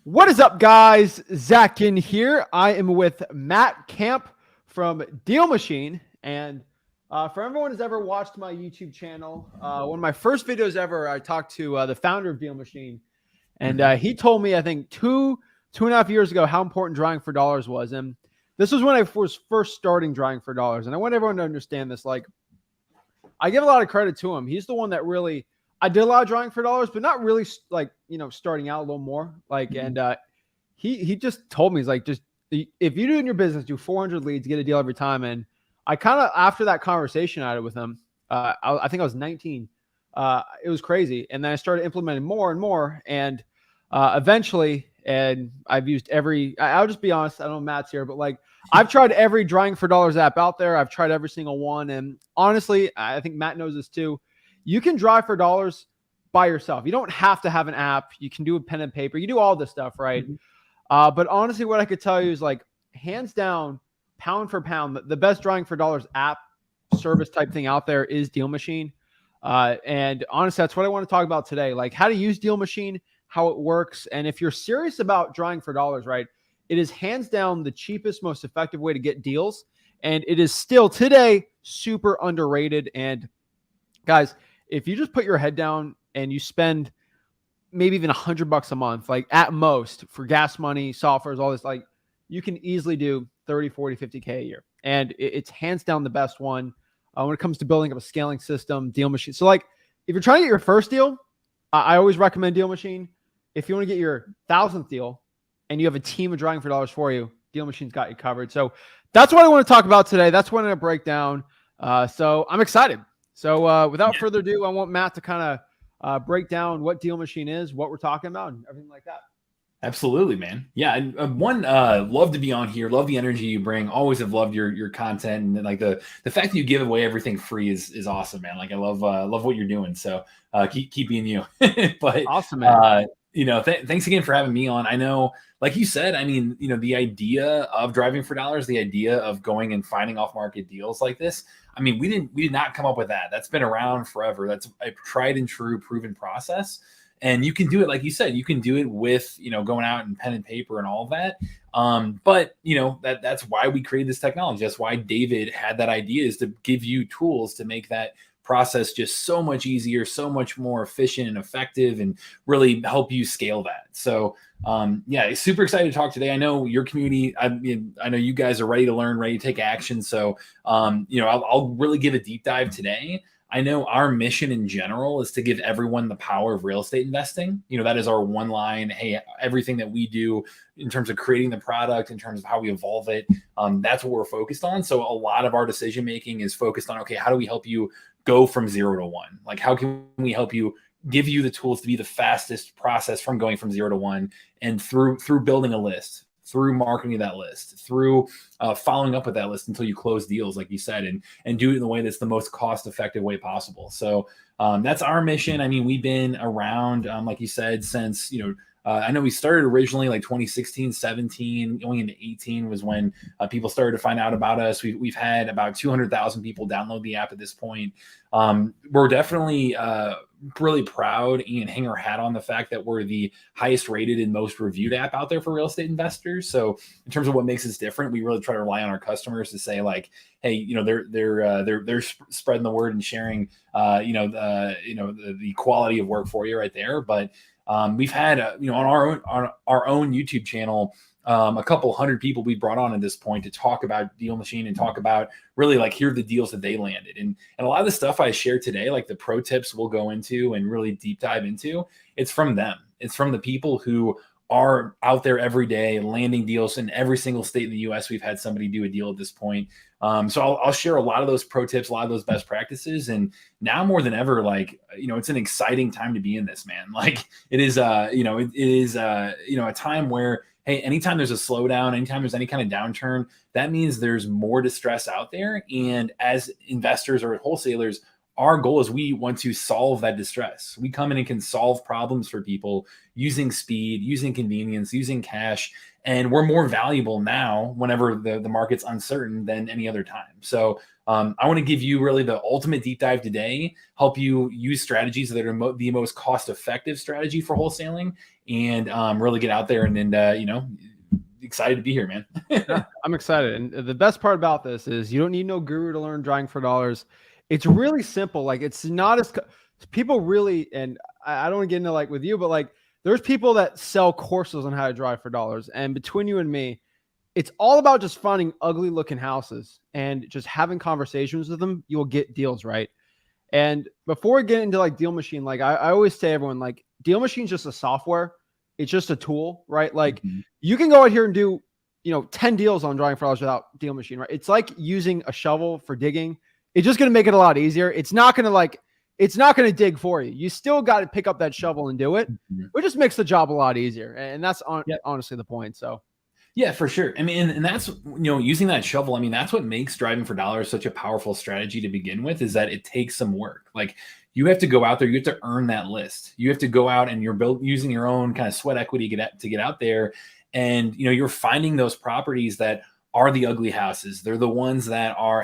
What is up, guys? Zach in here. I am with Matt Camp from Deal Machine. And for everyone who's ever watched my YouTube channel, one of my first videos ever, I talked to the founder of Deal Machine. And he told me, I think, two and a half years ago, how important drawing for dollars was. And this was when I was first starting drawing for dollars. And I want everyone to understand this. Like, I give a lot of credit to him. He's the one that really, I did a lot of drawing for dollars, but not really like, starting out a little more. Like, and he just told me, he's like, just if you do in your business, do 400 leads, get a deal every time. And I kind of, after that conversation I had with him, I think I was 19. It was crazy. And then I started implementing more and more. And eventually, and I've used I'll just be honest, I don't know if Matt's here, but like I've tried every drawing for dollars app out there. I've tried every single one. And honestly, I think Matt knows this too. You can draw for dollars by yourself. You don't have to have an app. You can do a pen and paper. You do all this stuff, right? But honestly, what I could tell you is like hands down, pound for pound, the best drawing for dollars app service type thing out there is Deal Machine. And honestly, that's what I want to talk about today. Like how to use Deal Machine, how it works. And if you're serious about drawing for dollars, right, it is hands down the cheapest, most effective way to get deals. And it is still today super underrated. And guys, if you just put your head down and you spend maybe even $100 a month, like at most for gas money, softwares, all this, like you can easily do 30, 40, 50K a year. And it's hands down the best one when it comes to building up a scaling system, Deal Machine. So like if you're trying to get your first deal, I always recommend Deal Machine. If you want to get your 1,000th deal and you have a team of drawing for dollars for you, Deal Machine's got you covered. So that's what I want to talk about today. That's what I'm going to break down. So I'm excited. So without further ado, I want Matt to kind of break down what Deal Machine is, what we're talking about, and everything like that. Absolutely, man. Yeah, love to be on here. Love the energy you bring. Always have loved your content, and like the fact that you give away everything free is awesome, man. Like I love what you're doing. So keep being you. But awesome, man. Thanks again for having me on. I know, like you said, I mean, the idea of driving for dollars, the idea of going and finding off market deals like this. I mean, we did not come up with that. That's been around forever. That's a tried and true proven process. And you can do it, like you said, you can do it with, going out and pen and paper and all of that. But that's why we created this technology. That's why David had that idea, is to give you tools to make that process just so much easier, so much more efficient and effective, and really help you scale that. So super excited to talk today. I know your community, I know you guys are ready to learn, ready to take action. So I'll really give a deep dive today. I know our mission in general is to give everyone the power of real estate investing. That is our one line. Hey, everything that we do in terms of creating the product, in terms of how we evolve it, that's what we're focused on. So a lot of our decision making is focused on, okay, how do we help you go from 0 to 1? Like, how can we help you, give you the tools to be the fastest process from going from 0 to 1, and through building a list, through marketing that list, through following up with that list until you close deals, like you said, and do it in the way that's the most cost-effective way possible. So that's our mission. I mean, we've been around, like you said, since, I know we started originally like 2016, 17, going into 18 was when people started to find out about us. We've had about 200,000 people download the app at this point. We're definitely really proud and hang our hat on the fact that we're the highest rated and most reviewed app out there for real estate investors. So in terms of what makes us different, we really try to rely on our customers to say like, hey, they're spreading the word and sharing, the quality of work for you right there. But we've had, on our own YouTube channel, a couple hundred people we brought on at this point to talk about Deal Machine and talk about really like, here are the deals that they landed. And a lot of the stuff I share today, like the pro tips we'll go into and really deep dive into, it's from them. It's from the people who are out there every day landing deals in every single state in the US. We've had somebody do a deal at this point. So I'll share a lot of those pro tips, a lot of those best practices. And now more than ever, like, it's an exciting time to be in this, man. Like it is, a time where, hey, anytime there's a slowdown, anytime there's any kind of downturn, that means there's more distress out there. And as investors or wholesalers, our goal is we want to solve that distress. We come in and can solve problems for people using speed, using convenience, using cash. And we're more valuable now whenever the market's uncertain than any other time. So I want to give you really the ultimate deep dive today, help you use strategies that are the most cost-effective strategy for wholesaling, and really get out there and excited to be here, man. Yeah, I'm excited. And the best part about this is you don't need no guru to learn driving for dollars. It's really simple. Like it's not as people really, and I don't want to get into like with you, but like there's people that sell courses on how to drive for dollars. And between you and me, it's all about just finding ugly looking houses and just having conversations with them. You will get deals, right? And before we get into like Deal Machine, like I always say everyone, like Deal Machine's just a software. It's just a tool, right? Like you can go out here and do, 10 deals on driving for dollars without Deal Machine, right? It's like using a shovel for digging. It's just going to make it a lot easier. It's not going to dig for you. You still got to pick up that shovel and do it. It just makes the job a lot easier. And that's honestly the point. So. Yeah, for sure. I mean, and that's, using that shovel, I mean, that's what makes driving for dollars such a powerful strategy to begin with, is that it takes some work. Like you have to go out there, you have to earn that list. You have to go out and you're using your own kind of sweat equity to get out there. And, you're finding those properties that are the ugly houses. They're the ones that are,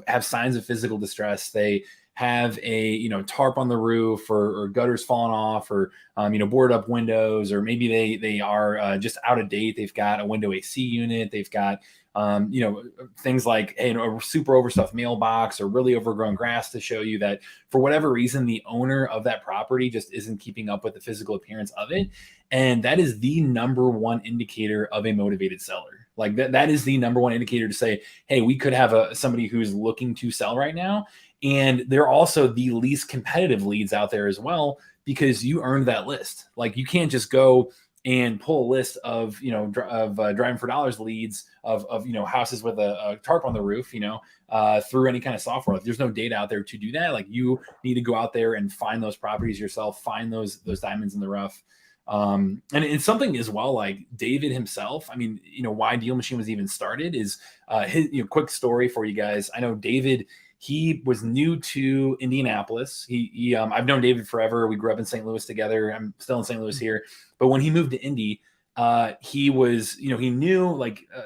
have signs of physical distress. They have a tarp on the roof, or gutters falling off, or boarded up windows, or maybe they are just out of date. They've got a window AC unit. They've got things like a super overstuffed mailbox or really overgrown grass to show you that for whatever reason the owner of that property just isn't keeping up with the physical appearance of it. And that is the number one indicator of a motivated seller. Like that is the number one indicator to say, hey, we could have somebody who's looking to sell right now. And they're also the least competitive leads out there as well, because you earned that list. Like you can't just go and pull a list of, driving for dollars leads of houses with a tarp on the roof, through any kind of software. Like, there's no data out there to do that. Like you need to go out there and find those properties yourself, find those diamonds in the rough. And it's something as well, like David himself. I mean, why Deal Machine was even started is his, quick story for you guys. I know David, he was new to Indianapolis. I've known David forever. We grew up in St. Louis together. I'm still in St. Louis here. But when he moved to Indy, he was, he knew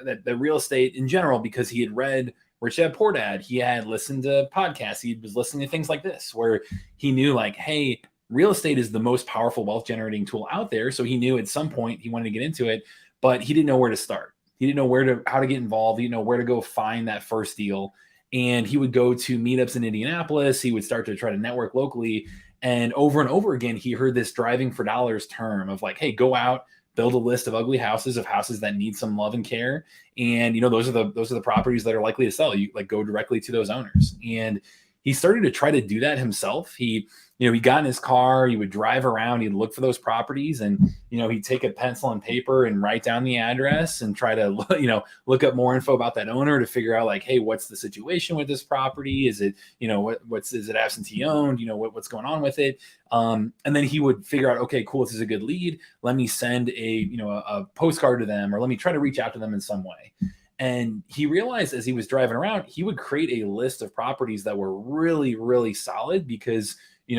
that the real estate in general, because he had read Rich Dad Poor Dad. He had listened to podcasts. He was listening to things like this, where he knew like, hey, real estate is the most powerful wealth generating tool out there. So he knew at some point he wanted to get into it, but he didn't know where to start. He didn't know how to get involved. He didn't know where to go find that first deal. And he would go to meetups in Indianapolis. He would start to try to network locally. And over again, he heard this driving for dollars term of like, hey, go out, build a list of ugly houses, of houses that need some love and care. And, those are the properties that are likely to sell. You like go directly to those owners. And he started to try to do that himself. He got in his car, he would drive around, he'd look for those properties, and, he'd take a pencil and paper and write down the address and try to, look up more info about that owner to figure out like, hey, what's the situation with this property? Is it, is it absentee owned? What's going on with it? And then he would figure out, okay, cool, this is a good lead. Let me send a postcard to them, or let me try to reach out to them in some way. And he realized as he was driving around, he would create a list of properties that were really, really solid, because he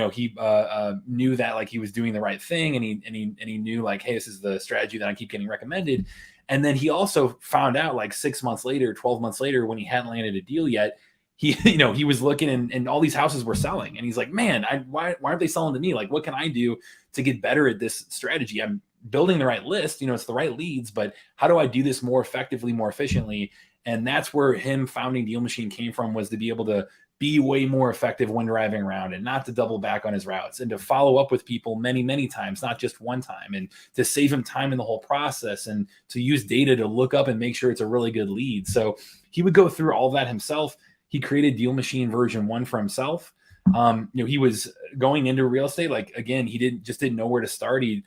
knew that like he was doing the right thing, and he knew like, hey, this is the strategy that I keep getting recommended. And then he also found out like 6 months later, 12 months later, when he hadn't landed a deal yet, he was looking and all these houses were selling, and he's like, man, why aren't they selling to me? Like, what can I do to get better at this strategy? I'm building the right list, it's the right leads, but how do I do this more effectively, more efficiently? And that's where him founding Deal Machine came from, was to be able to be way more effective when driving around, and not to double back on his routes, and to follow up with people many, many times, not just one time, and to save him time in the whole process, and to use data to look up and make sure it's a really good lead. So he would go through all of that himself. He created Deal Machine version 1 for himself. He was going into real estate. Like, again, he didn't know where to start. He,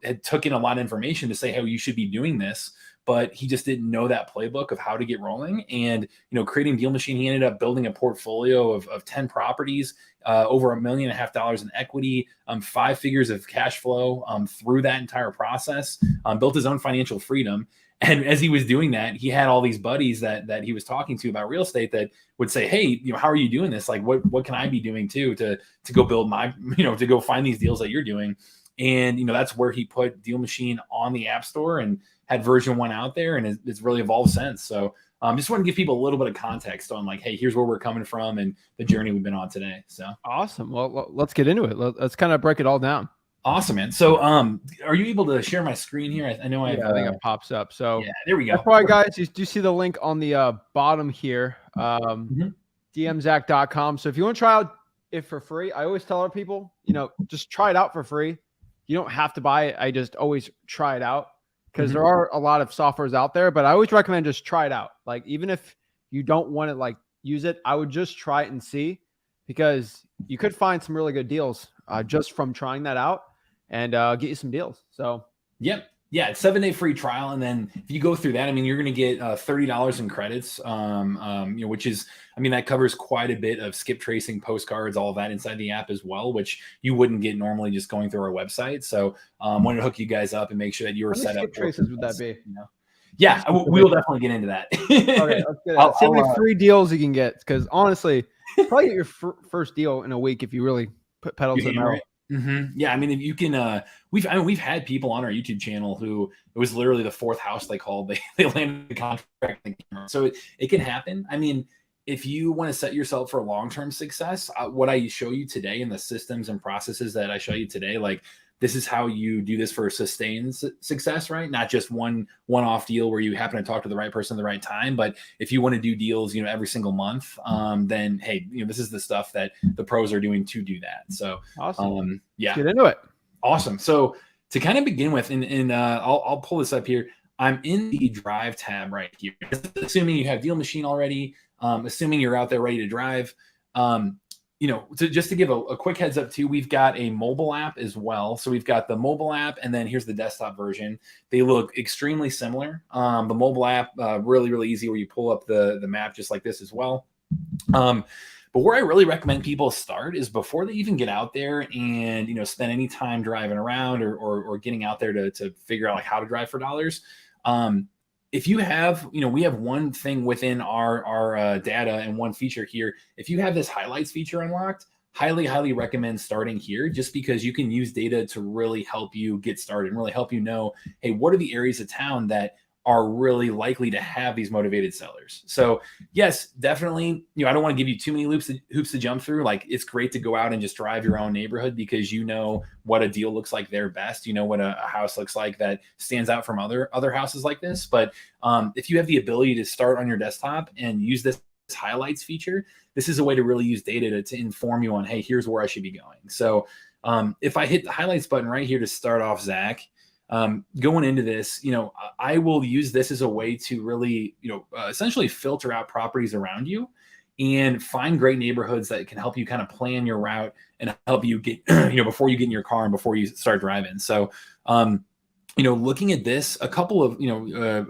had took in a lot of information to say, hey, you should be doing this, but he just didn't know that playbook of how to get rolling. And, creating Deal Machine, he ended up building a portfolio of 10 properties, over $1.5 million in equity, 5 figures of cash flow through that entire process, built his own financial freedom. And as he was doing that, he had all these buddies that he was talking to about real estate that would say, hey, how are you doing this? Like, what can I be doing too to go build my, to go find these deals that you're doing? And, that's where he put Deal Machine on the App Store and had version 1 out there, and it's really evolved since. So just want to give people a little bit of context on like, hey, here's where we're coming from and the journey we've been on today. So awesome. Well, let's get into it. Let's kind of break it all down. Awesome, man. So, are you able to share my screen here? I know I think it pops up. So yeah, there we go. That's why, guys, you do see the link on the bottom here, dmzach.com. So if you want to try out it for free, I always tell other people, just try it out for free. You don't have to buy it. I just always try it out because there are a lot of softwares out there, but I always recommend just try it out. Like, even if you don't want to like use it, I would just try it and see, because you could find some really good deals just from trying that out and get you some deals. So, yep. Yeah, it's 7-day free trial. And then if you go through that, I mean, you're going to get $30 in credits, which is, I mean, that covers quite a bit of skip tracing, postcards, all of that inside the app as well, which you wouldn't get normally just going through our website. So wanted to hook you guys up and make sure that you were set up. Skip traces would that be? Yeah, we'll definitely get into that. Okay, let's get it. See how many free deals you can get, because honestly, probably get your first deal in a week if you really put pedal to the metal. Yeah, I mean, if you can, we've had people on our YouTube channel who it was literally the 4th house they called. They landed the contract, so it can happen. I mean, if you want to set yourself for long-term success, what I show you today and the systems and processes that I show you today, like, this is how you do this for sustained success, right? Not just one-off deal where you happen to talk to the right person at the right time. But if you want to do deals, every single month, then, hey, this is the stuff that the pros are doing to do that. So awesome. Yeah, let's get into it. Awesome. So to kind of begin with, and I'll pull this up here. I'm in the drive tab right here. Assuming you have Deal Machine already, assuming you're out there ready to drive, just to give a quick heads up too, we've got a mobile app as well. So we've got the mobile app, and then here's the desktop version. They look extremely similar. The mobile app, really, really easy, where you pull up the map just like this as well. But where I really recommend people start is before they even get out there and, spend any time driving around or getting out there to figure out like how to drive for dollars. If you have, we have one thing within our data and one feature here. If you have this highlights feature unlocked, highly recommend starting here, just because you can use data to really help you get started and really help you know, hey, what are the areas of town that are really likely to have these motivated sellers. So yes, definitely, I don't want to give you too many hoops to jump through. Like, it's great to go out and just drive your own neighborhood, because you know what a deal looks like there best. You know what a house looks like that stands out from other houses like this. But if you have the ability to start on your desktop and use this highlights feature, this is a way to really use data to inform you on, hey, here's where I should be going. So if I hit the highlights button right here to start off, Zach, going into this, I will use this as a way to really, essentially filter out properties around you and find great neighborhoods that can help you kind of plan your route and help you get, before you get in your car and before you start driving. So, looking at this, a couple of,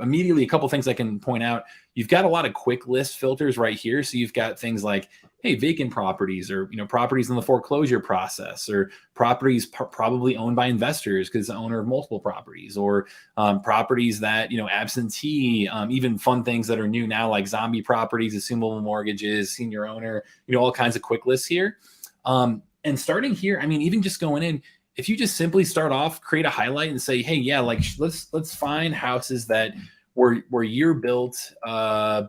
immediately a couple of things I can point out. You've got a lot of quick list filters right here. So you've got things like, hey, vacant properties, or, properties in the foreclosure process, or properties probably owned by investors because the owner of multiple properties, or properties that, absentee, even fun things that are new now, like zombie properties, assumable mortgages, senior owner, all kinds of quick lists here. And starting here, I mean, even just going in, if you just simply start off, create a highlight and say, hey, yeah, like let's find houses that were year built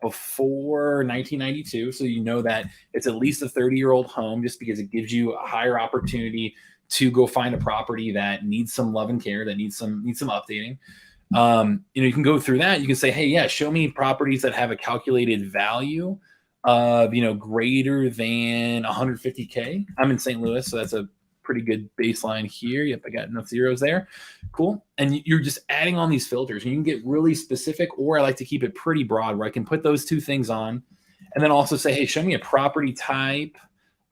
before 1992. So that it's at least a 30-year-old home, just because it gives you a higher opportunity to go find a property that needs some love and care, that needs some updating. You can go through that. You can say, hey, yeah, show me properties that have a calculated value of, greater than 150K. I'm in St. Louis, so that's a pretty good baseline here. Yep, I got enough zeros there. Cool. And you're just adding on these filters, and you can get really specific, or I like to keep it pretty broad, where I can put those two things on and then also say, hey, show me a property type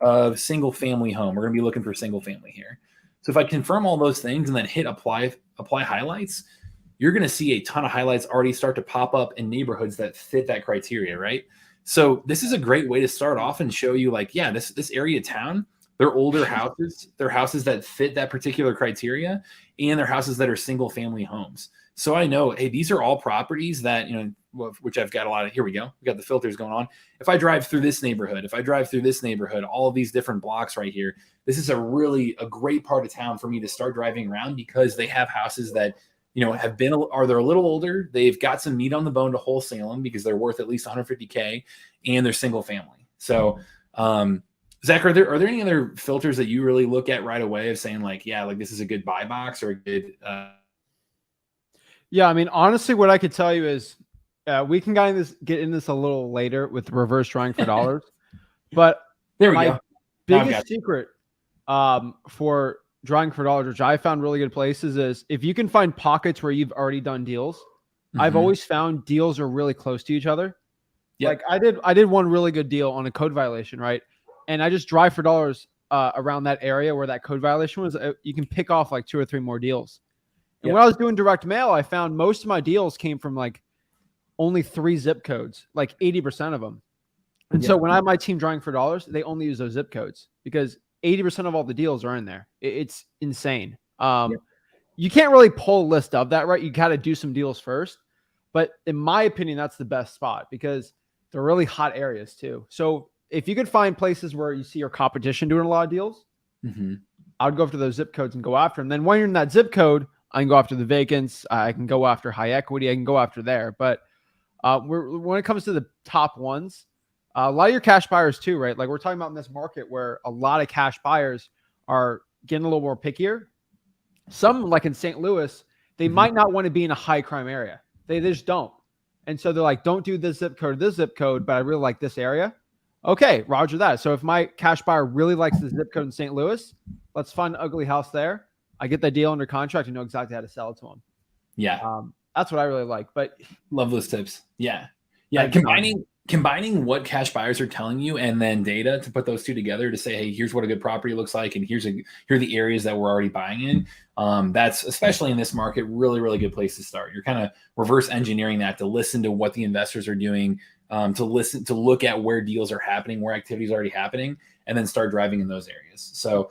of single family home. We're going to be looking for single family here. So if I confirm all those things and then hit apply highlights, you're going to see a ton of highlights already start to pop up in neighborhoods that fit that criteria, right? So this is a great way to start off and show you like, yeah, this area of town, they're older houses, they're houses that fit that particular criteria, and they're houses that are single family homes. So I know, hey, these are all properties that, which I've got a lot of, here we go. We got the filters going on. If I drive through this neighborhood, all of these different blocks right here, this is a great part of town for me to start driving around because they have houses that, they're a little older. They've got some meat on the bone to wholesale them because they're worth at least 150K and they're single family. So, Zach, are there any other filters that you really look at right away of saying like, yeah, like this is a good buy box or a good, Yeah, I mean, honestly, what I could tell you is we can get in this a little later with reverse drawing for dollars. But there we my go. biggest secret for drawing for dollars, which I found really good places, is if you can find pockets where you've already done deals. I've always found deals are really close to each other. Yep. Like I did one really good deal on a code violation, right? And I just drive for dollars around that area where that code violation was. You can pick off like 2 or 3 more deals. And when I was doing direct mail, I found most of my deals came from like only 3 zip codes, like 80% of them. And so when I have my team drawing for dollars, they only use those zip codes because 80% of all the deals are in there. It's insane. You can't really pull a list of that, right? You got to do some deals first. But in my opinion, that's the best spot because they're really hot areas too. So if you could find places where you see your competition doing a lot of deals, I would go after those zip codes and go after them. Then when you're in that zip code, I can go after the vacants. I can go after high equity. I can go after there. But when it comes to the top ones, a lot of your cash buyers too, right? Like we're talking about in this market where a lot of cash buyers are getting a little more pickier. Some, like in St. Louis, they might not want to be in a high crime area. They just don't. And so they're like, don't do this zip code, but I really like this area. Okay, roger that. So if my cash buyer really likes the zip code in St. Louis, let's find an ugly house there. I get that deal under contract and know exactly how to sell it to them. Yeah. That's what I really like. But love those tips. Yeah. Yeah. Combining what cash buyers are telling you and then data to put those two together to say, hey, here's what a good property looks like. And here are the areas that we're already buying in. That's, especially in this market, really, really good place to start. You're kind of reverse engineering that to listen to what the investors are doing, to look at where deals are happening, where activity is already happening, and then start driving in those areas. So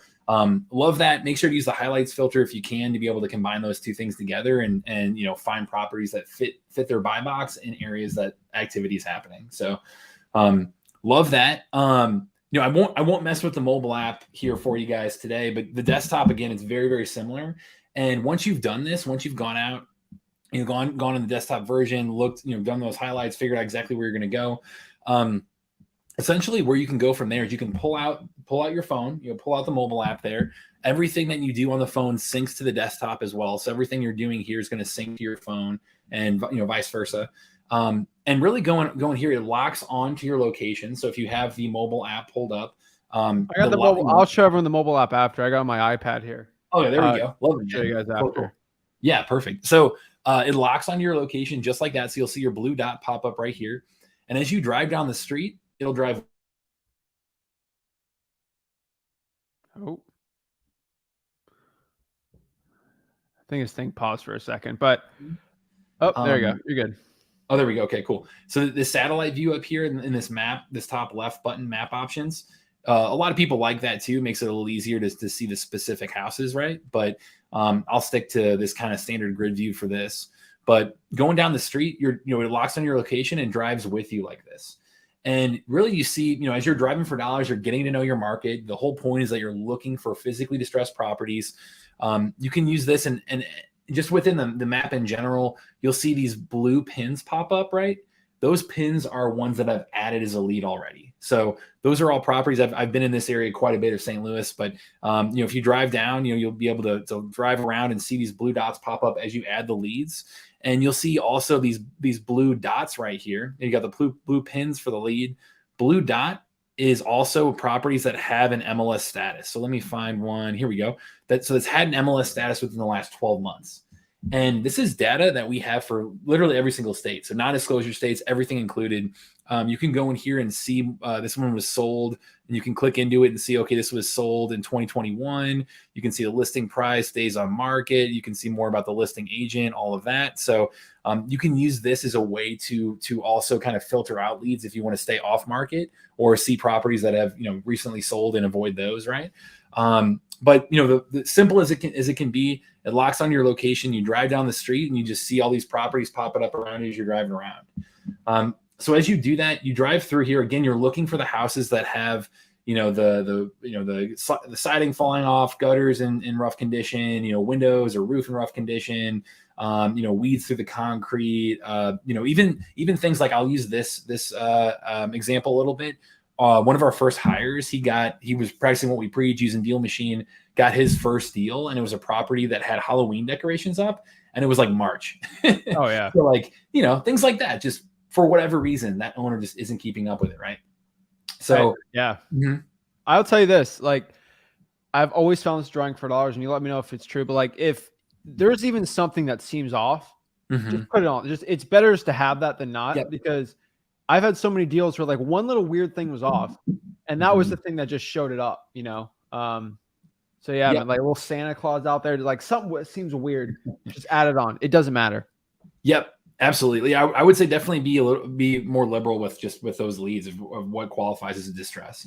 love that. Make sure to use the highlights filter if you can to be able to combine those two things together and find properties that fit their buy box in areas that activity is happening. So love that. I won't mess with the mobile app here for you guys today, but the desktop, again, it's very, very similar. And once you've done this, once you've gone out, gone in the desktop version, looked, done those highlights, figured out exactly where you're going to go. Essentially where you can go from there is you can pull out your phone, pull out the mobile app there. Everything that you do on the phone syncs to the desktop as well. So everything you're doing here is going to sync to your phone and, vice versa. And really going here, it locks onto your location. So if you have the mobile app pulled up, I got the mobile. I'll show everyone the mobile app after. I got my iPad here. Oh yeah, there we go. Love it. Show you guys after. Cool. Yeah, perfect. So it locks onto your location just like that. So you'll see your blue dot pop up right here. And as you drive down the street, it'll drive. Oh, I think this thing paused for a second, but there you go. You're good. Oh, there we go. Okay, cool. So the satellite view up here in this map, this top left button, map options, a lot of people like that too. Makes it a little easier to see the specific houses, right? But I'll stick to this kind of standard grid view for this. But going down the street, it locks on your location and drives with you like this. And really you see, as you're driving for dollars, you're getting to know your market. The whole point is that you're looking for physically distressed properties. You can use this and just within the map in general, you'll see these blue pins pop up, right? Those pins are ones that I've added as a lead already. So those are all properties. I've been in this area quite a bit of St. Louis, but if you drive down, you'll be able to drive around and see these blue dots pop up as you add the leads. And you'll see also these blue dots right here. You got the blue pins for the lead. Blue dot is also properties that have an MLS status. So let me find one. Here we go. So it's had an MLS status within the last 12 months. And this is data that we have for literally every single state. So non-disclosure states, everything included. You can go in here and see this one was sold, and you can click into it and see, okay, this was sold in 2021. You can see the listing price, days on market. You can see more about the listing agent, all of that. So you can use this as a way to also kind of filter out leads if you want to stay off market or see properties that have recently sold and avoid those, right? But the simple as it can be, it locks on your location. You drive down the street and you just see all these properties popping up around you as you're driving around. So as you do that, you drive through here again. You're looking for the houses that have the siding falling off, gutters in rough condition, windows or roof in rough condition, weeds through the concrete, even things like, I'll use this example a little bit. One of our first hires, he was practicing what we preach using Deal Machine, got his first deal, and it was a property that had Halloween decorations up, and it was like March. Oh yeah. So things like that, just for whatever reason, that owner just isn't keeping up with it, right? So yeah. I'll tell you this, like, I've always found this drawing for dollars, and you let me know if it's true, but like, if there's even something that seems off, just put it on. It's better just to have that than not, because I've had so many deals where like one little weird thing was off, and that was the thing that just showed it up, So yeah, man, like a little Santa Claus out there, like something that seems weird, just add it on. It doesn't matter. Yep, absolutely. I would say definitely be more liberal with those leads of what qualifies as a distress.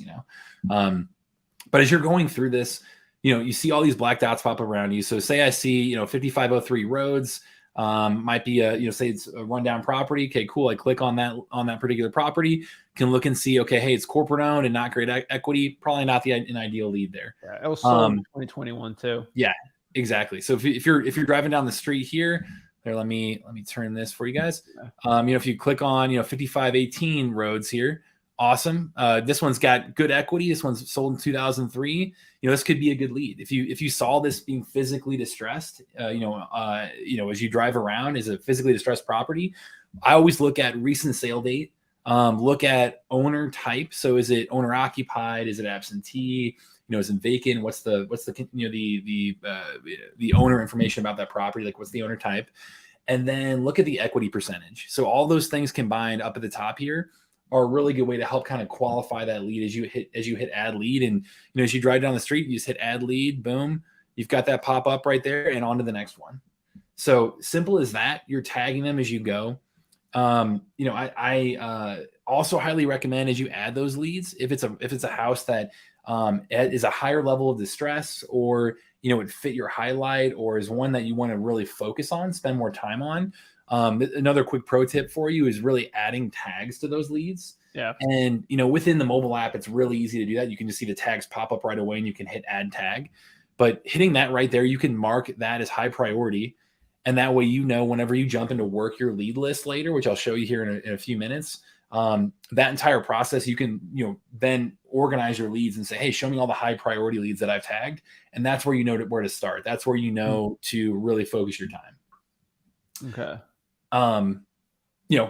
But as you're going through this, you see all these black dots pop around you. So say I see 5503 Rhodes. Might be say it's a rundown property. Okay, cool. I click on that particular property, can look and see, okay, hey, it's corporate owned and not great equity. Probably not an ideal lead there. Yeah, it was sold in 2021 too. Yeah, exactly. So if you're driving down the street here, there, let me turn this for you guys. If you click on 5518 Rhodes here, awesome. This one's got good equity. This one's sold in 2003. This could be a good lead. If you saw this being physically distressed, as you drive around as a physically distressed property, I always look at recent sale date. Look at owner type. So is it owner occupied? Is it absentee? Is it vacant? What's the owner information about that property? Like, what's the owner type? And then look at the equity percentage. So all those things combined up at the top here are a really good way to help kind of qualify that lead as you hit add lead. And as you drive down the street, you just hit add lead, boom, you've got that pop up right there and on to the next one. So simple as that. You're tagging them as you go. I also highly recommend, as you add those leads, if it's a house that is a higher level of distress, or it fit your highlight, or is one that you want to really focus on, spend more time on. Another quick pro tip for you is really adding tags to those leads. Yeah. And, within the mobile app, it's really easy to do that. You can just see the tags pop up right away and you can hit add tag, but hitting that right there, you can mark that as high priority. And that way, whenever you jump into work your lead list later, which I'll show you here in a few minutes, that entire process, you can, then organize your leads and say, hey, show me all the high priority leads that I've tagged. And that's where where to start. That's where to really focus your time. Okay.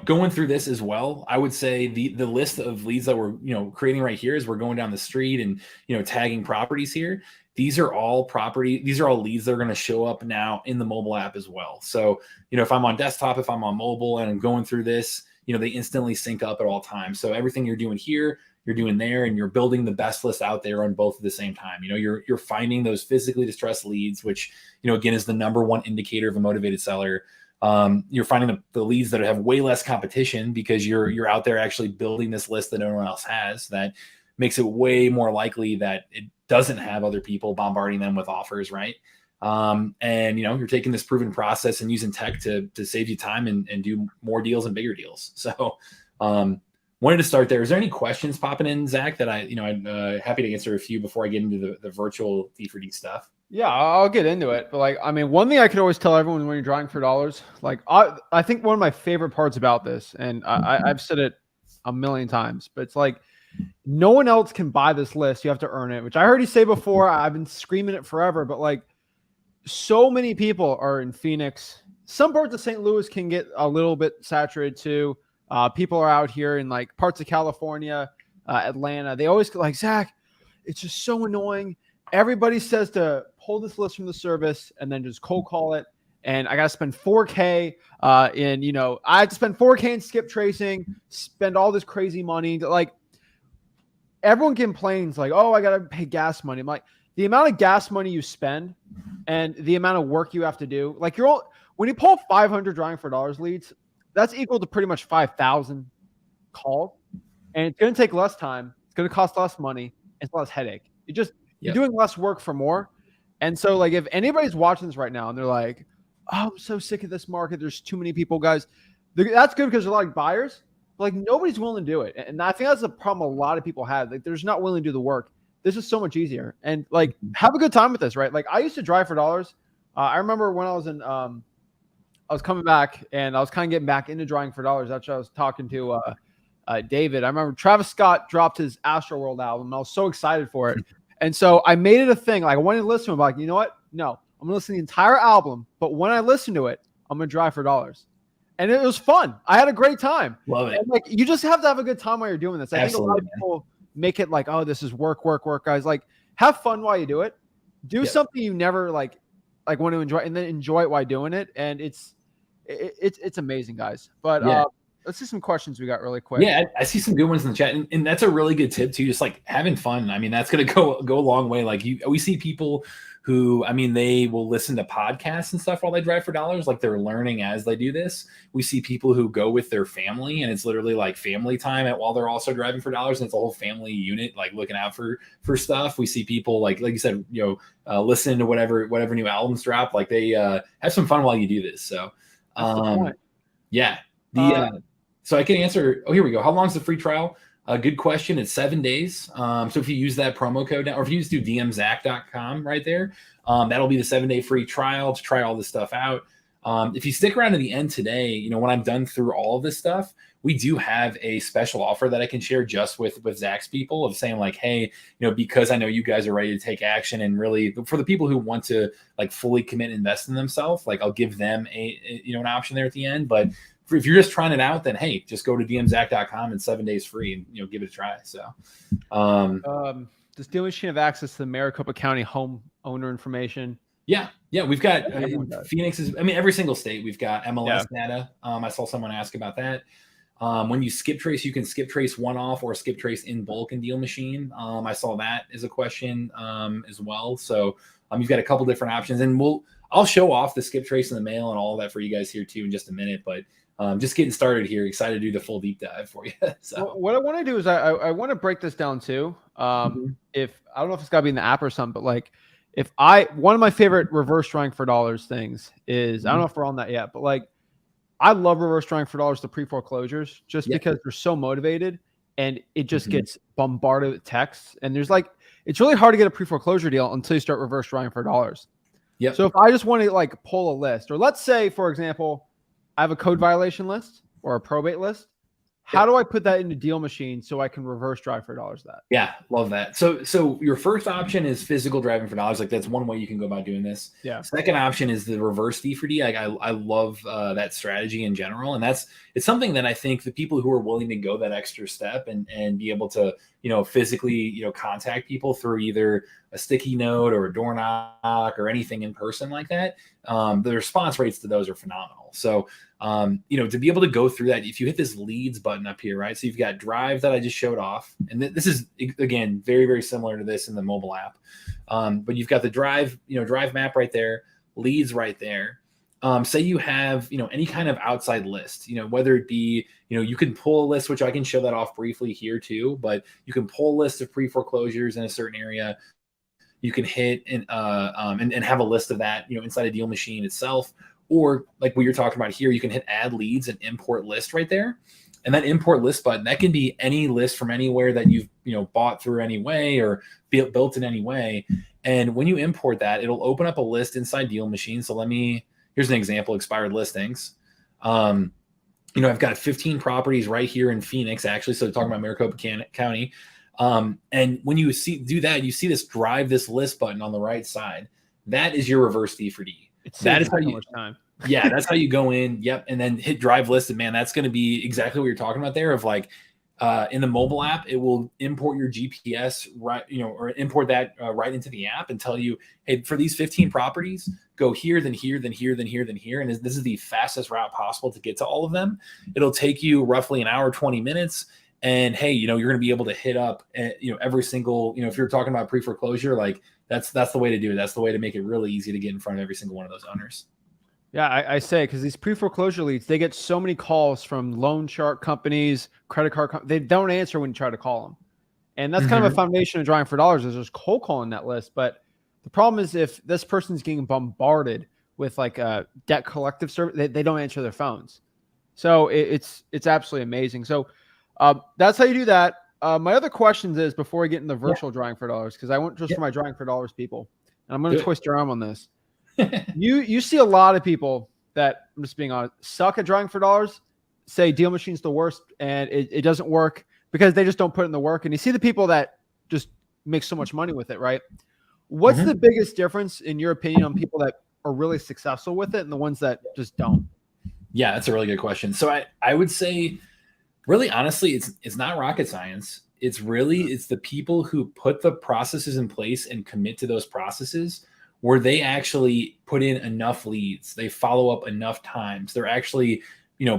Going through this as well, I would say the list of leads that we're, creating right here as we're going down the street and, tagging properties here. These are all leads that are going to show up now in the mobile app as well. So, if I'm on desktop, if I'm on mobile and I'm going through this, they instantly sync up at all times. So everything you're doing here, you're doing there, and you're building the best list out there on both at the same time. You're finding those physically distressed leads, which, again, is the number one indicator of a motivated seller. You're finding the leads that have way less competition because you're out there actually building this list that no one else has. That makes it way more likely that it doesn't have other people bombarding them with offers, right? And you're taking this proven process and using tech to save you time and do more deals and bigger deals. So wanted to start there. Is there any questions popping in, Zach, that I'm happy to answer a few before I get into the virtual D4D stuff? Yeah, I'll get into it. But one thing I could always tell everyone when you're drawing for dollars, I think one of my favorite parts about this, and I've said it a million times, but it's like, no one else can buy this list. You have to earn it, which I heard you say before. I've been screaming it forever, but so many people are in Phoenix. Some parts of St. Louis can get a little bit saturated too. People are out here in parts of California, Atlanta. They always go Zach, it's just so annoying. Everybody says to pull this list from the service and then just cold call it. and I got to spend 4K in, you know, I had to spend 4K in skip tracing, spend all this crazy money. Like, everyone complains like, oh, I got to pay gas money. I'm like, the amount of gas money you spend and the amount of work you have to do, like when you pull 500 Driving for Dollars leads, that's equal to pretty much 5,000 calls. And it's going to take less time. It's going to cost less money. It's less headache. You're doing less work for more. And so, like, if anybody's watching this right now and they're like, oh, I'm so sick of this market, there's too many people, guys, that's good because there's a lot of buyers. But, like, nobody's willing to do it. And I think that's the problem a lot of people have. Like, they're just not willing to do the work. This is so much easier. And, like, have a good time with this, right? Like, I used to drive for dollars. I remember when I was in I was coming back and I was kind of getting back into driving for dollars. That's what I was talking to David. I remember Travis Scott dropped his Astroworld album, and I was so excited for it. And so I made it a thing. Like, I wanted to listen to it. I'm like, you know what? No, I'm going to listen to the entire album. But when I listen to it, I'm going to drive for dollars. And it was fun. I had a great time. Love it. And, like, you just have to have a good time while you're doing this. I think a lot of Absolutely, people make it like, oh, this is work, guys. Like, have fun while you do it. Do something you never like want to enjoy, and then enjoy it while doing it. And it's amazing, guys. But let's see some questions we got really quick. Yeah, I see some good ones in the chat, and that's a really good tip too. Just like having fun. I mean, that's gonna go a long way. Like we see people who, I mean, they will listen to podcasts and stuff while they drive for dollars. Like they're learning as they do this. We see people who go with their family, and it's literally like family time while they're also driving for dollars, and it's a whole family unit like looking out for stuff. We see people like you said, listen to whatever new albums drop. Like they have some fun while you do this. So, yeah. So I can answer. Oh, here we go. How long is the free trial? Good question. It's 7 days. So if you use that promo code now, or if you just do dmzach.com right there, that'll be the 7-day free trial to try all this stuff out. If you stick around to the end today, when I'm done through all of this stuff, we do have a special offer that I can share just with Zach's people of saying like, hey, because I know you guys are ready to take action, and really for the people who want to like fully commit and invest in themselves, like I'll give them an option there at the end. But if you're just trying it out, then hey, just go to dmzach.com and 7 days free and give it a try. So, does Deal Machine have access to the Maricopa County homeowner information? Yeah, we've got Phoenix is. I mean, every single state we've got MLS data. I saw someone ask about that. When you skip trace, you can skip trace one off or skip trace in bulk in Deal Machine. I saw that as a question as well. So you've got a couple different options, and I'll show off the skip trace in the mail and all of that for you guys here too in just a minute. But just getting started here. Excited to do the full deep dive for you. So what I want to do is I want to break this down too. If I don't know if it's got to be in the app or something, but like one of my favorite reverse drawing for dollars things is I don't know if we're on that yet, but like I love reverse drawing for dollars to pre-foreclosures just because they're so motivated and it just gets bombarded with texts. And it's really hard to get a pre-foreclosure deal until you start reverse drawing for dollars. Yeah. So if I just want to like pull a list, or let's say, for example, I have a code violation list or a probate list. How do I put that into Deal Machine so I can reverse drive for dollars that? Yeah, love that. So your first option is physical driving for dollars. Like that's one way you can go about doing this. Yeah. Second option is the reverse D for D. Like I love that strategy in general, and it's something that I think the people who are willing to go that extra step and be able to physically contact people through either a sticky note or a door knock or anything in person like that, the response rates to those are phenomenal. So to be able to go through that, if you hit this leads button up here, right? So you've got drive that I just showed off. And this is, again, very, very similar to this in the mobile app. But you've got the drive map right there, leads right there. Say you have, any kind of outside list, whether it be, you can pull a list, which I can show that off briefly here too, but you can pull a list of pre-foreclosures in a certain area. You can hit and have a list of that, inside a Deal Machine itself. Or like what you're talking about here, you can hit add leads and import list right there. And that import list button, that can be any list from anywhere that you've bought through any way or built in any way. And when you import that, it'll open up a list inside Deal Machine. So here's an example, expired listings. I've got 15 properties right here in Phoenix, actually. So talking about Maricopa County. And when you do that, you see this drive this list button on the right side. That is your reverse D for D. That is how you time. Yeah, that's how you go in. Yep. And then hit drive list. And man, that's going to be exactly what you're talking about there of like, in the mobile app, it will import your GPS right, or import that right into the app and tell you, hey, for these 15 properties, go here, then here, then here, then here, then here. And this is the fastest route possible to get to all of them. It'll take you roughly an hour, 20 minutes. And hey, you're going to be able to hit up, every single, if you're talking about pre-foreclosure, like that's the way to do it. That's the way to make it really easy to get in front of every single one of those owners. Yeah, I say, because these pre-foreclosure leads, they get so many calls from loan shark companies, credit card they don't answer when you try to call them. And that's kind of a foundation of Driving for Dollars, is just cold calling that list. But the problem is, if this person's getting bombarded with like a debt collective service, they don't answer their phones. So it's absolutely amazing. So that's how you do that. My other questions is, before I get into virtual Driving for Dollars, because I went just for my Driving for Dollars people, and I'm going to twist your arm on this. You see a lot of people that, I'm just being honest, suck at Driving for Dollars, say Deal Machine's the worst, and it doesn't work because they just don't put in the work. And you see the people that just make so much money with it, right? What's the biggest difference, in your opinion, on people that are really successful with it and the ones that just don't? Yeah, that's a really good question. So I would say, really honestly, it's not rocket science. It's the people who put the processes in place and commit to those processes, where they actually put in enough leads, they follow up enough times, they're actually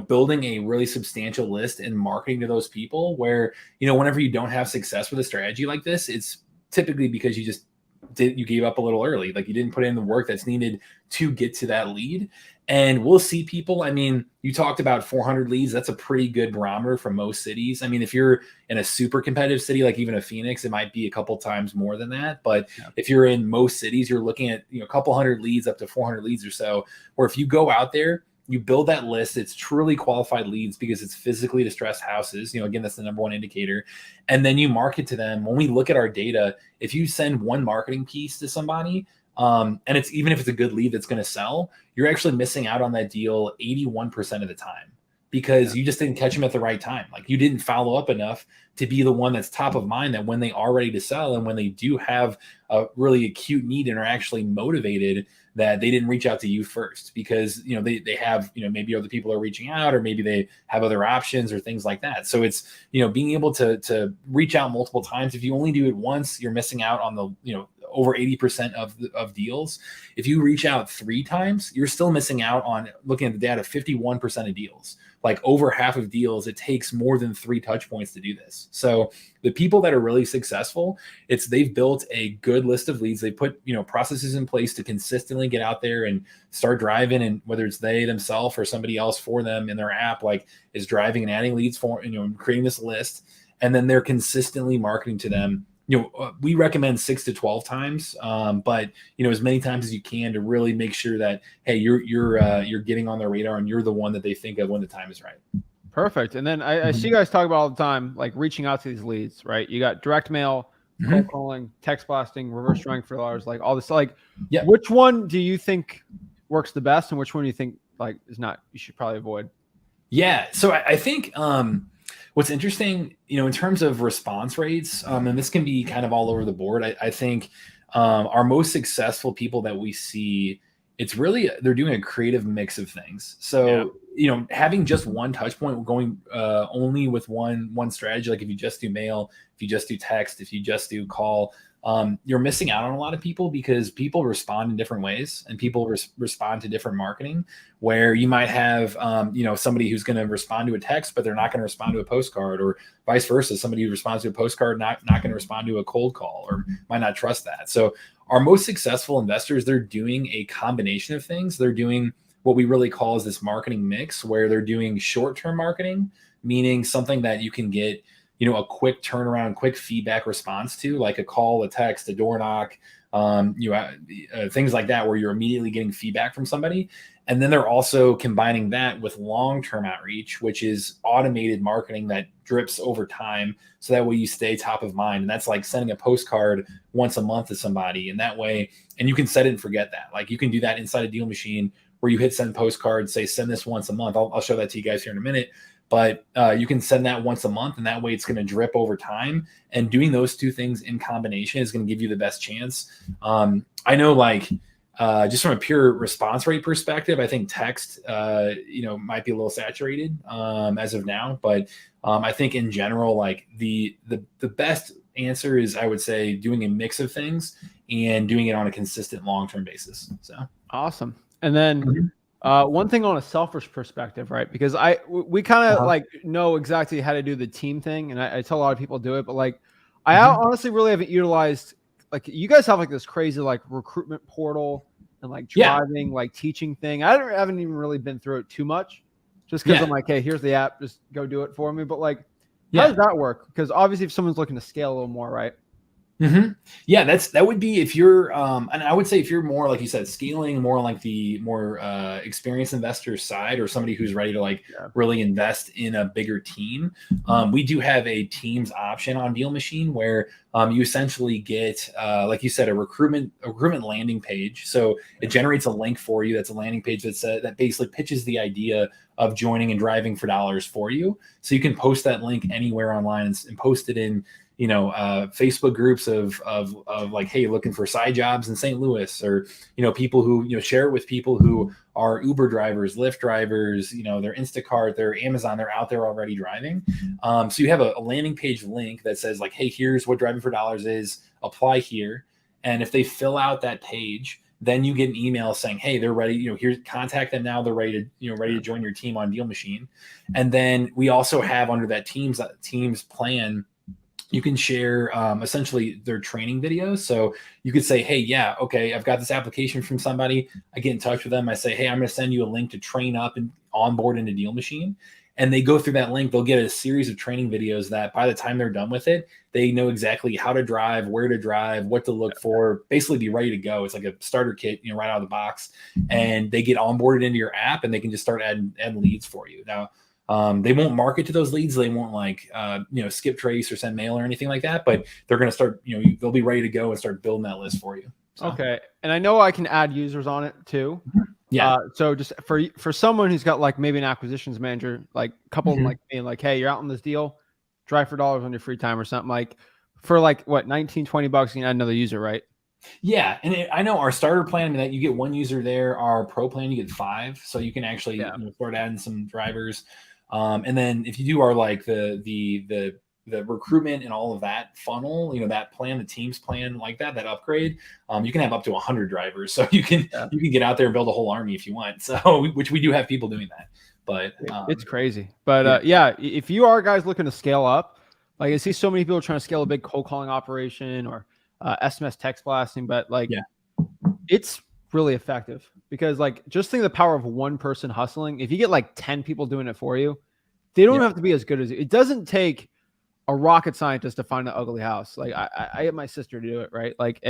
building a really substantial list and marketing to those people, where whenever you don't have success with a strategy like this, it's typically because you gave up a little early. Like, you didn't put in the work that's needed to get to that lead. And we'll see people, I mean, you talked about 400 leads. That's a pretty good barometer for most cities. I mean, if you're in a super competitive city, like even a Phoenix, it might be a couple times more than that. But if you're in most cities, you're looking at, a couple hundred leads up to 400 leads or so, where if you go out there, you build that list, it's truly qualified leads because it's physically distressed houses. Again, that's the number one indicator. And then you market to them. When we look at our data, if you send one marketing piece to somebody, and it's, even if it's a good lead that's going to sell, you're actually missing out on that deal 81% of the time, because you just didn't catch them at the right time. Like, you didn't follow up enough to be the one that's top of mind, that when they are ready to sell and when they do have a really acute need and are actually motivated, that they didn't reach out to you first, because they have maybe other people are reaching out, or maybe they have other options or things like that. So it's being able to reach out multiple times. If you only do it once, you're missing out on the over 80% of deals. If you reach out 3 times, you're still missing out on, looking at the data, 51% of deals. Like, over half of deals, it takes more than 3 touch points to do this. So the people that are really successful, they've built a good list of leads. They put processes in place to consistently get out there and start driving, and whether it's they themselves or somebody else for them in their app, like, is driving and adding leads for, creating this list, and then they're consistently marketing to them. We recommend 6 to 12 times, but as many times as you can, to really make sure that, hey, you're getting on their radar and you're the one that they think of when the time is right. Perfect. And then I see you guys talk about all the time, like, reaching out to these leads, right? You got direct mail, cold calling, text blasting, reverse Driving for Dollars, like all this. Like, which one do you think works the best, and which one do you think is not, you should probably avoid? Yeah. So I think what's interesting, in terms of response rates, and this can be kind of all over the board, I think our most successful people that we see, it's really, they're doing a creative mix of things. So, having just one touch point, going only with one strategy, like if you just do mail, if you just do text, if you just do call, you're missing out on a lot of people, because people respond in different ways, and people respond to different marketing, where you might have, somebody who's going to respond to a text, but they're not going to respond to a postcard, or vice versa. Somebody who responds to a postcard, not going to respond to a cold call, or might not trust that. So our most successful investors, they're doing a combination of things. They're doing what we really call is this marketing mix, where they're doing short-term marketing, meaning something that you can get a quick turnaround, quick feedback response to, like a call, a text, a door knock, things like that, where you're immediately getting feedback from somebody. And then they're also combining that with long-term outreach, which is automated marketing that drips over time. So that way you stay top of mind. And that's like sending a postcard once a month to somebody. And that way, and you can set it and forget that. Like, you can do that inside a Deal Machine, where you hit send postcard, say, send this once a month. I'll show that to you guys here in a minute. But you can send that once a month, and that way it's going to drip over time. And doing those two things in combination is going to give you the best chance. I know, just from a pure response rate perspective, I think text, might be a little saturated as of now. But I think in general, like the best answer is I would say doing a mix of things and doing it on a consistent long-term basis. So awesome. And then one thing on a selfish perspective, right? Because we kind of like know exactly how to do the team thing, and I tell a lot of people do it, but like I honestly really haven't utilized, like, you guys have like this crazy like recruitment portal and like driving like teaching thing. I haven't even really been through it too much, just because I'm like, hey, here's the app, just go do it for me. But like, how does that work? Because obviously if someone's looking to scale a little more, right? Yeah, that would be if you're and I would say if you're more, like you said, scaling more like the more experienced investor side, or somebody who's ready to like really invest in a bigger team. We do have a teams option on Deal Machine where you essentially get like you said, a recruitment landing page. So it generates a link for you. That's a landing page that basically pitches the idea of joining and driving for dollars for you. So you can post that link anywhere online and post it in Facebook groups of like, hey, looking for side jobs in St. Louis, or, people who, share it with people who are Uber drivers, Lyft drivers, they're Instacart, they're Amazon, they're out there already driving. So you have a landing page link that says like, hey, here's what driving for dollars is, apply here. And if they fill out that page, then you get an email saying, hey, they're ready, here's, contact them now. They're ready to join your team on Deal Machine. And then we also have under that teams plan, you can share essentially their training videos. So you could say, hey, yeah, okay, I've got this application from somebody. I get in touch with them. I say, hey, I'm going to send you a link to train up and onboard into Deal Machine. And they go through that link. They'll get a series of training videos that by the time they're done with it, they know exactly how to drive, where to drive, what to look for, basically be ready to go. It's like a starter kit, right out of the box. And they get onboarded into your app and they can just start adding leads for you. Now, they won't market to those leads. They won't like, skip trace or send mail or anything like that, but they're going to start, they'll be ready to go and start building that list for you. So. Okay. And I know I can add users on it too. Yeah. So just for someone who's got like maybe an acquisitions manager, like a couple of them like being like, hey, you're out on this deal, drive for dollars on your free time or something, like for like what, 19, 20 bucks, you can add another user, right? Yeah. And I know our starter plan, that you get one user there. Our pro plan, you get 5. So you can actually start adding some drivers. And then if you do our like the recruitment and all of that funnel, that plan, the teams plan like that upgrade, you can have up to 100 drivers. So you can get out there and build a whole army if you want. So which we do have people doing that, but it's crazy. But if you are guys looking to scale up, like I see so many people trying to scale a big cold calling operation or SMS text blasting, but like it's really effective because like just think of the power of one person hustling. If you get like 10 people doing it for you, they don't have to be as good as you. It doesn't take a rocket scientist to find an ugly house. Like I get my sister to do it, right? Like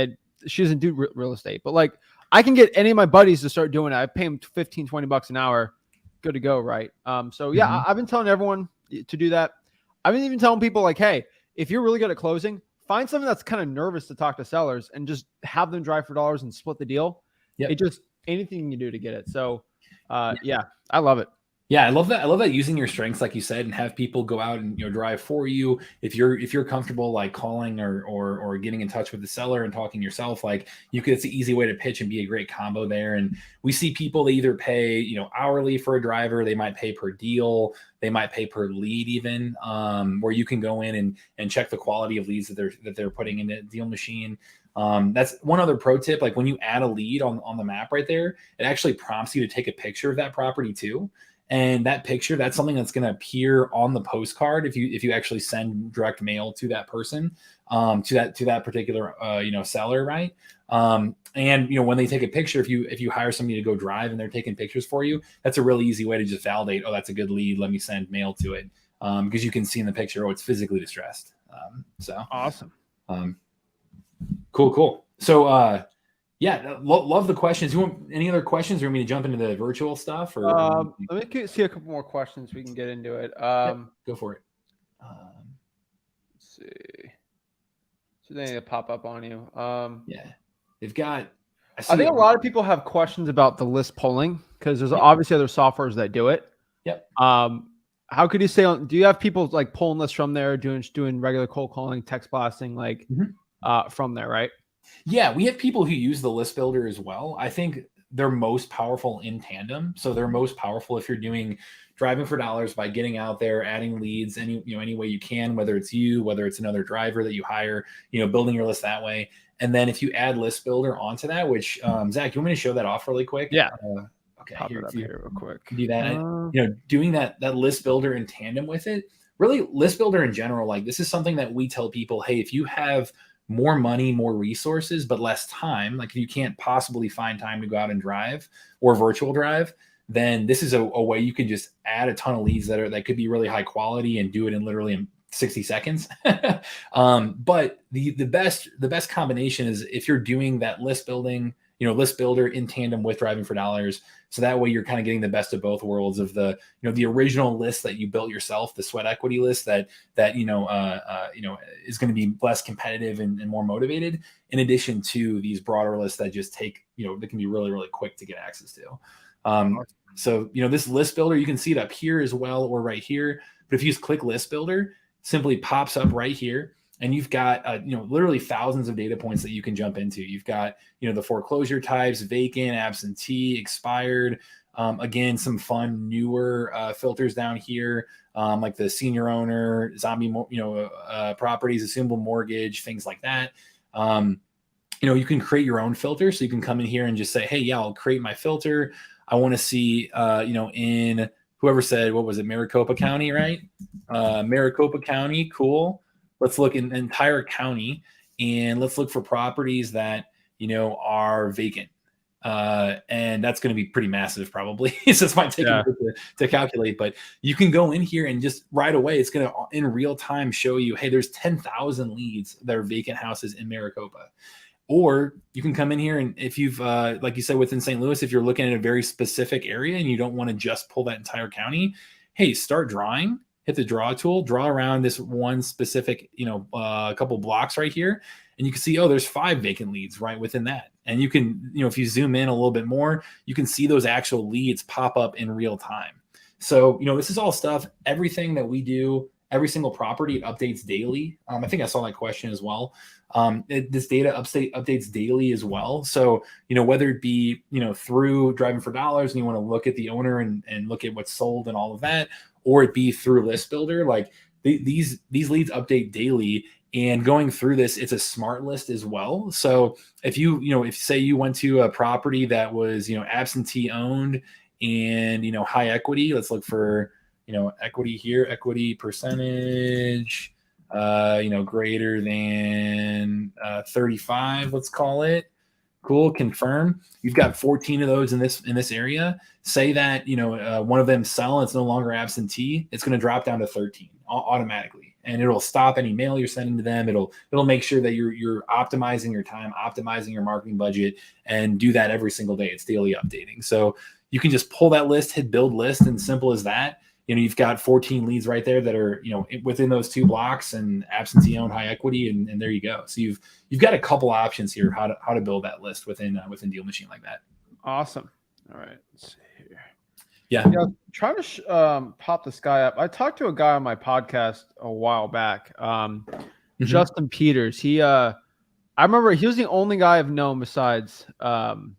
she doesn't do real estate, but like I can get any of my buddies to start doing it. I pay them 15, 20 bucks an hour, good to go. Right. So yeah, I've been telling everyone to do that. I've been even telling people like, hey, if you're really good at closing, find someone that's kind of nervous to talk to sellers and just have them drive for dollars and split the deal. It just anything you can do to get it. So yeah, I love it. Yeah, I love that. I love that, using your strengths, like you said, and have people go out and drive for you. If you're comfortable like calling or getting in touch with the seller and talking yourself, like it's an easy way to pitch and be a great combo there. And we see people that either pay hourly for a driver, they might pay per deal, they might pay per lead even, where you can go in and check the quality of leads that they're putting in the Deal Machine. That's one other pro tip. Like when you add a lead on the map right there, it actually prompts you to take a picture of that property too. And that picture, that's something that's going to appear on the postcard if you actually send direct mail to that person, to that particular seller, right? And when they take a picture, if you hire somebody to go drive and they're taking pictures for you, that's a really easy way to just validate, oh, that's a good lead, let me send mail to it, because you can see in the picture, oh, it's physically distressed. So awesome. Cool. So yeah, love the questions. You want any other questions, or want me to jump into the virtual stuff? Or let me see a couple more questions. We can get into it. Go for it. Let's see. So they need to pop up on you. Yeah, they've got. I think a lot of people have questions about the list polling because there's obviously other softwares that do it. Yep. How could you say do you have people like pulling lists from there, doing regular cold calling, text blasting, like from there, right? Yeah, we have people who use the list builder as well. I think they're most powerful in tandem. So they're most powerful if you're doing driving for dollars by getting out there, adding leads any way you can, whether it's you, whether it's another driver that you hire, building your list that way. And then if you add list builder onto that, which Zach, you want me to show that off really quick? Yeah. Okay. Pop it up here real quick. Do that. Doing that list builder in tandem with it, really list builder in general, like this is something that we tell people, hey, if you have more money, more resources, but less time, like if you can't possibly find time to go out and drive or virtual drive, then this is a way you can just add a ton of leads that could be really high quality and do it in literally 60 seconds. But the best combination is if you're doing that list builder in tandem with driving for dollars. So that way you're kind of getting the best of both worlds of the original list that you built yourself, the sweat equity list that is going to be less competitive and more motivated, in addition to these broader lists that just take, that can be really, really quick to get access to. So, this list builder, you can see it up here as well, or right here. But if you just click list builder, simply pops up right here. And you've got, literally thousands of data points that you can jump into. You've got, the foreclosure types, vacant, absentee, expired. Again, some fun, newer filters down here, like the senior owner, zombie, properties, assumable mortgage, things like that. You can create your own filter. So you can come in here and just say, hey, yeah, I'll create my filter. I want to see, in whoever said, what was it, Maricopa County, right? Maricopa County, cool. Let's look in the entire county and let's look for properties that, are vacant. And that's going to be pretty massive probably. So this might take a bit to calculate, but you can go in here and just right away, it's going to in real time show you, hey, there's 10,000 leads that are vacant houses in Maricopa. Or you can come in here and if you've, like you said, within St. Louis, if you're looking at a very specific area and you don't want to just pull that entire county, hey, start drawing. Hit the draw tool, draw around this one specific, couple blocks right here. And you can see, oh, there's 5 vacant leads right within that. And you can, if you zoom in a little bit more, you can see those actual leads pop up in real time. So, this is all stuff, everything that we do, every single property, it updates daily. I think I saw that question as well. This data updates daily as well. So, whether it be, through driving for dollars and you want to look at the owner and look at what's sold and all of that, or it be through list builder, like these leads update daily. And going through this, it's a smart list as well. So if if say you went to a property that was, absentee owned and, high equity, let's look for, equity here, equity percentage, greater than 35, let's call it. Cool. Confirm. You've got 14 of those in this area. Say that, one of them sell, it's no longer absentee. It's going to drop down to 13 automatically. And it'll stop any mail you're sending to them. It'll make sure that you're optimizing your time, optimizing your marketing budget, and do that every single day. It's daily updating. So you can just pull that list, hit build list, and simple as that. You've got 14 leads right there that are, within those 2 blocks and absentee owned, high equity, and there you go. So you've got a couple options here how to build that list within Deal Machine like that. Awesome. All right. Let's see here. Yeah. Trying to pop this guy up. I talked to a guy on my podcast a while back, Justin Peters. I remember he was the only guy I've known besides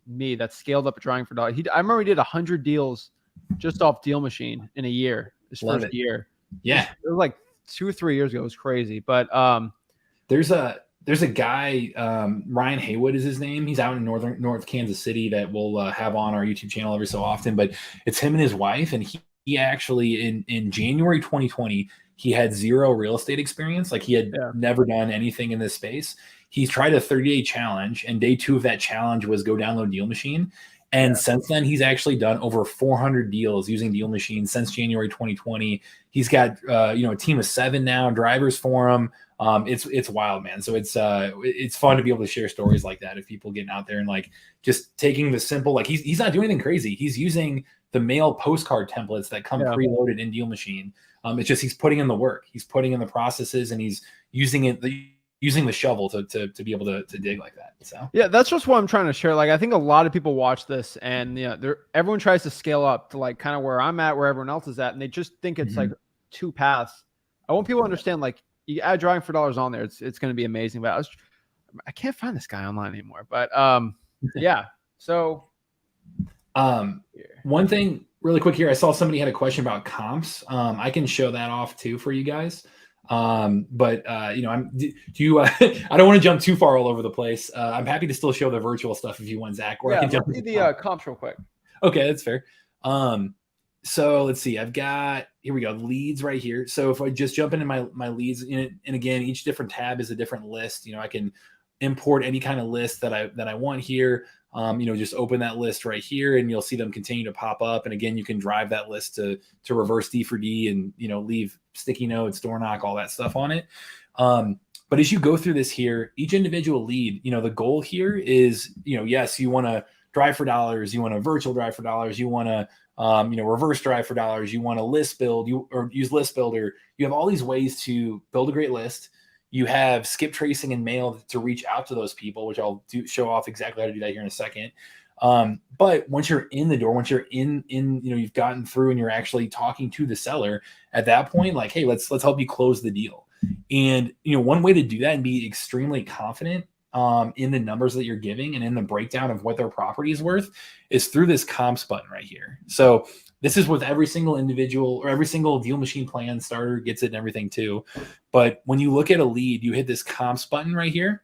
me that scaled up a driving for dollars. I remember he did 100 deals just off Deal Machine in a year, his first year. Yeah. It was like 2 or 3 years ago. It was crazy. But there's a guy, Ryan Haywood is his name. He's out in North Kansas City that we'll have on our YouTube channel every so often, but it's him and his wife. And he actually in January 2020, he had 0 real estate experience. Like he had never done anything in this space. He tried a 30-day challenge, and day 2 of that challenge was go download Deal Machine. And since then, he's actually done over 400 deals using Deal Machine since January 2020. He's got a team of 7 now, drivers for him. It's wild, man. So it's fun to be able to share stories like that of people getting out there and like just taking the simple, like he's not doing anything crazy. He's using the mail postcard templates that come preloaded in Deal Machine. It's just he's putting in the work, he's putting in the processes, and he's using the shovel to be able to dig like that. So yeah, that's just what I'm trying to share. Like I think a lot of people watch this and everyone tries to scale up to like kind of where I'm at, where everyone else is at, and they just think it's like 2 paths. I want people to understand, like, you add driving for dollars on there, it's going to be amazing. But I can't find this guy online anymore. But yeah, so One thing really quick here, I saw somebody had a question about comps. I can show that off too for you guys. But you know, I don't want to jump too far all over the place. I'm happy to still show the virtual stuff if you want, Zach, or I can jump let's see the comps real quick. Okay, that's fair. So let's see. I've got, here we go, leads right here. So if I just jump into my leads, and again, each different tab is a different list. You know, I can import any kind of list that I want here. You know, just open that list right here, and you'll see them continue to pop up. And again, you can drive that list to reverse D for D, and you know, leave sticky notes, door knock, all that stuff on it. But as you go through this here, each individual lead, you know, the goal here is, you know, yes, you want to drive for dollars, you want to virtual drive for dollars, you want to you know, reverse drive for dollars, you want to list build, or use list builder. You have all these ways to build a great list. You have skip tracing and mail to reach out to those people, which I'll show off exactly how to do that here in a second. But once you're in the door, once you're in, you know, you've gotten through and you're actually talking to the seller at that point, like, hey, let's help you close the deal. And, you know, one way to do that and be extremely confident in the numbers that you're giving and in the breakdown of what their property is worth is through this comps button right here. So this is with every single individual or every single Deal Machine plan starter gets it and everything too. But when you look at a lead, you hit this comps button right here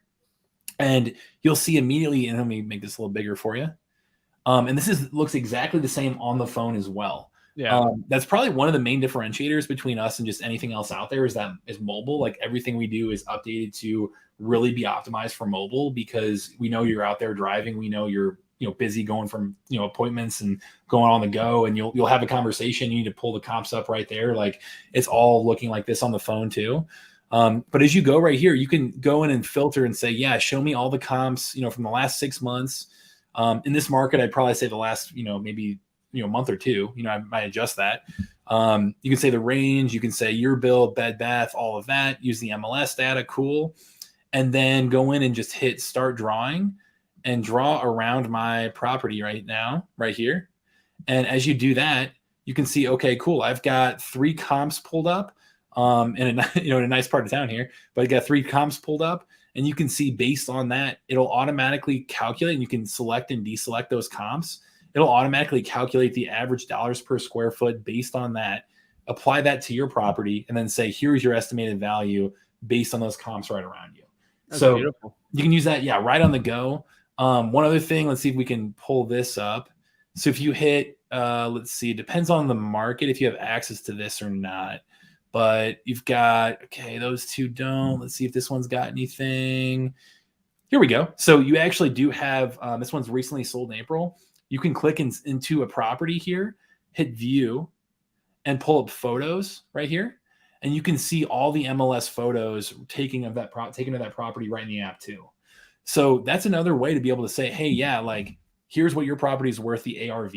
and you'll see immediately, and let me make this a little bigger for you. And this looks exactly the same on the phone as well. Yeah. That's probably one of the main differentiators between us and just anything else out there is mobile. Like everything we do is updated to really be optimized for mobile because we know you're out there driving. We know you're, you know, busy going from, you know, appointments and going on the go, and you'll have a conversation. You need to pull the comps up right there. Like it's all looking like this on the phone too. But as you go right here, you can go in and filter and say, yeah, show me all the comps, you know, from the last 6 months. In this market, I'd probably say the last, you know, maybe, you know, month or two, you know, I might adjust that. You can say the range, you can say your build, bed, bath, all of that, use the MLS data. Cool. And then go in and just hit start drawing and draw around my property right now, right here. And as you do that, you can see, okay, cool. I've got 3 comps pulled up in a, you know, in a nice part of town here, but I got 3 comps pulled up, and you can see based on that, it'll automatically calculate, and you can select and deselect those comps. It'll automatically calculate the average dollars per square foot based on that, apply that to your property, and then say, here's your estimated value based on those comps right around you. That's so beautiful. You can use that, yeah, right on the go. One other thing, let's see if we can pull this up. So if you hit, let's see, it depends on the market if you have access to this or not. But you've got, okay, those two don't. Let's see if this one's got anything. Here we go. So you actually do have, this one's recently sold in April. You can click into a property here, hit view, and pull up photos right here. And you can see all the MLS photos taken of that property right in the app too. So that's another way to be able to say, hey, yeah, like here's what your property is worth, the ARV.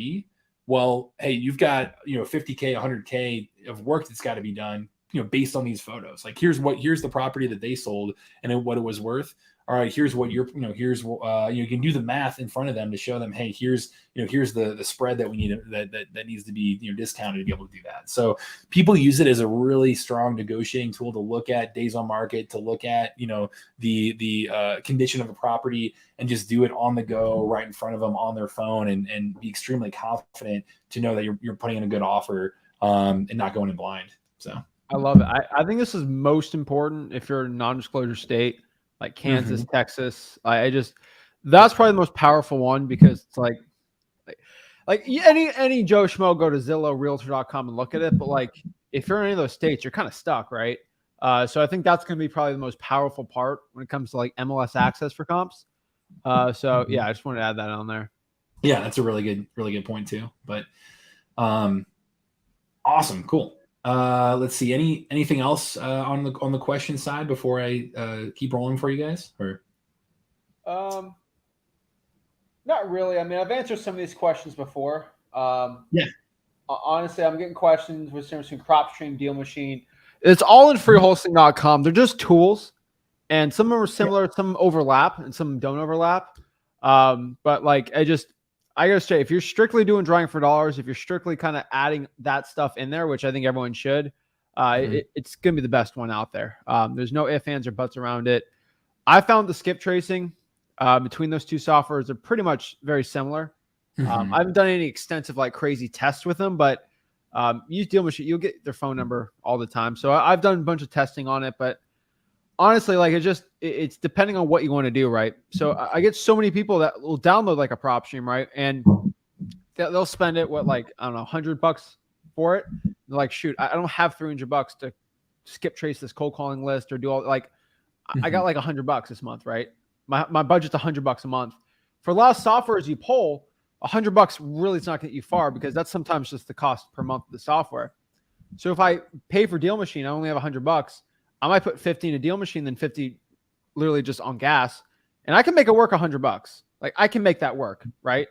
Well, hey, you've got, you know, 50K, 100K of work that's got to be done, you know, based on these photos. Like here's the property that they sold and what it was worth. All right, here's what you can do the math in front of them to show them, hey, here's the spread that we need that needs to be, you know, discounted to be able to do that. So people use it as a really strong negotiating tool to look at days on market, to look at, you know, the condition of a property, and just do it on the go right in front of them on their phone, and be extremely confident to know that you're putting in a good offer and not going in blind. So I love it. I think this is most important if you're in a non-disclosure state like Kansas, Texas. That's probably the most powerful one, because it's like any Joe Schmo, go to Zillow, Realtor.com and look at it. But like if you're in any of those states, you're kind of stuck, right? So I think that's going to be probably the most powerful part when it comes to like MLS access for comps. So yeah, I just wanted to add that on there. Yeah, that's a really good point too. But awesome, cool. Let's see. Anything else on the question side before I keep rolling for you guys? Or not really. I mean, I've answered some of these questions before. Yeah. Honestly, I'm getting questions with CropStream, Deal Machine. It's all in freewholesale.com. They're just tools, and some of them are similar, some overlap, and some don't overlap. But like I gotta say, if you're strictly doing drawing for dollars, if you're strictly kind of adding that stuff in there, which I think everyone should, it's going to be the best one out there. There's no ifs, ands, or buts around it. I found the skip tracing between those two softwares are pretty much very similar. Mhm. I haven't done any extensive like crazy tests with them, but use Deal Machine. You'll get their phone number all the time. So I've done a bunch of testing on it, but honestly, like it's depending on what you want to do, right? So I get so many people that will download like a prop stream, right? And they'll spend it like I don't know, $100 for it. They're like, shoot, I don't have $300 to skip trace this cold calling list or do all like. I got like $100 this month, right? My budget's $100 a month. For a lot of softwares you pull, $100 really is not going to get you far because that's sometimes just the cost per month of the software. So if I pay for Deal Machine, I only have $100. I might put 50 in a Deal Machine, then 50 literally just on gas, and I can make it work $100. Like I can make that work, right?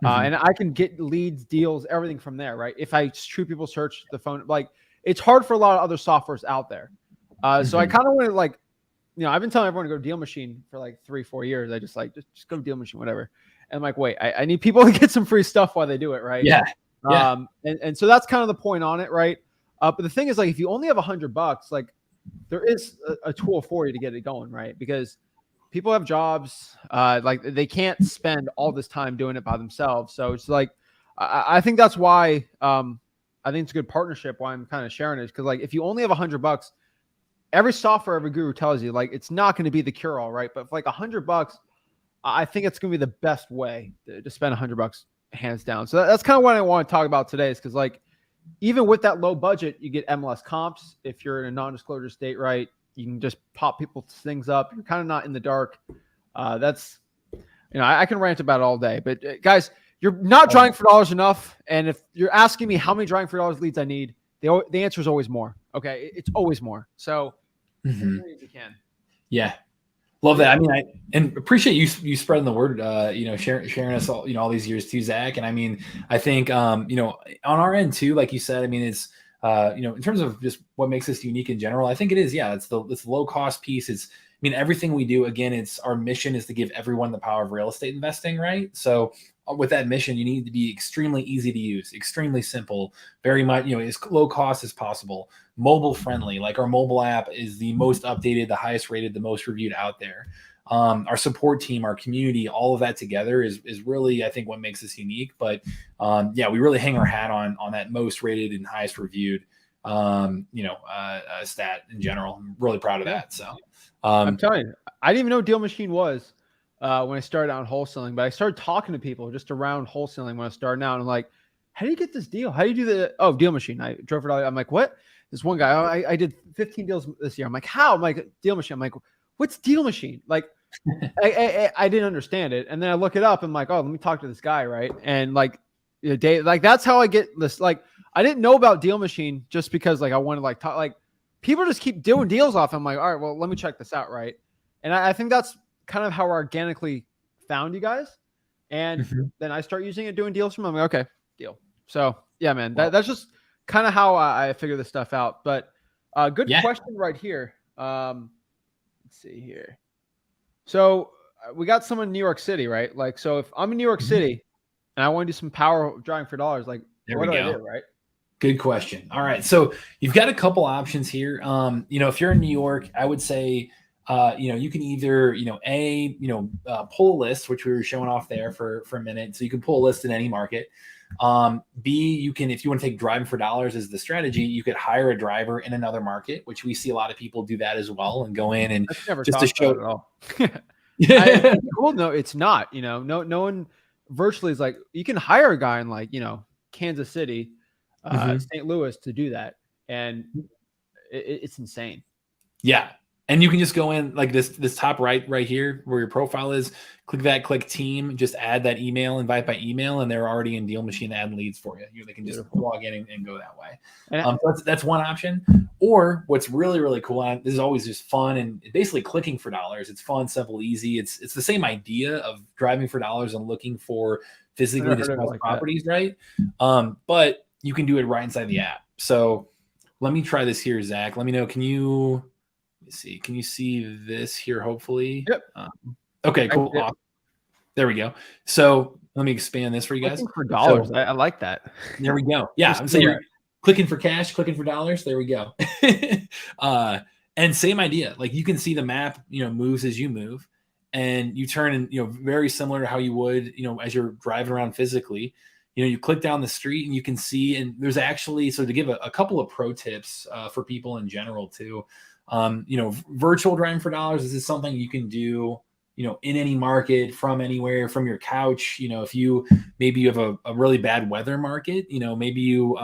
And I can get leads, deals, everything from there, right? If I True People search the phone, like it's hard for a lot of other softwares out there. So I kind of want to like, I've been telling everyone to go to Deal Machine for like 3-4 years. I just like, just go to Deal Machine, whatever. And I'm like, wait, I need people to get some free stuff while they do it, right? Yeah. And so that's kind of the point on it, right? But the thing is, like, if you only have $100, like there is a tool for you to get it going, right? Because people have jobs, like they can't spend all this time doing it by themselves. So it's like, I think that's why I think it's a good partnership. Why I'm kind of sharing it, because like if you only have $100, every software, every guru tells you like it's not going to be the cure all, right? But for like $100, I think it's going to be the best way to spend $100 hands down. So that's kind of what I want to talk about today, is because like even with that low budget, you get MLS comps. If you're in a non-disclosure state, right, you can just pop people's things up. You're kind of not in the dark. That's, I can rant about it all day, but guys, you're not drawing for dollars enough. And if you're asking me how many drawing for dollars leads I need, the answer is always more. Okay. It's always more. So as many as you can. Yeah. Love that. I mean, and appreciate you spreading the word, sharing us all, all these years too, Zach. And I mean, I think, on our end too, like you said, I mean, it's, in terms of just what makes us unique in general, I think it is, it's the low cost piece. Everything we do, again, our mission is to give everyone the power of real estate investing, right? So with that mission, you need to be extremely easy to use, extremely simple, very much, as low cost as possible, mobile friendly. Like our mobile app is the most updated, the highest rated, the most reviewed out there. Our support team, our community, all of that together is really, I think, what makes us unique. But we really hang our hat on that most rated and highest reviewed, stat in general. I'm really proud of that. So I'm telling you, I didn't even know what Deal Machine was when I started out in wholesaling, but I started talking to people just around wholesaling when I started out. And I'm like, how do you get this deal? How do you do the, Deal Machine? I drove it all. I'm like, what? This one guy, I did 15 deals this year. I'm like, how? I'm like, Deal Machine. I'm like, what's Deal Machine? Like, I didn't understand it. And then I look it up. And I'm like, let me talk to this guy. Right. And like, that's how I get this. Like, I didn't know about Deal Machine just because like, I wanted to like talk, like people just keep doing deals off. I'm like, all right, well, let me check this out. Right. And I think that's kind of how I organically found you guys. And then I start using it, doing deals from them. I'm like, okay, deal. So yeah, man, that's just kind of how I figure this stuff out. But good question right here. Let's see here. So we got someone in New York City, right? Like, so if I'm in New York City and I want to do some power drawing for dollars, like what do I do, right? Good question. All right. So you've got a couple options here. If you're in New York, I would say, you can either, pull a list, which we were showing off there for a minute. So you can pull a list in any market. B, you can, if you want to take driving for dollars as the strategy, you could hire a driver in another market, which we see a lot of people do that as well and go in and just to show it at all. Cool. No, it's not, no one virtually is like, you can hire a guy in like, Kansas City, St. Louis to do that. And it's insane. Yeah. And you can just go in like this top right here where your profile is, click team, just add that email, invite by email, and they're already in Deal Machine to add leads for you. They can just log in and go that way. That's one option. Or what's really, really cool, and this is always just fun and basically clicking for dollars. It's fun, simple, easy. It's the same idea of driving for dollars and looking for physically distressed properties, right? But you can do it right inside the app. So let me try this here, Zach. Let me know. Can you see? Can you see this here? Hopefully. Yep. Okay, cool. Awesome. There we go. So let me expand this for you guys. Clicking for dollars. So, I like that. There we go. Yeah. I'm saying you're clicking for cash, clicking for dollars. There we go. And same idea. Like you can see the map, moves as you move. and you turn and, very similar to how you would, as you're driving around physically, you click down the street and you can see, and there's actually, so to give a couple of pro tips for people in general too, virtual driving for dollars, this is something you can do, in any market, from anywhere, from your couch. If maybe you have a really bad weather market, maybe you,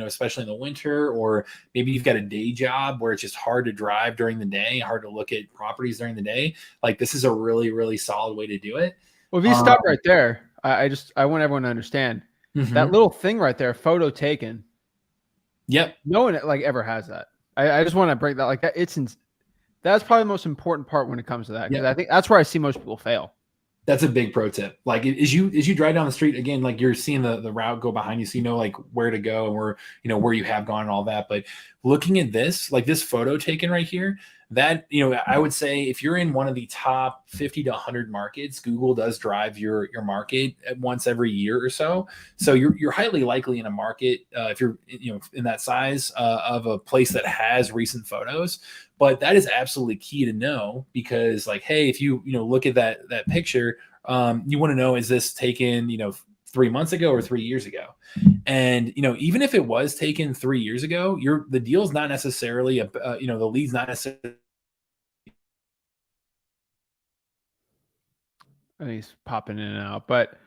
especially in the winter, or maybe you've got a day job where it's just hard to drive during the day, hard to look at properties during the day. Like, this is a really, really solid way to do it. Well, if you stop right there, I want everyone to understand that little thing right there, photo taken. Yep. No one like ever has that. I just want to break that, like that. That's probably the most important part when it comes to that, because I think that's where I see most people fail. That's a big pro tip. Like, as you drive down the street, again, like, you're seeing the route go behind you, so like where to go and where you have gone and all that. But looking at this, like this photo taken right here, that, I would say if you're in one of the top 50 to 100 markets, Google does drive your market once every year or so. So you're highly likely in a market, if you're in that size, of a place that has recent photos. But that is absolutely key to know, because, like, hey, if you look at that picture, you want to know, is this taken 3 months ago or 3 years ago? And even if it was taken 3 years ago, the deal's not necessarily the lead's not necessarily. I think he's popping in and out, but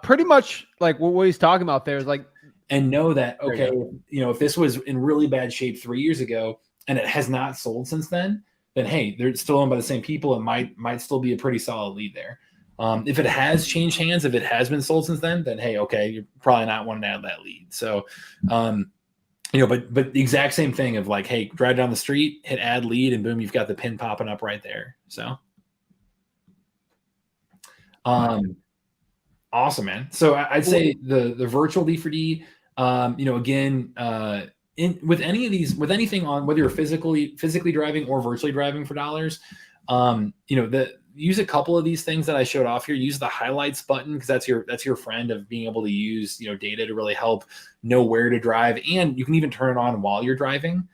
pretty much like what he's talking about there is like, and know that, okay, if this was in really bad shape 3 years ago and it has not sold since then hey, they're still owned by the same people. It might still be a pretty solid lead there. If it has changed hands, if it has been sold since then hey, okay, you're probably not wanting to add that lead. So, but the exact same thing of like, hey, drive down the street, hit add lead, and boom, you've got the pin popping up right there. So, awesome, man. So I'd say the virtual D4D, again, with anything on, whether you're physically driving or virtually driving for dollars, use a couple of these things that I showed off here. Use the highlights button, because that's your friend of being able to use data to really help know where to drive, and you can even turn it on while you're driving.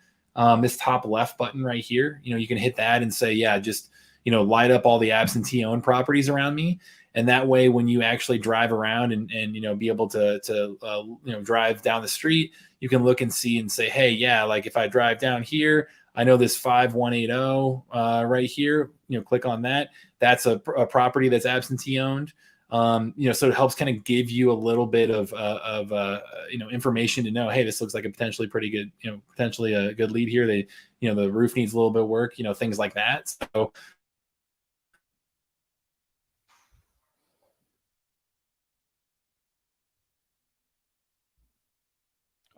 This top left button right here, you can hit that and say, yeah, just light up all the absentee owned properties around me. And that way, when you actually drive around and be able to drive down the street, you can look and see and say, hey, yeah, like if I drive down here, I know this 5180 right here. Click on that. That's a property that's absentee owned. So it helps kind of give you a little bit of information to know, hey, this looks like a potentially pretty good, potentially a good lead here. The roof needs a little bit of work, things like that. So.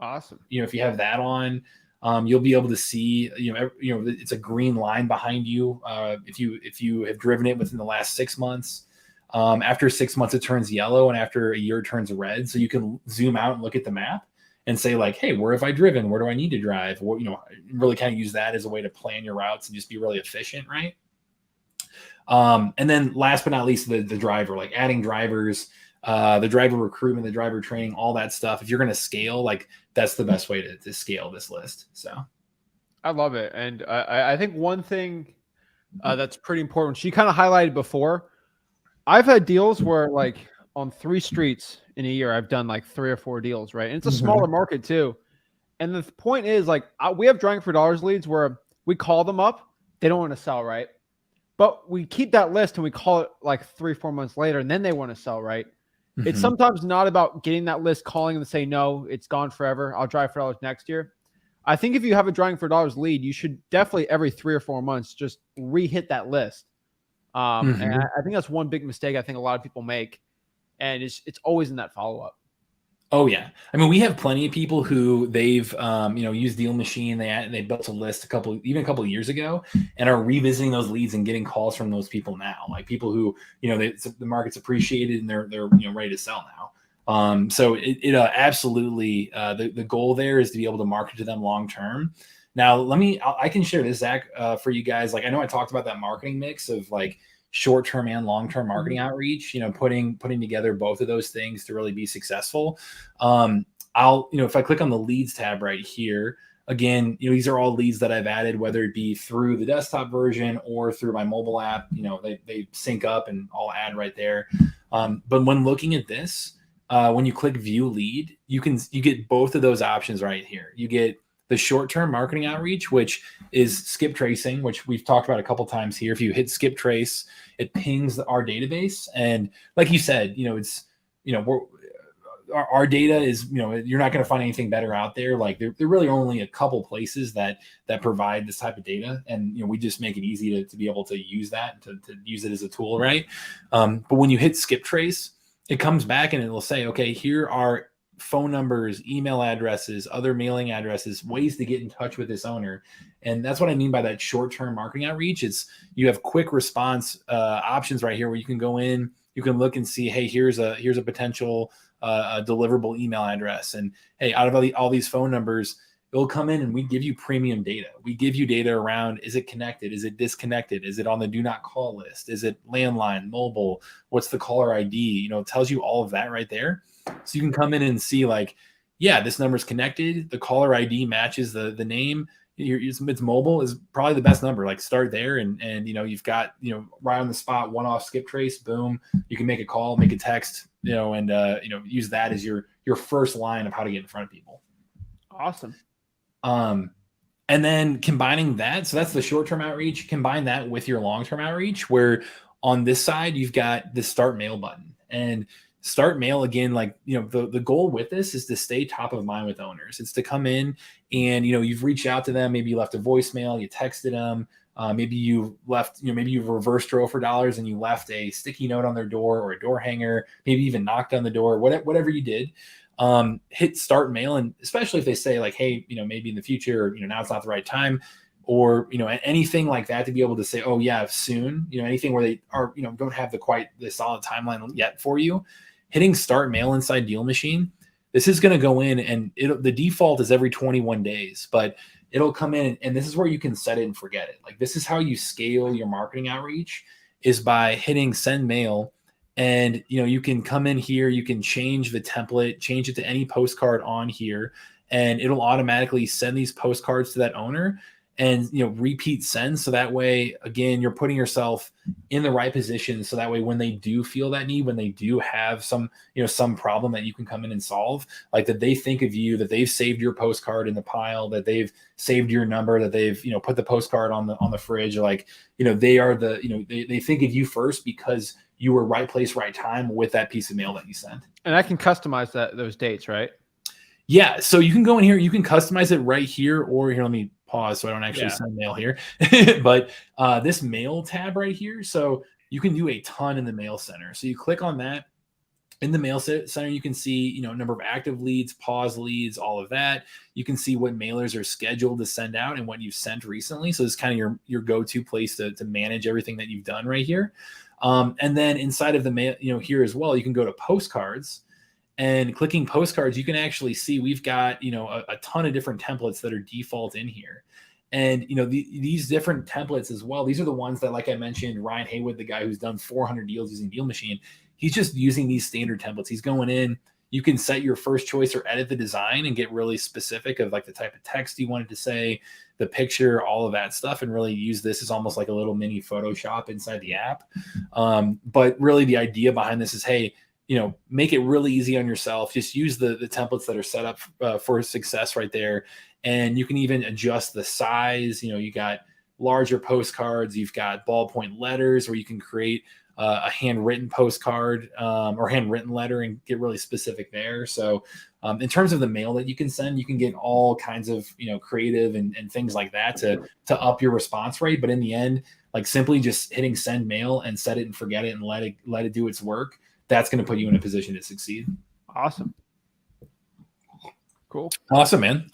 Awesome. If you have that on, you'll be able to see, it's a green line behind you. If you have driven it within the last 6 months, after 6 months, it turns yellow, and after a year, it turns red. So you can zoom out and look at the map and say, like, hey, where have I driven? Where do I need to drive? Or, really kind of use that as a way to plan your routes and just be really efficient, right? And then last but not least, the driver, like adding drivers, the driver recruitment, the driver training, all that stuff. If you're going to scale, like, that's the best way to scale this list. So I love it. And I think one thing that's pretty important, she kind of highlighted before, I've had deals where, like, on 3 streets in a year, I've done like 3 or 4 deals, right? And it's a smaller market too. And the point is, like, we have driving for dollars leads where we call them up, they don't want to sell, right? But we keep that list and we call it like 3-4 months later, and then they want to sell, right? It's sometimes not about getting that list, calling them and say, no, it's gone forever, I'll drive for dollars next year. I think if you have a driving for dollars lead, you should definitely every 3 or 4 months just re-hit that list. And I think that's one big mistake I think a lot of people make. And it's always in that follow-up. Oh yeah, I mean, we have plenty of people who they've used Deal Machine. They built a list a couple of years ago, and are revisiting those leads and getting calls from those people now. Like people who the market's appreciated and they're ready to sell now. So it absolutely the goal there is to be able to market to them long term. Now I can share this, Zach, for you guys. Like, I know I talked about that marketing mix of like short-term and long-term marketing outreach, putting together both of those things to really be successful. I'll, if I click on the leads tab right here, Again, these are all leads that I've added, whether it be through the desktop version or through my mobile app. They sync up and I'll add right there. But when looking at this, when you click view lead, you get both of those options right here. You get the short-term marketing outreach, which is skip tracing, which we've talked about a couple times here. If you hit skip trace, it pings our database. And like you said, our data is, you're not going to find anything better out there. Like there really are only a couple places that provide this type of data. And, we just make it easy to be able to use that, to use it as a tool. Right. But when you hit skip trace, it comes back and it'll say, okay, here are phone numbers, email addresses, other mailing addresses, ways to get in touch with this owner. And that's what I mean by that short-term marketing outreach. You have quick response options right here where you can go in, you can look and see, hey, here's a potential a deliverable email address. And hey, out of all these phone numbers, it'll come in and we give you premium data. We give you data around, is it connected? Is it disconnected? Is it on the do not call list? Is it landline, mobile? What's the caller ID? It tells you all of that right there. So you can come in and see like, yeah, this number is connected. The caller ID matches the name. It's mobile is probably the best number. Like start there and you've got, right on the spot, one-off skip trace, boom. You can make a call, make a text, and use that as your first line of how to get in front of people. Awesome. And then combining that, so that's the short-term outreach, combine that with your long-term outreach, where on this side, you've got the start mail button. And start mail, again, like, the goal with this is to stay top of mind with owners. It's to come in and, you've reached out to them. Maybe you left a voicemail, you texted them. Maybe you left, maybe you've reverse drove for dollars and you left a sticky note on their door or a door hanger, maybe even knocked on the door, whatever you did. Hit start mail. And especially if they say like, hey, maybe in the future, now it's not the right time, or, anything like that, to be able to say, oh yeah, soon, anything where they are, don't have the solid timeline yet for you. Hitting start mail inside Deal Machine, this is going to go in and the default is every 21 days, but it'll come in and this is where you can set it and forget it. Like this is how you scale your marketing outreach, is by hitting send mail. And, you can come in here, you can change the template, change it to any postcard on here, and it'll automatically send these postcards to that owner and, repeat send. So that way, again, you're putting yourself in the right position. So that way, when they do feel that need, when they do have some problem that you can come in and solve, like that they think of you, that they've saved your postcard in the pile, that they've saved your number, that they've, put the postcard on the fridge, like, they are they think of you first because you were right place, right time with that piece of mail that you sent. And I can customize those dates, right? Yeah. So you can go in here, you can customize it right here, or here, let me pause so I don't actually send mail here. But this mail tab right here, so you can do a ton in the mail center. So you click on that. In the mail center, you can see, number of active leads, pause leads, all of that. You can see what mailers are scheduled to send out and what you've sent recently. So it's kind of your go-to place to manage everything that you've done right here. And then inside of the mail, here as well, you can go to postcards, and clicking postcards, you can actually see we've got, a ton of different templates that are default in here. And, these different templates as well, these are the ones that, like I mentioned, Ryan Haywood, the guy who's done 400 deals using Deal Machine, he's just using these standard templates. He's going in, you can set your first choice or edit the design and get really specific of like the type of text you wanted to say, the picture, all of that stuff, and really use this as almost like a little mini Photoshop inside the app. But really the idea behind this is, hey, make it really easy on yourself. Just use the templates that are set up for success right there. And you can even adjust the size. You got larger postcards, you've got ballpoint letters where you can create a handwritten postcard or handwritten letter and get really specific there. So in terms of the mail that you can send, you can get all kinds of, creative and things like that to up your response rate. But in the end, like simply just hitting send mail and set it and forget it and let it do its work, that's going to put you in a position to succeed. Awesome. Cool. Awesome, man.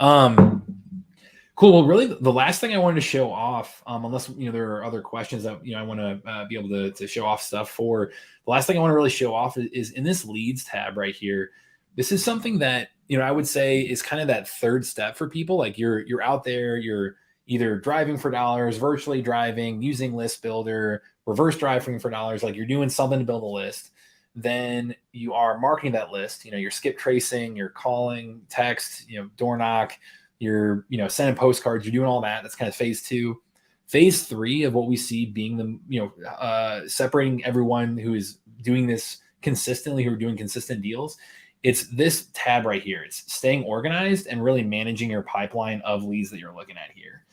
Cool. Well, really, the last thing I wanted to show off, unless there are other questions that I want to be able to show off stuff for. The last thing I want to really show off is in this leads tab right here. This is something that I would say is kind of that third step for people. Like you're out there, you're either driving for dollars, virtually driving, using List Builder, reverse driving for dollars. Like you're doing something to build a list. Then you are marketing that list. You're skip tracing, you're calling, text, door knock, you're, you know, sending postcards, you're doing all that. That's kind of phase 2. Phase 3 of what we see being the, you know, separating everyone who is doing this consistently, who are doing consistent deals. It's this tab right here. It's staying organized and really managing your pipeline of leads that you're looking at here.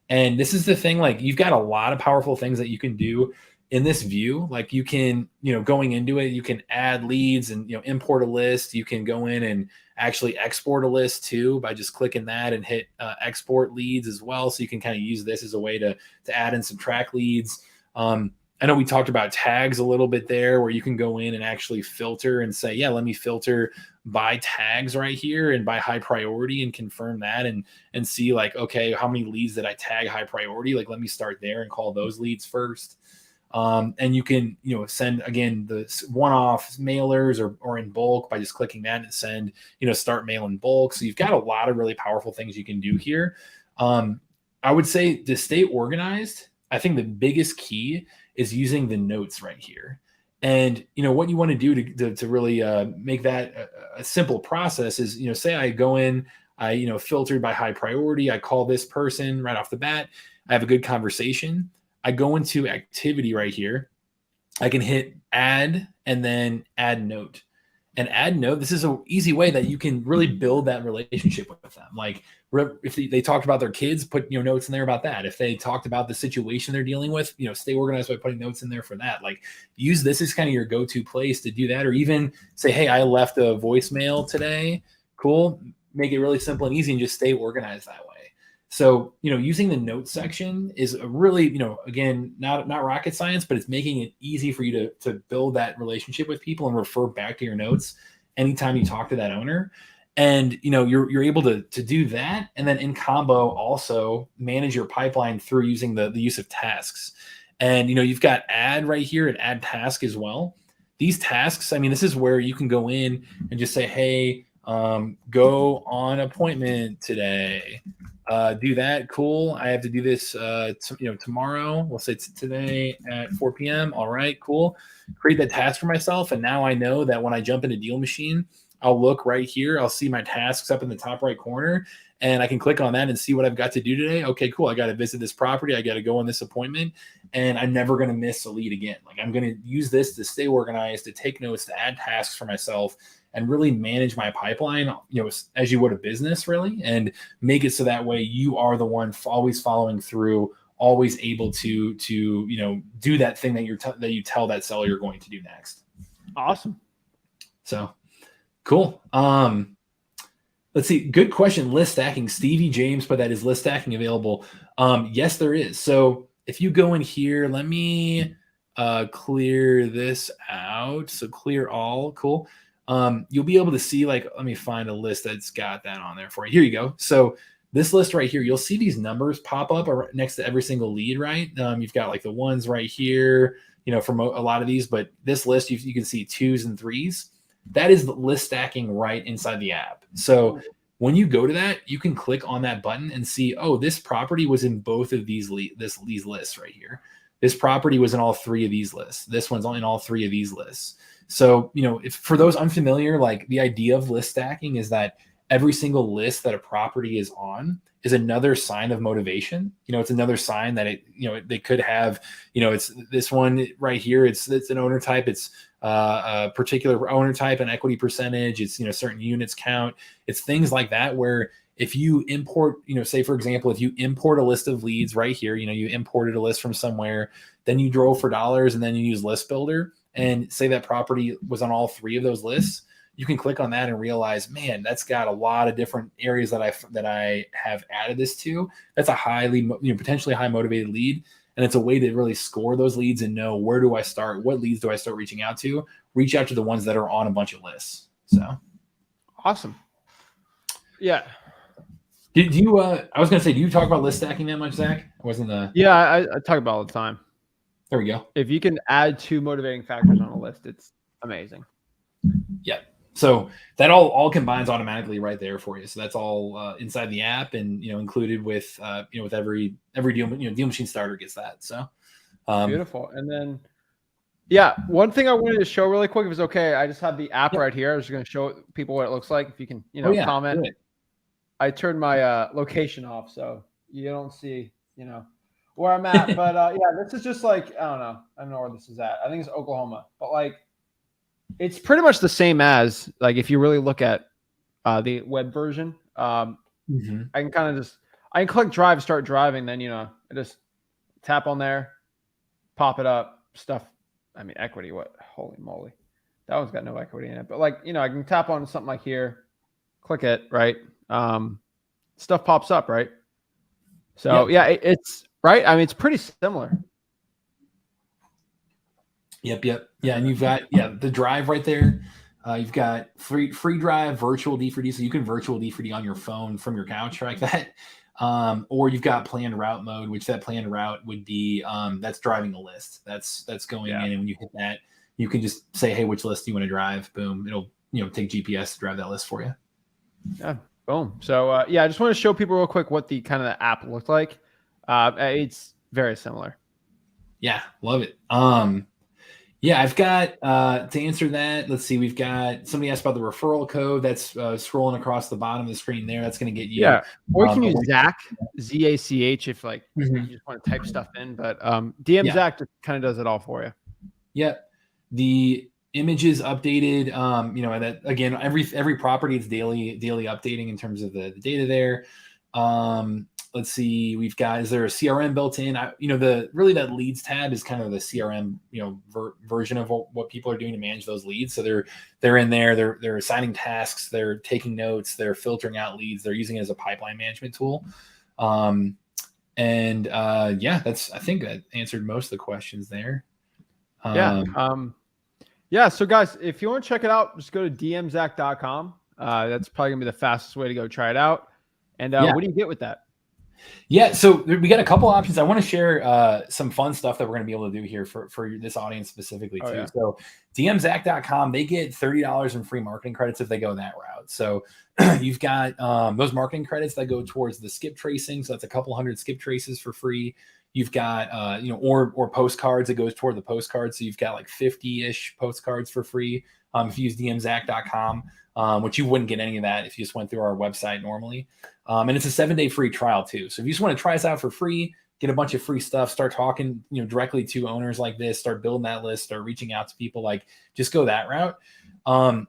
And this is the thing, like you've got a lot of powerful things that you can do in this view. Like you can, you know, going into it, you can add leads and, you know, import a list. You can go in and actually export a list too by just clicking that and hit export leads as well. So you can kind of use this as a way to add and subtract leads. I know we talked about tags a little bit there, where you can go in and actually filter and say, yeah, let me filter by tags right here and by high priority, and confirm that and see like, okay, how many leads did I tag high priority? Like, let me start there and call those leads first. And you can, you know, send again the one-off mailers or in bulk by just clicking that and send, you know, start mail in bulk. So you've got a lot of really powerful things you can do here. I would say to stay organized, I think the biggest key is using the notes right here. And, you know, what you want to do to really make that a simple process is, you know, say I go in, I, you know, filtered by high priority, I call this person right off the bat, I have a good conversation. I go into activity right here. I can hit add and then add note. And add note, this is an easy way that you can really build that relationship with them. Like if they talked about their kids, put, you know, notes in there about that. If they talked about the situation they're dealing with, you know, stay organized by putting notes in there for that. Like use this as kind of your go-to place to do that. Or even say, hey, I left a voicemail today. Cool. Make it really simple and easy and just stay organized that way. So, you know, using the notes section is a really, you know, again, not rocket science, but it's making it easy for you to build that relationship with people and refer back to your notes anytime you talk to that owner. And, you know, you're able to do that. And then in combo also manage your pipeline through using the use of tasks. And, you know, you've got add right here and add task as well. These tasks, I mean, this is where you can go in and just say, hey, go on appointment today. Do that. Cool. I have to do this, tomorrow. We'll say today at 4 p.m. All right, cool. Create that task for myself. And now I know that when I jump into Deal Machine, I'll look right here. I'll see my tasks up in the top right corner, and I can click on that and see what I've got to do today. Okay, cool. I got to visit this property. I got to go on this appointment, and I'm never going to miss a lead again. Like I'm going to use this to stay organized, to take notes, to add tasks for myself, and really manage my pipeline, you know, as you would a business, really, and make it so that way you are the one always following through, always able to you know, do that thing that you tell that seller you're going to do next. Awesome. So cool. Let's see. Good question. List stacking. Stevie James, but that is list stacking available. Yes, there is. So if you go in here, let me clear this out. So clear all. Cool. You'll be able to see, like, let me find a list that's got that on there for you. Here you go. So this list right here, you'll see these numbers pop up next to every single lead, right? You've got like the ones right here, you know, from a lot of these, but this list, you can see 2s and 3s. That is the list stacking right inside the app. So when you go to that, you can click on that button and see, oh, this property was in both of these lists right here. This property was in all 3 of these lists. This one's in all 3 of these lists. So, you know, if for those unfamiliar, like the idea of list stacking is that every single list that a property is on is another sign of motivation. You know, it's another sign that it, you know, they could have, you know, it's this one right here. It's an owner type. It's a particular owner type and equity percentage. It's, you know, certain units count. It's things like that where if you import, you know, say for example, if you import a list of leads right here, you know, you imported a list from somewhere, then you drove for dollars and then you use List Builder and say that property was on all 3 of those lists, you can click on that and realize, man, that's got a lot of different areas that I have added this to. That's a highly, you know, potentially high motivated lead. And it's a way to really score those leads and know, where do I start? What leads do I start reaching out to? Reach out to the ones that are on a bunch of lists. So awesome. Yeah. Did you, I was going to say, do you talk about list stacking that much, Zach? Yeah, I talk about it all the time. There we go. If you can add 2 motivating factors on a list, it's amazing. Yeah. So that all combines automatically right there for you. So that's all inside the app, and, you know, included with you know, with every deal, you know, Deal Machine starter gets that. So beautiful. And then, yeah, one thing I wanted to show really quick, if it's okay, I just have the app right here. I was just going to show people what it looks like. If you can, you know, comment. I turned my location off, so you don't see, where I'm at. But yeah, this is just like I don't know where this is at. I think it's Oklahoma, but like it's pretty much the same as like if you really look at the web version. Mhm. I can click drive, start driving, then I just tap on there, pop it up, stuff. I mean, equity. What? Holy moly, that one's got no equity in it. But like I can tap on something like here, click it, right? Stuff pops up, right? So Yep. yeah, it's right. I mean, it's pretty similar. Yep. Yeah, and you've got the drive right there. You've got free drive, virtual D4D, so you can virtual D4D on your phone from your couch like that. Or you've got planned route mode, which that planned route would be that's driving a list. That's going in, and when you hit that, you can just say, hey, which list do you want to drive? Boom, it'll take GPS to drive that list for you. Yeah, boom. So yeah, I just want to show people real quick what the kind of the app looked like. It's very similar. Yeah, love it. Yeah, I've got to answer that. Let's see. We've got somebody asked about the referral code. That's scrolling across the bottom of the screen there. That's going to get you. Yeah, or you can use Zach, ZACH, if like Mhm. you just want to type stuff in. But DM Zach just kind of does it all for you. Yep. The images updated. And that again, every property is daily updating in terms of the data there. Let's see, we've got, is there a CRM built in? That leads tab is kind of the CRM, version of what people are doing to manage those leads. So they're in there, they're assigning tasks, they're taking notes, they're filtering out leads, they're using it as a pipeline management tool. I think that answered most of the questions there. Yeah. So guys, if you want to check it out, just go to dmzach.com. That's probably gonna be the fastest way to go try it out. And what do you get with that? Yeah, so we got a couple options. I want to share some fun stuff that we're going to be able to do here for this audience specifically too. Yeah. So dmzach.com, they get $30 in free marketing credits if they go that route. So you've got those marketing credits that go towards the skip tracing. So that's a couple hundred skip traces for free. You've got or postcards that goes toward the postcards. So you've got like 50-ish postcards for free if you use dmzach.com. Which you wouldn't get any of that if you just went through our website normally. And it's a 7-day free trial too. So if you just want to try us out for free, get a bunch of free stuff, start talking, directly to owners like this, start building that list, start reaching out to people, like just go that route.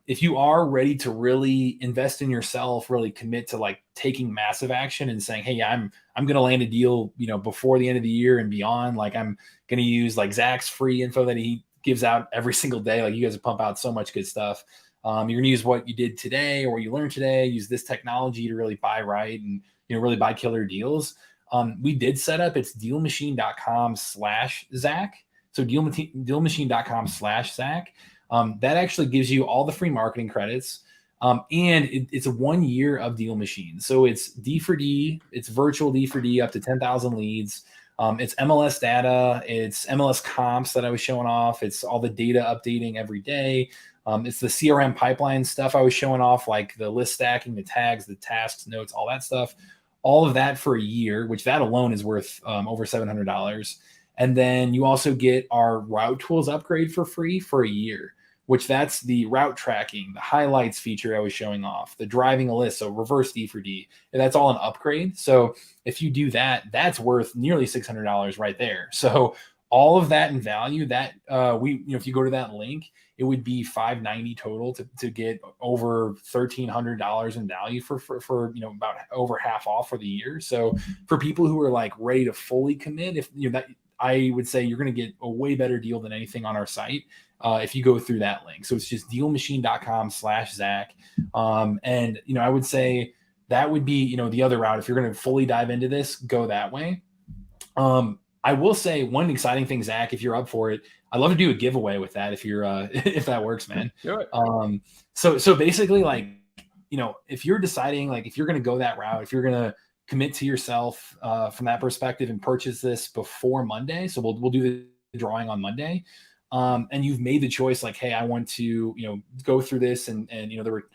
If you are ready to really invest in yourself, really commit to like taking massive action and saying, hey, I'm going to land a deal, before the end of the year and beyond. Like I'm going to use like Zach's free info that he gives out every single day. Like you guys pump out so much good stuff. You're going to use what you did today or what you learned today, use this technology to really buy right and, really buy killer deals. We did set up, it's dealmachine.com/Zach. So dealmachine.com/Zach. That actually gives you all the free marketing credits. And it's a 1 year of Deal Machine. So it's D4D, it's virtual D4D up to 10,000 leads. It's MLS data, it's MLS comps that I was showing off. It's all the data updating every day. It's the CRM pipeline stuff I was showing off, like the list stacking, the tags, the tasks, notes, all that stuff. All of that for a year, which that alone is worth over $700. And then you also get our route tools upgrade for free for a year, which that's the route tracking, the highlights feature I was showing off, the driving a list, so reverse D4D. And that's all an upgrade. So if you do that, that's worth nearly $600 right there. So all of that in value, that if you go to that link, it would be $590 total to get over $1,300 in value for about over half off for the year. So for people who are like ready to fully commit, if that, I would say you're going to get a way better deal than anything on our site if you go through that link. So it's just dealmachine.com/Zach. And I would say that would be the other route. If you're going to fully dive into this, go that way. I will say one exciting thing, Zach, if you're up for it, I'd love to do a giveaway with that if you're if that works, man. Do it. So basically, like, if you're deciding, like, if you're going to go that route, if you're going to commit to yourself from that perspective and purchase this before Monday, so we'll do the drawing on Monday, and you've made the choice, like, hey, I want to go through this, and there were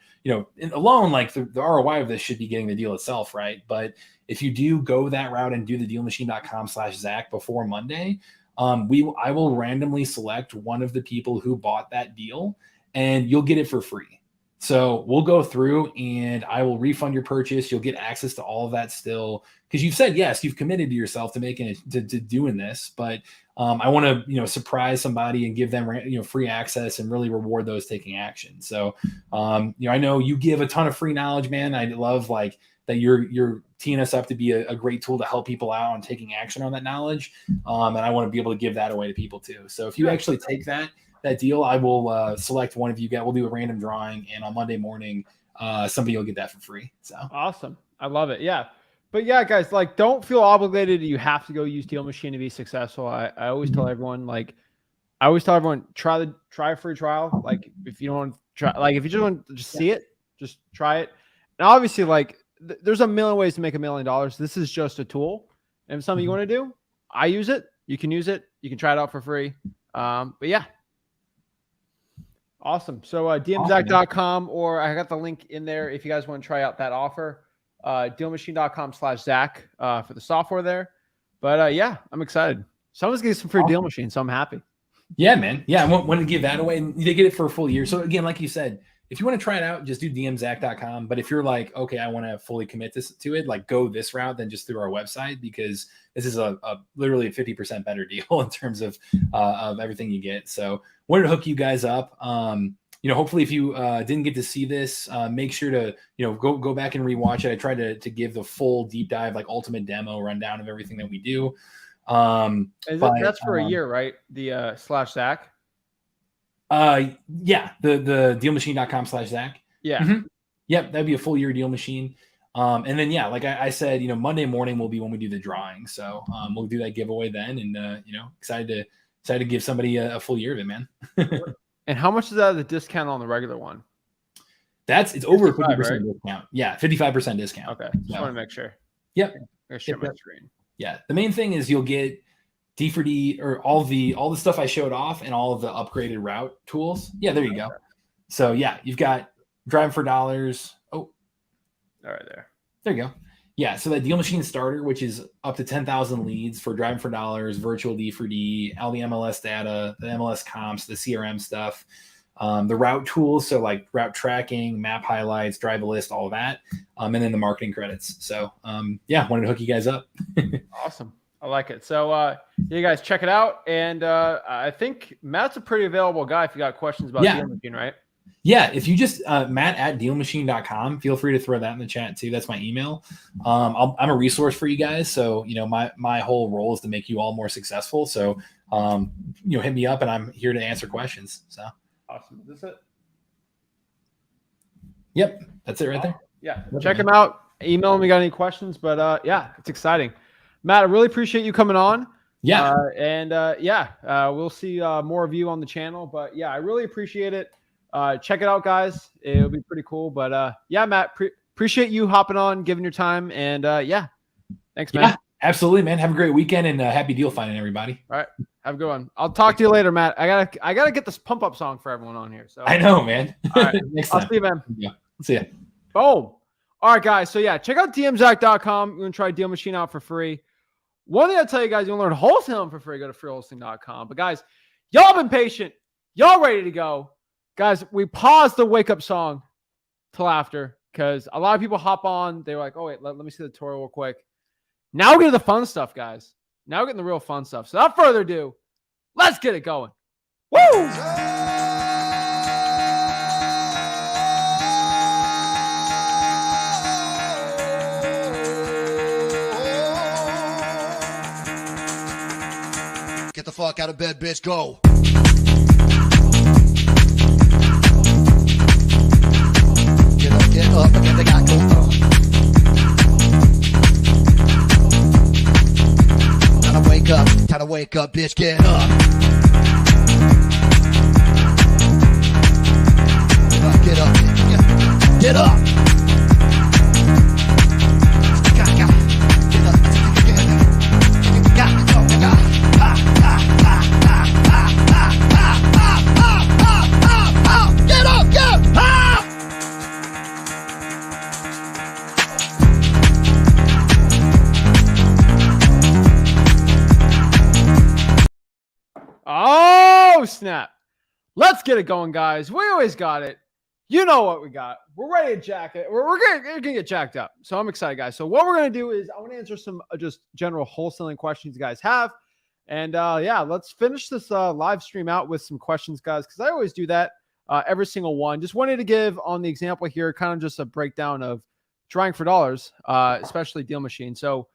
alone, like the ROI of this should be getting the deal itself, right? But if you do go that route and do the dealmachine.com/Zach before Monday, I will randomly select one of the people who bought that deal, and you'll get it for free. So we'll go through and I will refund your purchase. You'll get access to all of that still because you've said yes, you've committed to yourself to making it to doing this. But I want to surprise somebody and give them free access and really reward those taking action. So I know you give a ton of free knowledge, man. I love like that you're teeing us up to be a great tool to help people out on taking action on that knowledge. And I want to be able to give that away to people too. So if you actually take that deal, I will select one of you guys. We'll do a random drawing, and on Monday morning, somebody will get that for free. So awesome. I love it. Yeah. But yeah, guys, like, don't feel obligated. You have to go use Deal Machine to be successful. I always tell everyone, try a free trial. Like, if you don't want to try, like, if you just want to just see it, just try it. And obviously, like, there's a million ways to make $1 million. This is just a tool. And if something you want to do, I use it. You can use it. You can try it out for free. But yeah. Awesome. So dmzack.com, or I got the link in there if you guys want to try out that offer. Dealmachine.com/Zach for the software there. But yeah, I'm excited. Someone's getting some free Deal Machine, so I'm happy. Yeah, man. Yeah, I want to give that away, and they get it for a full year. So again, like you said, if you want to try it out, just do dmzack.com. But if you're like, okay, I want to fully commit to it, like go this route, then just through our website, because this is a literally a 50% better deal in terms of everything you get. So wanted to hook you guys up. Hopefully if you didn't get to see this, make sure to, go back and rewatch it. I tried to give the full deep dive, like ultimate demo rundown of everything that we do. That's for a year, right? The /Zach. Yeah, the dealmachine.com/Zach. Yeah. Mm-hmm. Yep. That'd be a full year Deal Machine. And then, yeah, like I said, Monday morning will be when we do the drawing. So, we'll do that giveaway then. And, excited to give somebody a full year of it, man. And how much is that the discount on the regular one? It's over 50% right? discount. Yeah. 55% discount. Okay. Just want to make sure. Yep. I share my screen. Yeah. The main thing is you'll get D4D or all the stuff I showed off and all of the upgraded route tools. Yeah, there you go. So yeah, you've got Driving for Dollars. Oh, all right, there you go. Yeah, so that Deal Machine starter, which is up to 10,000 leads for Driving for Dollars, virtual D4D, all the MLS data, the MLS comps, the CRM stuff, the route tools, so like route tracking, map highlights, drive a list, all of that, and then the marketing credits. So yeah, wanted to hook you guys up. Awesome. I like it. So you guys check it out. And I think Matt's a pretty available guy if you got questions about Deal Machine, right? Yeah. If you just Matt@dealmachine.com, feel free to throw that in the chat too. That's my email. I'm a resource for you guys. So, my whole role is to make you all more successful. So, hit me up and I'm here to answer questions. So awesome. Is this it? Yep. That's it right there. Yeah. Check him out. Email him if you got any questions, but yeah, it's exciting. Matt, I really appreciate you coming on. Yeah. We'll see more of you on the channel. But yeah, I really appreciate it. Check it out, guys. It'll be pretty cool. But yeah, Matt, appreciate you hopping on, giving your time. And yeah, thanks, man. Yeah, absolutely, man. Have a great weekend and happy deal finding, everybody. All right. Have a good one. I'll talk to you later, Matt. I gotta get this pump up song for everyone on here. So I know, man. All right. I'll see you, man. Yeah. See ya. Boom. All right, guys. So yeah, check out dmzack.com. We're gonna try Deal Machine out for free. One thing I'll tell you guys, you'll learn wholesaling for free. Go to freewholesaling.com. But guys, y'all been patient. Y'all ready to go. Guys, we paused the wake up song till after because a lot of people hop on. They were like, oh, wait, let me see the tutorial real quick. Now we're getting the fun stuff, guys. Now we're getting the real fun stuff. So without further ado, let's get it going. Woo! Get the fuck out of bed, bitch. Go. Get up, again, they got go. Time to wake up, bitch. Get up. Get up. Get up. Oh, snap. Let's get it going, guys. We always got it. you know what we got. We're ready to jack it. We're gonna get jacked up. So I'm excited, guys. So what we're gonna do is I want to answer some just general wholesaling questions you guys have. And yeah, let's finish this live stream out with some questions, guys, because I always do that every single one. Just wanted to give on the example here, kind of just a breakdown of trying for dollars, especially Deal Machine. So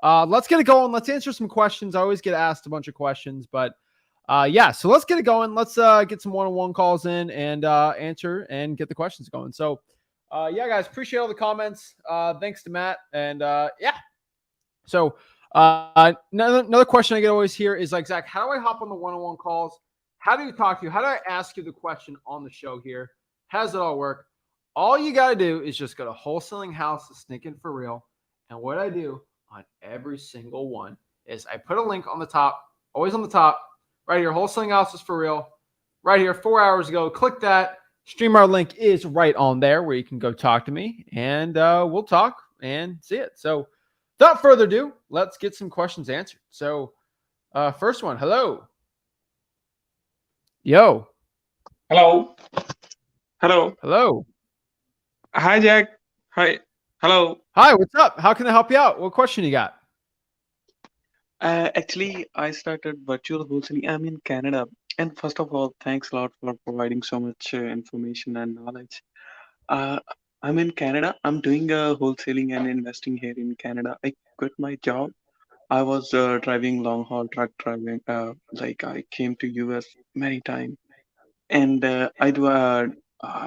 let's get it going. Let's answer some questions. I always get asked a bunch of questions, but yeah, so let's get it going. Let's get some one-on-one calls in and answer and get the questions going. So yeah, guys, appreciate all the comments. Thanks to Matt. And yeah, so another question I get always here is like, Zach, how do I hop on the one-on-one calls? How do you talk to you? How do I ask you the question on the show here? How does it all work? All you got to do is just go to Wholesaling House to Sneak In For Real. And what I do on every single one is I put a link on the top, always on the top, right here. Wholesaling House is for real. Right here, 4 hours ago. Click that. StreamYard link is right on there where you can go talk to me, and we'll talk and see it. So without further ado, let's get some questions answered. So first one, hello. Yo. Hello. Hello. Hello. Hi, Jack. Hi. Hello. Hi, what's up? How can I help you out? What question you got? Actually, I started virtual wholesaling. I'm in Canada. And first of all, thanks a lot for providing so much information and knowledge. I'm in Canada. I'm doing wholesaling and investing here in Canada. I quit my job. I was driving long haul truck driving. Like I came to US many times, and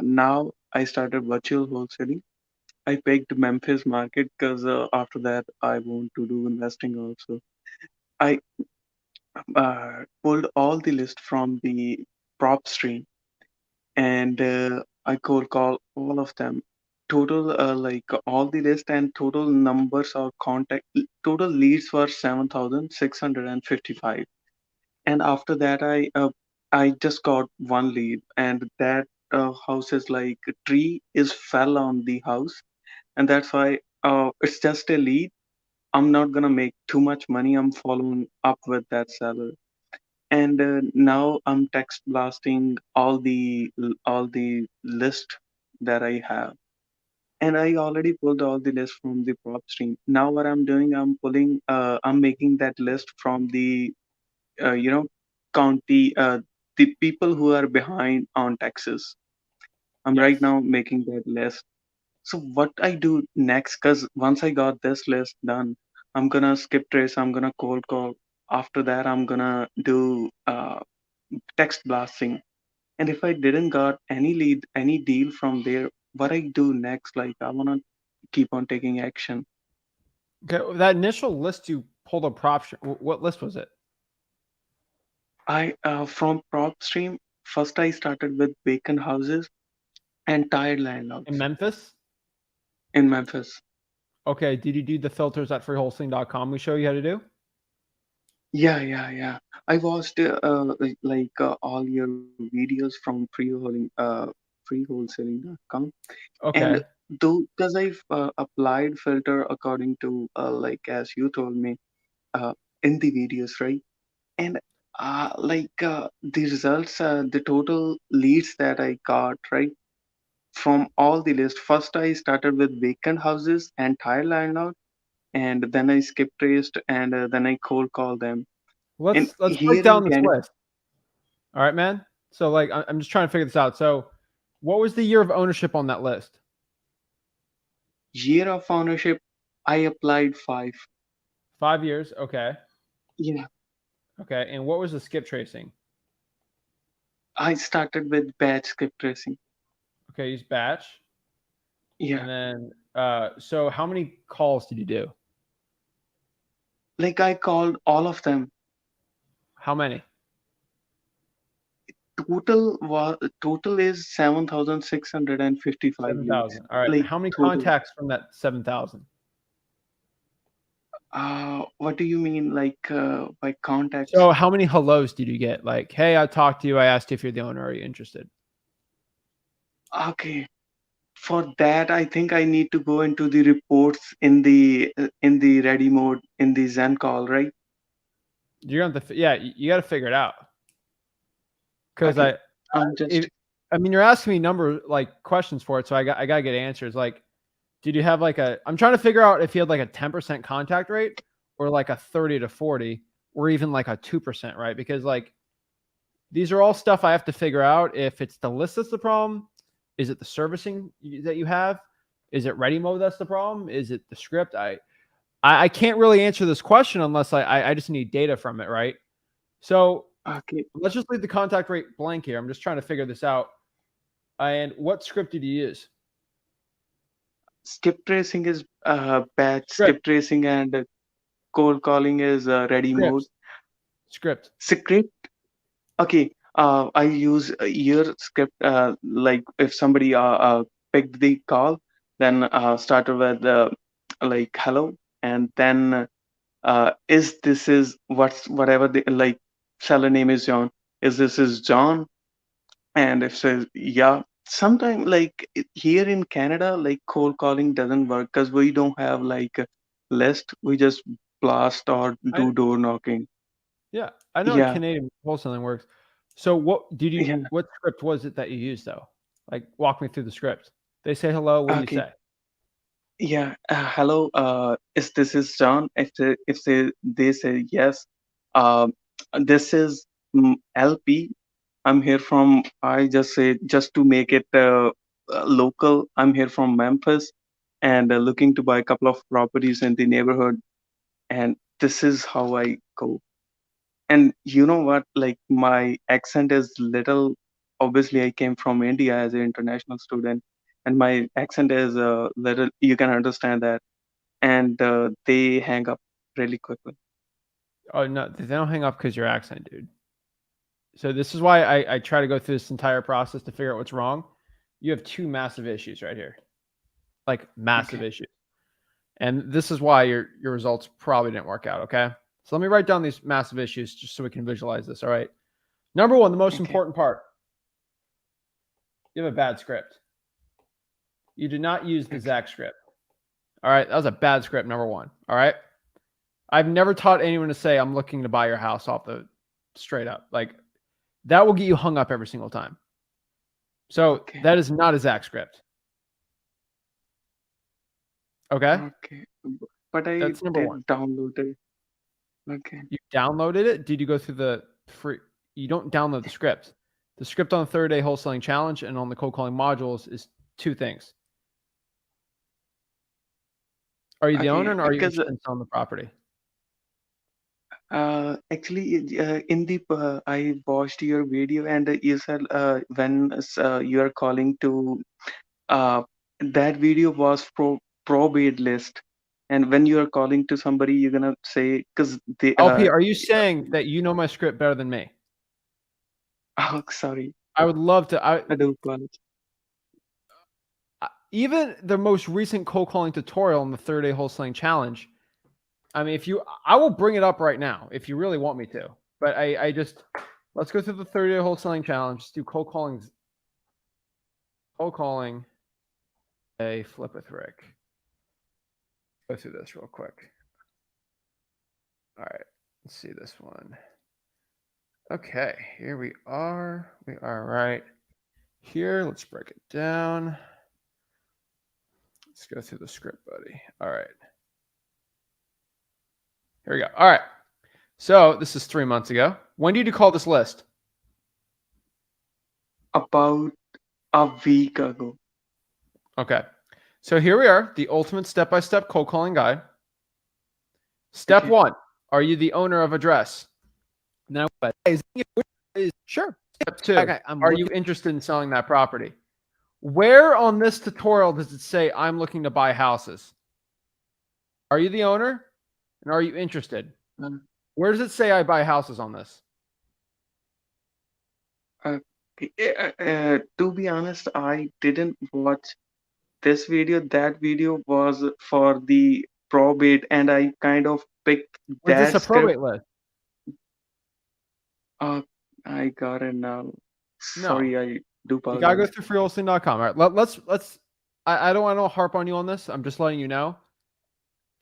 now I started virtual wholesaling. I picked Memphis market because after that I want to do investing also. I pulled all the list from the prop stream and I cold call all of them. Total like all the list and total numbers of contact total leads were 7,655. And after that I just got one lead and that house is like a tree is fell on the house and that's why it's just a lead. I'm not gonna make too much money. I'm following up with that seller, and now I'm text blasting all the list that I have, and I already pulled all the list from the prop stream. Now what I'm doing, I'm making that list from the you know county, the people who are behind on taxes. I'm right Yes. now making that list. So what I do next, because once I got this list done, I'm gonna skip trace, I'm gonna cold call. After that, I'm gonna do text blasting. And if I didn't got any lead, any deal from there, what I do next, like I wanna keep on taking action. Okay, that initial list you pulled a prop. What list was it? I from prop stream, first I started with vacant houses and tired In landlords Memphis? in Memphis. Okay, did you do the filters at freewholesaling.com we show you how to do? Yeah. I watched all your videos from freewholesaling.com, Okay. and though because I've applied filter according to like as you told me uh, in the videos, right? And the results, the total leads that I got, right, from all the list. First, I started with vacant houses and tire landlord, and then I skip traced, and then I cold call them. And Let's break here in down this Canada, list. All right, man. So like I'm just trying to figure this out. So what was the year of ownership on that list? year of ownership, I applied 5. 5 years. Okay. Yeah, Okay. And what was the skip tracing? I started with batch skip tracing. Okay, use batch. Yeah, And then so how many calls did you do? like I called all of them. How many? Total is 7,655 leads. 7,000. All right. Like How many total. contacts from that 7,000? What do you mean, like by contacts? So how many hellos did you get? Like, hey, I talked to you. I asked you if you're the owner. Are you interested? Okay, for that, I think I need to go into the reports in the ready mode in the Zen call, right? You're going to, yeah, you got to figure it out. Because Okay, I'm just if I mean, you're asking me questions for it, so I gotta get answers. Like, did you have I'm trying to figure out if you had like a 10% contact rate or like a 30 to 40 or even like a 2%, right? Because like these are all stuff I have to figure out. If it's the list that's the problem, is it the servicing that you have? Is it ready mode that's the problem? Is it the script? I can't really answer this question unless I just need data from it, right? So Okay. let's just leave the contact rate blank here. I'm just trying to figure this out. And what script did you use? Skip tracing is batch Script. skip tracing, and cold calling is ready mode. Script. Script. Okay. I use your script. Like if somebody picked the call, then started with like hello, and then is whatever the like seller name is John. This is John? And if says yeah, sometime like here in Canada, like cold calling doesn't work because we don't have like a list. We just blast or do door knocking. Yeah, I know Yeah, Canadian wholesaling works. So what did you? yeah. What script was it that you used though? Like, walk me through the script. They say hello. What do you Okay. say? Yeah. Hello. Is this is John? If they say yes, this is LP. I'm here from. I just say just to make it local. I'm here from Memphis, and looking to buy a couple of properties in the neighborhood. And this is how I go. And you know what? Like my accent is little. Obviously, I came from India as an international student, and my accent is a little. You can understand that. And they hang up really quickly. Oh no, they don't hang up because your accent, dude. So this is why I try to go through this entire process to figure out what's wrong. You have two massive issues right here, like massive Okay. issues, and this is why your results probably didn't work out. Okay, so let me write down these massive issues just so we can visualize this. All right, number one, the most Okay. important part. You have a bad script. You did not use the Zach script. All right, that was a bad script. Number one. All right, I've never taught anyone to say I'm looking to buy your house off the straight up. Like that will get you hung up every single time. So Okay. that is not a Zach script. Okay, Okay. But I that's number did one. download it. Okay. You downloaded it. Did you go through the free? You don't download the script. The script on the 30-day wholesaling challenge and on the cold calling modules is two things. Are you the owner, Okay. and are you Because interested in selling the property? actually, in the I watched your video, and you said when you are calling to that video was probate list, and when you are calling to somebody, you're gonna say because they LP, are you saying that you know my script better than me? oh, sorry, I would love to. I do apologize. Even the most recent cold calling tutorial on the 30-day wholesaling challenge. I mean, I will bring it up right now if you really want me to. But I just let's go through the 30-day wholesaling challenge. Let's do cold calling. Cold calling. A flip with Rick. Go through this real quick. All right, let's see this one. Okay, here we are. We are right here. Let's break it down. Let's go through the script, buddy. All right. Here we go. All right. So this is 3 months ago. When did you call this list? About a week ago. Okay. So here we are, the ultimate step-by-step cold calling guide. Step Okay. 1, are you the owner of address? Now, sure. Step 2, Okay, are you interested in selling that property? Where on this tutorial does it say I'm looking to buy houses? Are you the owner? And are you interested? Where does it say I buy houses on this? To be honest, I didn't watch this video. That video was for the probate, and I kind of picked Or is that this a script. probate list? I got it now. No. Sorry, I do You gotta go apologize. through freewholesaling.com. All right, let's. I don't want to harp on you on this. I'm just letting you know.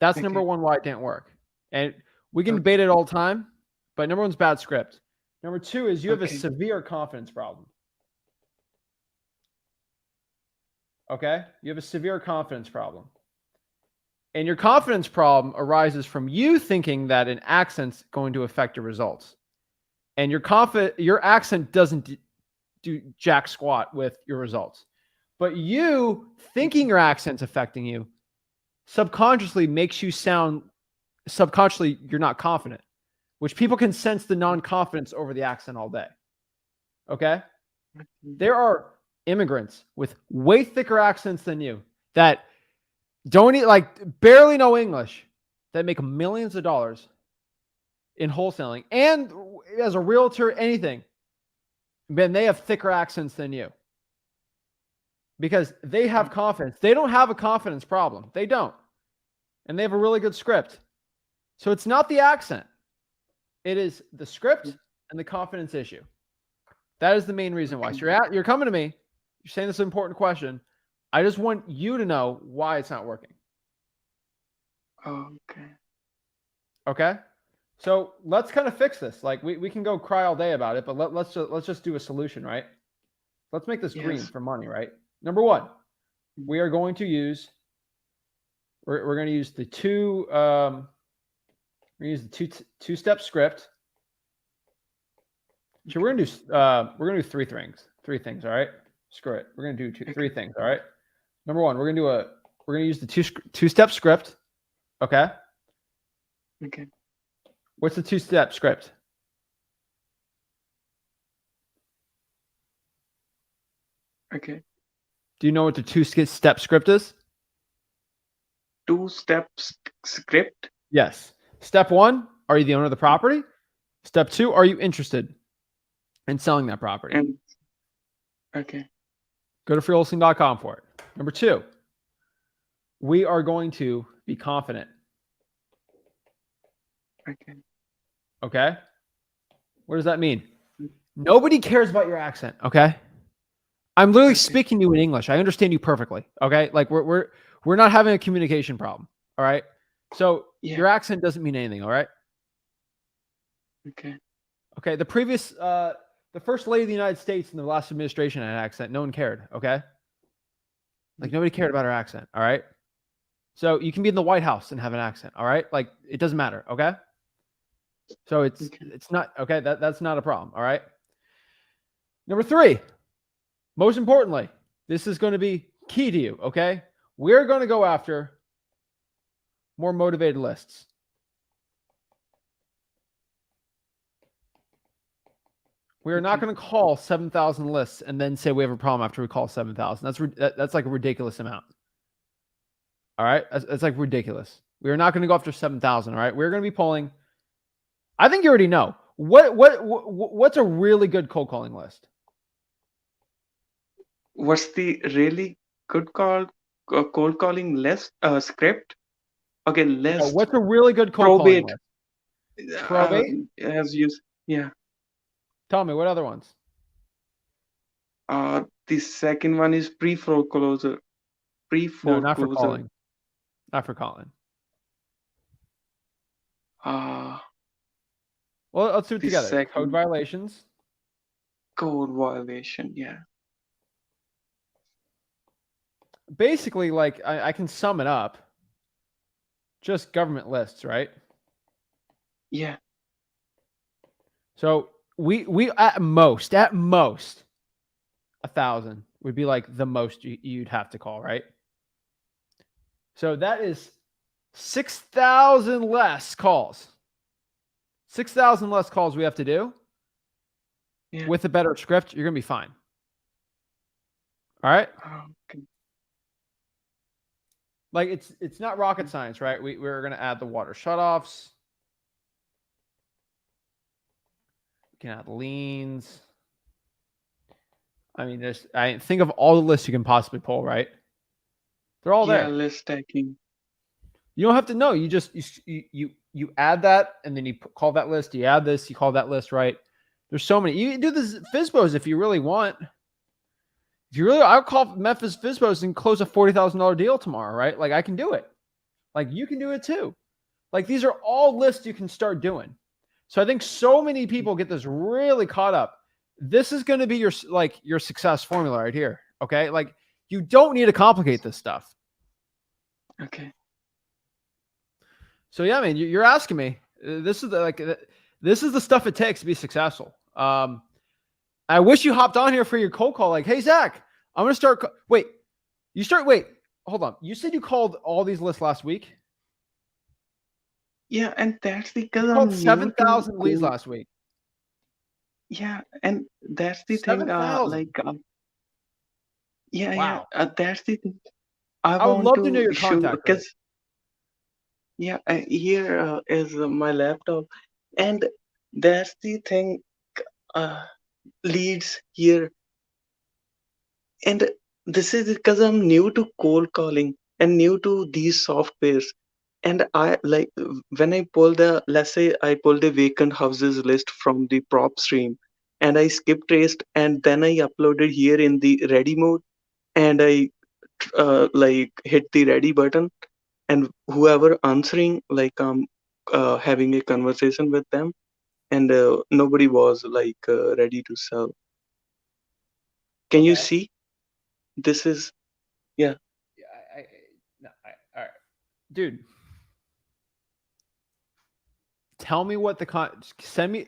That's Okay. number one why it didn't work. And we can Okay. debate it all the time, but number one's bad script. Number two is you have a Okay. severe confidence problem. Okay? You have a severe confidence problem. And your confidence problem arises from you thinking that an accent's going to affect your results. And your accent doesn't do jack squat with your results. But you thinking your accent's affecting you subconsciously makes you sound subconsciously you're not confident, which people can sense the non-confidence over the accent all day. Okay? There are immigrants with way thicker accents than you that don't barely know English that make millions of dollars in wholesaling and as a realtor, anything. Man, they have thicker accents than you because they have confidence. They don't have a confidence problem. They don't. And they have a really good script. So it's not the accent. It is the script and the confidence issue. That is the main reason why. So you're coming to me. You're saying this is an important question. I just want you to know why it's not working. Okay. Okay. So let's kind of fix this. Like we can go cry all day about it, but let's just do a solution, right? Let's make this green for money, right? Number one, we are going to use. We're going to use the two-step script. So we're gonna do three things. All right. Screw it. We're gonna do three things. All right. Number one, we're gonna use the two-step script. Okay. Okay. What's the two-step script? Okay. Do you know what the two-step script is? Two-step script. Yes. Step one, are you the owner of the property? Step two, are you interested in selling that property? And okay. Go to freeholstein.com for it. Number two, we are going to be confident. Okay. Okay. What does that mean? Nobody cares about your accent. Okay. I'm literally speaking to you in English. I understand you perfectly. Okay. Like we're not having a communication problem. All right. So your accent doesn't mean anything. All right. Okay. Okay. The first lady of the United States in the last administration had an accent. No one cared. Okay. Like nobody cared about her accent. All right. So you can be in the White House and have an accent. All right. Like it doesn't matter. Okay. So it's not okay. That's not a problem. All right. Number three, most importantly, this is going to be key to you. Okay. We're going to go after more motivated lists. We are not going to call 7,000 lists and then say we have a problem after we call 7,000. That's like a ridiculous amount. All right. That's like ridiculous. We are not going to go after 7,000. All right. We're going to be pulling. I think you already know what's a really good cold calling list. What's the really good cold calling list script? Okay, list. What's a really good cold calling list? Probate. As you, yeah. Tell me what other ones. The second one is pre-foreclosure. No, not for calling. Not for calling. Well, let's do it together. Code violations. Code violation, yeah. Basically, like I can sum it up. Just government lists, right? Yeah. So we at most 1,000 would be like the most you'd have to call, right? So that is 6,000 less calls. 6,000 less calls we have to do. Yeah. With a better script, you're gonna be fine. All right. Okay. Like it's not rocket science, right? We're gonna add the water shutoffs. We can add liens. I mean, I think of all the lists you can possibly pull, right? They're all there. Yeah, list stacking. You don't have to know. You just you add that, and then you call that list. You add this, you call that list, right? There's so many. You can do this FSBOs if you really want. If you really, I'll call Memphis FSBOs and close a $40,000 deal tomorrow, right? Like I can do it. Like you can do it too. Like these are all lists you can start doing. So I think so many people get this really caught up. This is going to be your success formula right here. Okay. Like You don't need to complicate this stuff. Okay. So yeah, man, you're asking me. This is this is the stuff it takes to be successful. I wish you hopped on here for your cold call. Like, hey Zach, I'm gonna start. Wait, hold on. You said you called all these lists last week. Yeah, and that's because You I'm called new 7,000 to leads cold. last week. Yeah, and that's the thing. 7,000. Yeah, Wow. that's the thing. I I would want love to know to your show contact rate. because yeah, here is my laptop, and that's the thing. Uh, leads here, and this is because I'm new to cold calling and new to these softwares. And I like when I pull the, let's say I pull the vacant houses list from the prop stream, and I skip traced, and then I uploaded here in the ready mode, and I like hit the ready button, and whoever answering, like having a conversation with them, and nobody was like ready to sell. Can you Okay. see? This is yeah. Yeah, no, all right, dude. Tell me what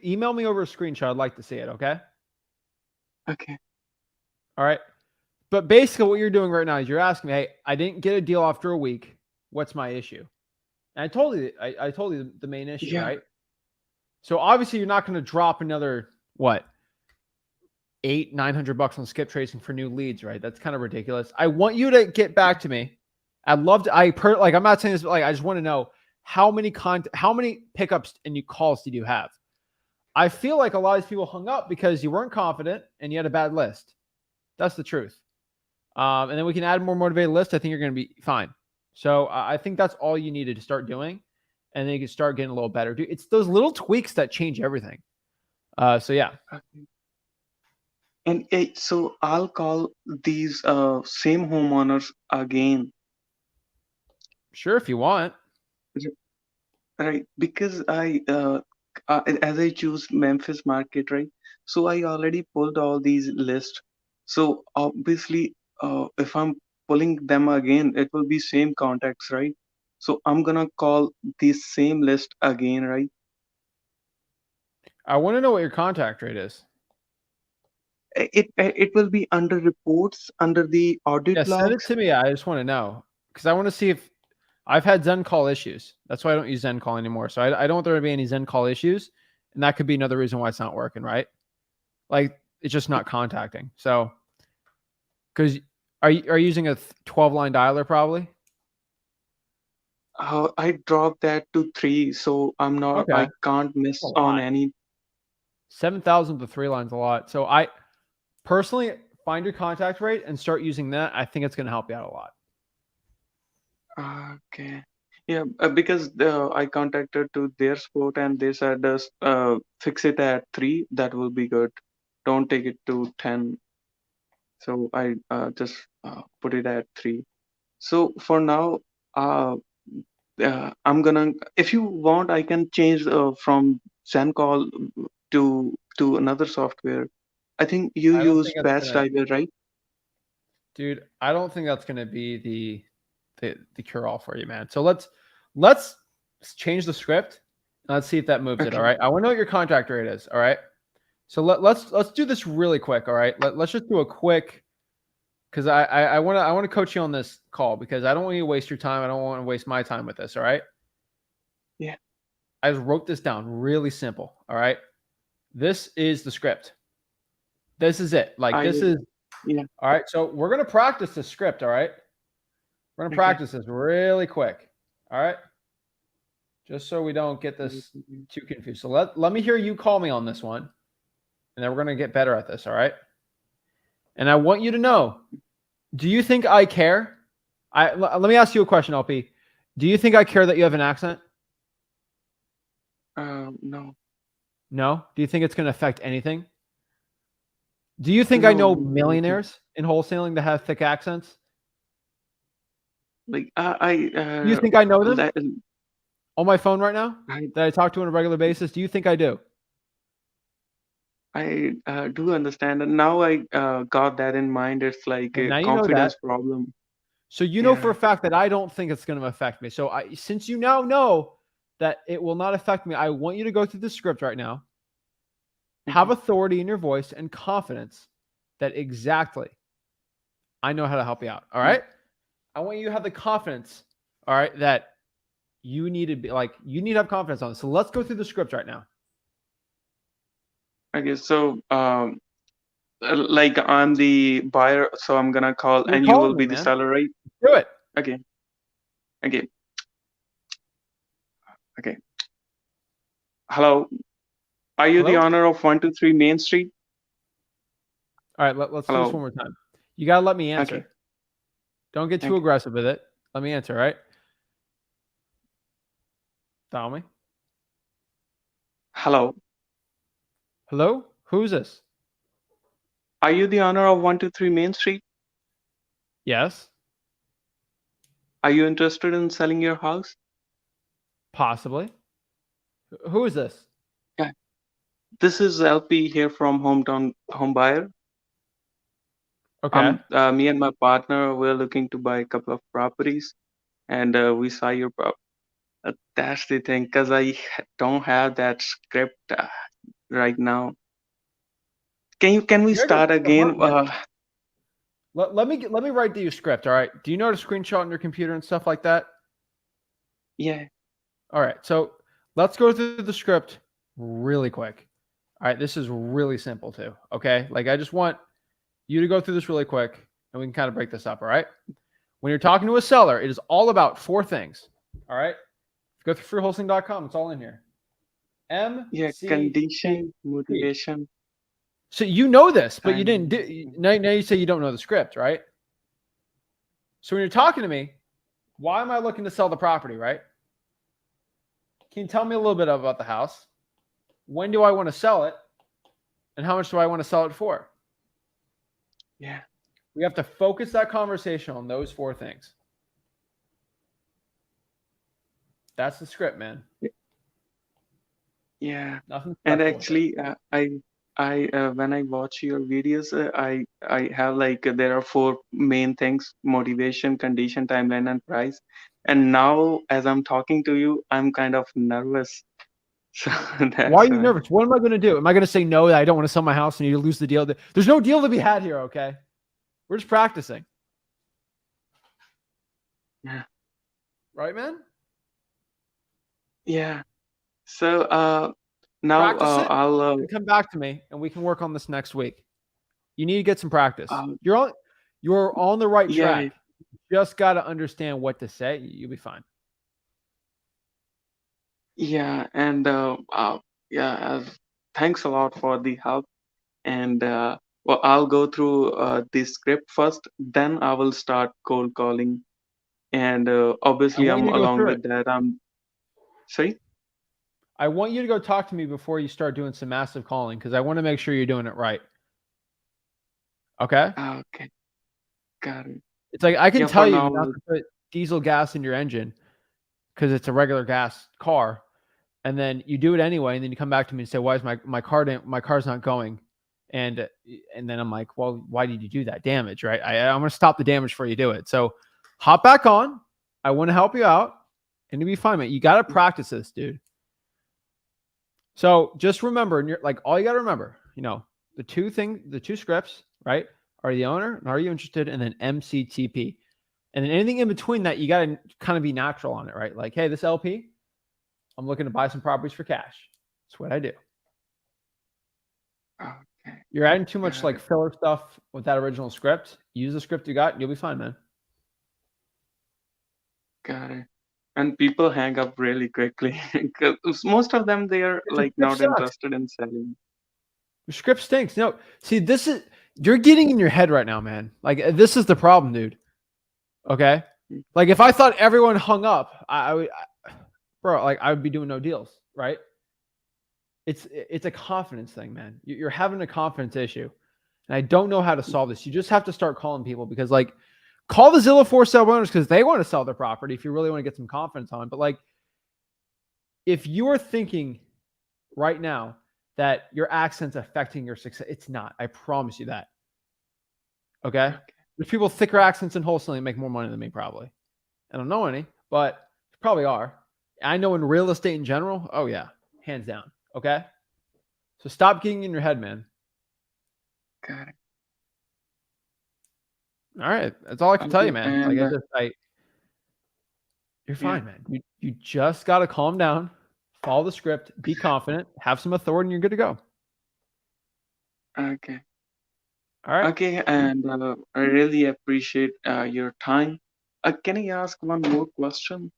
email me over a screenshot. I'd like to see it. Okay. Okay. All right. But basically, what you're doing right now is you're asking me, hey, I didn't get a deal after a week. What's my issue? And I told you, I told you the main issue, Yeah. right? So obviously, you're not going to drop another what, $800-900 on skip tracing for new leads, right? That's kind of ridiculous. I want you to get back to me. I'd love to. I'm not saying this, but like I just want to know how many pickups and new calls did you have? I feel like a lot of these people hung up because you weren't confident and you had a bad list. That's the truth. And then we can add more motivated lists. I think you're going to be fine. So I think that's all you needed to start doing. And then you can start getting a little better. Dude, it's those little tweaks that change everything. So yeah. Okay. And so I'll call these same homeowners again, Sure, if you want. right? Because as I choose Memphis market, right? So I already pulled all these lists. So obviously, if I'm pulling them again, it will be same contacts, right? So I'm gonna call the same list again, right? I want to know what your contact rate is. It will be under reports, under the audit Yeah, send it logs. to me. I just want to know because I want to see if I've had Zen call issues. That's why I don't use Zen call anymore. So I don't want there to be any Zen call issues. And that could be another reason why it's not working, right? Like it's just not contacting. So, because are you using a 12-line dialer probably? I dropped that to 3, so Okay. I can't miss A on lot. any. 7,000 to 3 lines a lot. So I personally find your contact rate and start using that. I think it's going to help you out a lot. Okay. Yeah, because I contacted to their support and they said fix it at 3. That will be good. Don't take it to 10. So I just put it at 3. So for now, uh, I'm gonna. If you want, I can change from ZenCall to another software. I think you I don't use think that's Batch going to, Diver, right? dude, I don't think that's going to be the cure all for you, man. So let's change the script. And let's see if that moves it. Okay. All right. I want to know what your contact rate is. All right. So let's do this really quick. All right. Let's just do a quick, because I want to coach you on this call because I don't want you to waste your time. I don't want to waste my time with this. All right. Yeah. I just wrote this down really simple. All right. This is the script. This is it. Like this is Yeah. all right. So we're gonna practice the script. All right. We're gonna Okay. practice this really quick. All right. Just so we don't get this too confused. So let me hear you call me on this one. And then we're gonna get better at this. All right. And I want you to know, do you think I care? Let me ask you a question, LP. Do you think I care that you have an accent? No. No. Do you think it's gonna affect anything? Do you think I know No. millionaires in wholesaling that have thick accents? Like Do you think I know them that, on my phone right now I that I talk to on a regular basis? Do you think I do? I do understand, and now I got that in mind. It's like And a now you know that. confidence problem. So you know for a Yeah. fact that I don't think it's going to affect me. So since you now know that it will not affect me, I want you to go through the script right now. Have Okay. authority in your voice and confidence that exactly I know how to help you out. All Yeah. right. I want you to have the confidence. All right. That you need to be like, you need to have confidence on it. So let's go through the script right now. Okay. So, like I'm the buyer, so I'm gonna call, You're and you will calling me, be the man. seller, right? Do it. Okay. Okay. Okay. Hello. Are you the Hello. owner of 123 Main Street? All right. Let's do this Hello. one more time. You got to let me Okay. answer. Don't get too Okay. aggressive with it. Let me answer. All right. Follow me. Hello. Hello. Who's this? Are you the owner of 123 Main Street? Yes. Are you interested in selling your house? Possibly. Who is this? Yeah. This is LP here from Hometown Home Buyer. Okay. Me and my partner, we're looking to buy a couple of properties, and we saw your that's the thing, because don't have that script right now. Can we You're gonna start take the again? hunt, man. Let me write to your script. All right. Do you know how to screenshot on your computer and stuff like that? Yeah. All right. So let's go through the script really quick. All right. This is really simple too. Okay. Like I just want you to go through this really quick and we can kind of break this up. All right. When you're talking to a seller, it is all about 4 things. All right. Go through freewholesale.com. It's all in here. Yeah. MCTP. Condition, motivation. So you know this, but you didn't Time. do. Now you say you don't know the script, right? So when you're talking to me, why am I looking to sell the property, right? Can you tell me a little bit about the house? When do I want to sell it? And how much do I want to sell it for? Yeah. We have to focus that conversation on those 4 things. That's the script, man. Yeah. Nothing And special with it. actually, I when I watch your videos, I have like there are 4 main things: motivation, condition, timeline, and price. And now, as I'm talking to you, I'm kind of nervous. So Why are that's you why. nervous? What am I going to do? Am I going to say no, that I don't want to sell my house and you lose the deal? There's no deal to be had here, okay? We're just practicing. Yeah. Right, man? Yeah. So now Practice it I'll and come back to me and we can work on this next week. You need to get some practice. um, You're on the right yeah, track. You just got to understand what to say. You'll be fine. yeah, and yeah, thanks a lot for the help. And well, I'll go through the script first, then I will start cold calling. And I obviously, want I'm you to go along through with it. that. Sorry. I want you to go talk to me before you start doing some massive calling because I want to make sure you're doing it right. Okay? Okay, got it. It's like I can Yeah, tell for you now. not to put diesel gas in your engine because it's a regular gas car, and then you do it anyway, and then you come back to me and say, "Why is my car's not going?" And then I'm like, "Well, why did you do that? Damage, right? I'm going to stop the damage before you do it." So hop back on. I want to help you out, and it'll be fine, man. You got to practice this, dude. So just remember, and you're like, all you got to remember, the 2 scripts, right? Are you the owner? And are you interested? And then MCTP. And then anything in between that, you got to kind of be natural on it, right? Like, hey, this LP, I'm looking to buy some properties for cash. That's what I do. Okay, You're adding too much got like it. filler stuff with that original script. Use the script you got, and you'll be fine, man. Got it. And people hang up really quickly because most of them, they are It's a like script not sucks. interested in selling. Your script stinks. No, see, you're getting in your head right now, man. Like this is the problem, dude. Okay. Like if I thought everyone hung up, I would be doing no deals, right? It's a confidence thing, man. You're having a confidence issue, and I don't know how to solve this. You just have to start calling people because, like, call the Zillow for sale owners because they want to sell their property. If you really want to get some confidence on, but like, if you are thinking right now that your accent's affecting your success. It's not. I promise you that. Okay? There's people with thicker accents in wholesaling make more money than me, probably. I don't know any, but probably are. I know in real estate in general, oh yeah, hands down. Okay? So stop getting in your head, man. Got it. All right. That's all I can tell you, man. Like And you're yeah, fine, man. You just gotta calm down, follow the script, be confident, have some authority, and you're good to go. okay. All right. Okay, and I really appreciate your time. Can I ask one more question?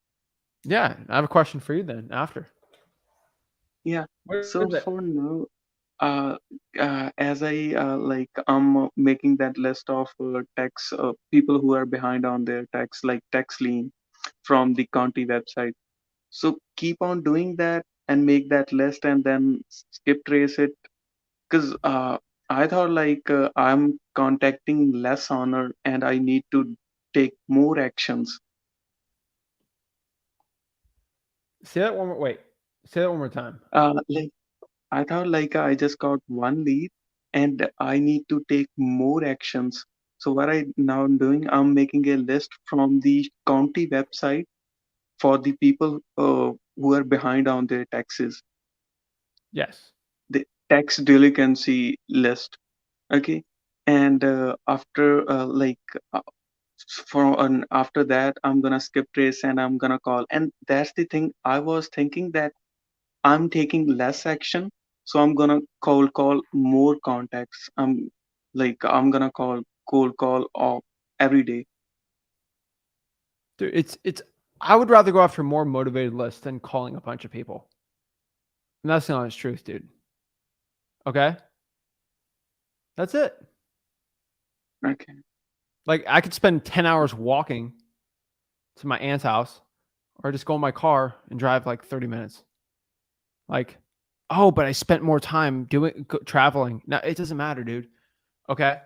Yeah, I have a question for you then after. Yeah. Where So is it? for now, as I I'm making that list of tax people who are behind on their tax, like tax lien from the county website. So keep on doing that and make that list and then skip trace it. Because I thought I'm contacting less honor and I need to take more actions. Say that one more. Wait. Say that one more time. Like I thought I just got one lead and I need to take more actions. So what I now am doing, I'm making a list from the county website for the people who are behind on their taxes, Yes. the tax delinquency list. Okay, and after that, I'm gonna skip trace and I'm gonna call. And that's the thing. I was thinking that I'm taking less action, so I'm gonna cold call more contacts. I'm gonna cold call every day. Dude, it's I would rather go after a more motivated list than calling a bunch of people. And that's the honest truth, dude. Okay? That's it. Okay. Like I could spend 10 hours walking to my aunt's house or just go in my car and drive like 30 minutes. Like, oh, but I spent more time traveling. No, it doesn't matter, dude. Okay?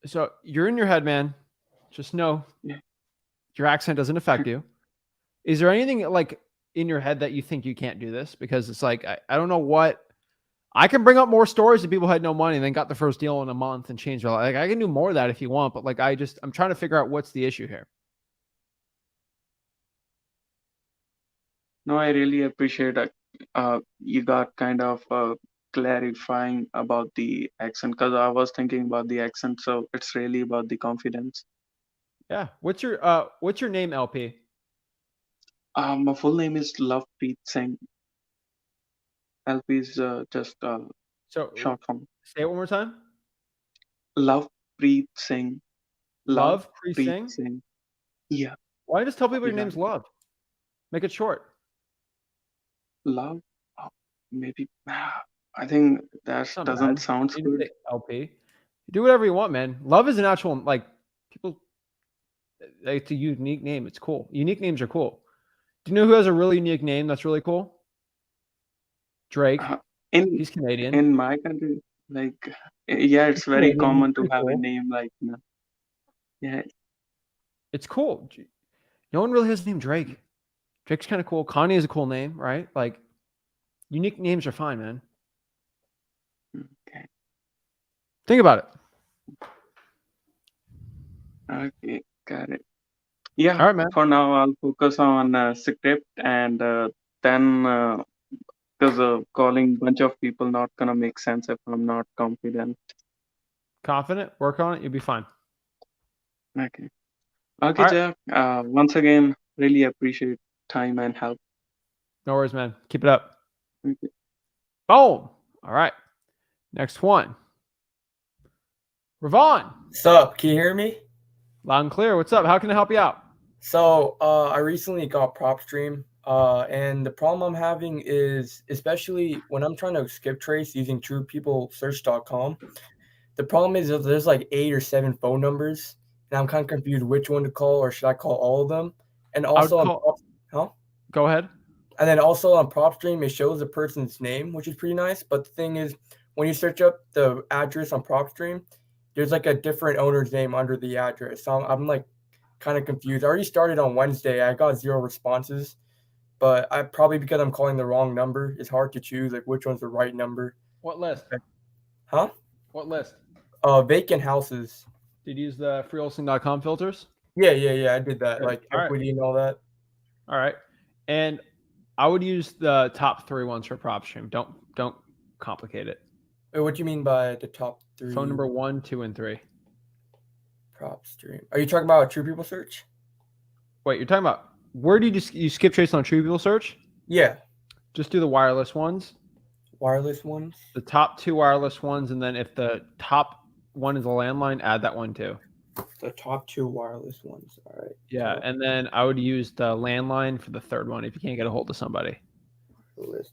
So you're in your head, man. Just know Yeah. your accent doesn't affect you. Is there anything like in your head that you think you can't do this? Because it's like, I don't know what. I can bring up more stories of people who had no money and then got the first deal in a month and changed their life. Like I can do more of that if you want, but like I'm trying to figure out what's the issue here. No, I really appreciate that. You got kind of clarifying about the accent because I was thinking about the accent, so it's really about the confidence. Yeah. What's your name, LP? My full name is Lovepreet Singh. LP is just So short form. say it one more time. Lovepreet Singh. Love Lovepreet Singh. Singh. Yeah, Why just tell people you your got name's it. Love? Make it short. Love. Maybe. I think that It's not doesn't bad. sound You can good. say LP. Do whatever you want, man. Love is an actual like people. It's a unique name. It's cool. Unique names are cool. Do you know who has a really unique name that's really cool? Drake. Uh, in He's Canadian. in my country, yeah, it's He's very Canadian. He's common to pretty have a cool. name like yeah. It's cool. No one really has the name Drake. Drake's kind of cool. Kanye is a cool name, right? Like unique names are fine, man. Okay. Think about it. Okay, got it. Yeah, All right, man. for now I'll focus on script and then because calling bunch of people not gonna make sense if I'm not confident. Confident. Work on it. You'll be fine. Okay. All Okay, right. Jack. Once again, really appreciate time and help. No worries, man. Keep it up. Okay. Boom. All right. Next one. Ravon. What's up? Can you hear me? Loud and clear. What's up? How can I help you out? So I recently got PropStream, and the problem I'm having is, especially when I'm trying to skip trace using TruePeopleSearch.com, the problem is that there's like 8 or 7 phone numbers, and I'm kind of confused which one to call, or should I call all of them? And also Go ahead. And then also on PropStream, it shows the person's name, which is pretty nice. But the thing is, when you search up the address on PropStream, there's like a different owner's name under the address. So I'm like kind of confused. I already started on Wednesday. I got 0 responses. but I probably because I'm calling the wrong number, it's hard to choose like which one's the right number. What list? Huh? What list? Vacant houses. Did you use the freeholsing.com filters? Yeah. I did that. Good. Like All right. equity and all that. All right. And I would use the top 3 ones for PropStream. Don't complicate it. Wait, what do you mean by the top 3? Phone number 1, 2, and 3. PropStream. Are you talking about True People Search? Wait, you're talking about where do you skip trace on True People Search? Yeah. Just do the wireless ones. Wireless ones. The top 2 wireless ones, and then if the top one is a landline, add that one too. The top 2 wireless ones. All right. Yeah, and then I would use the landline for the third one if you can't get a hold of somebody.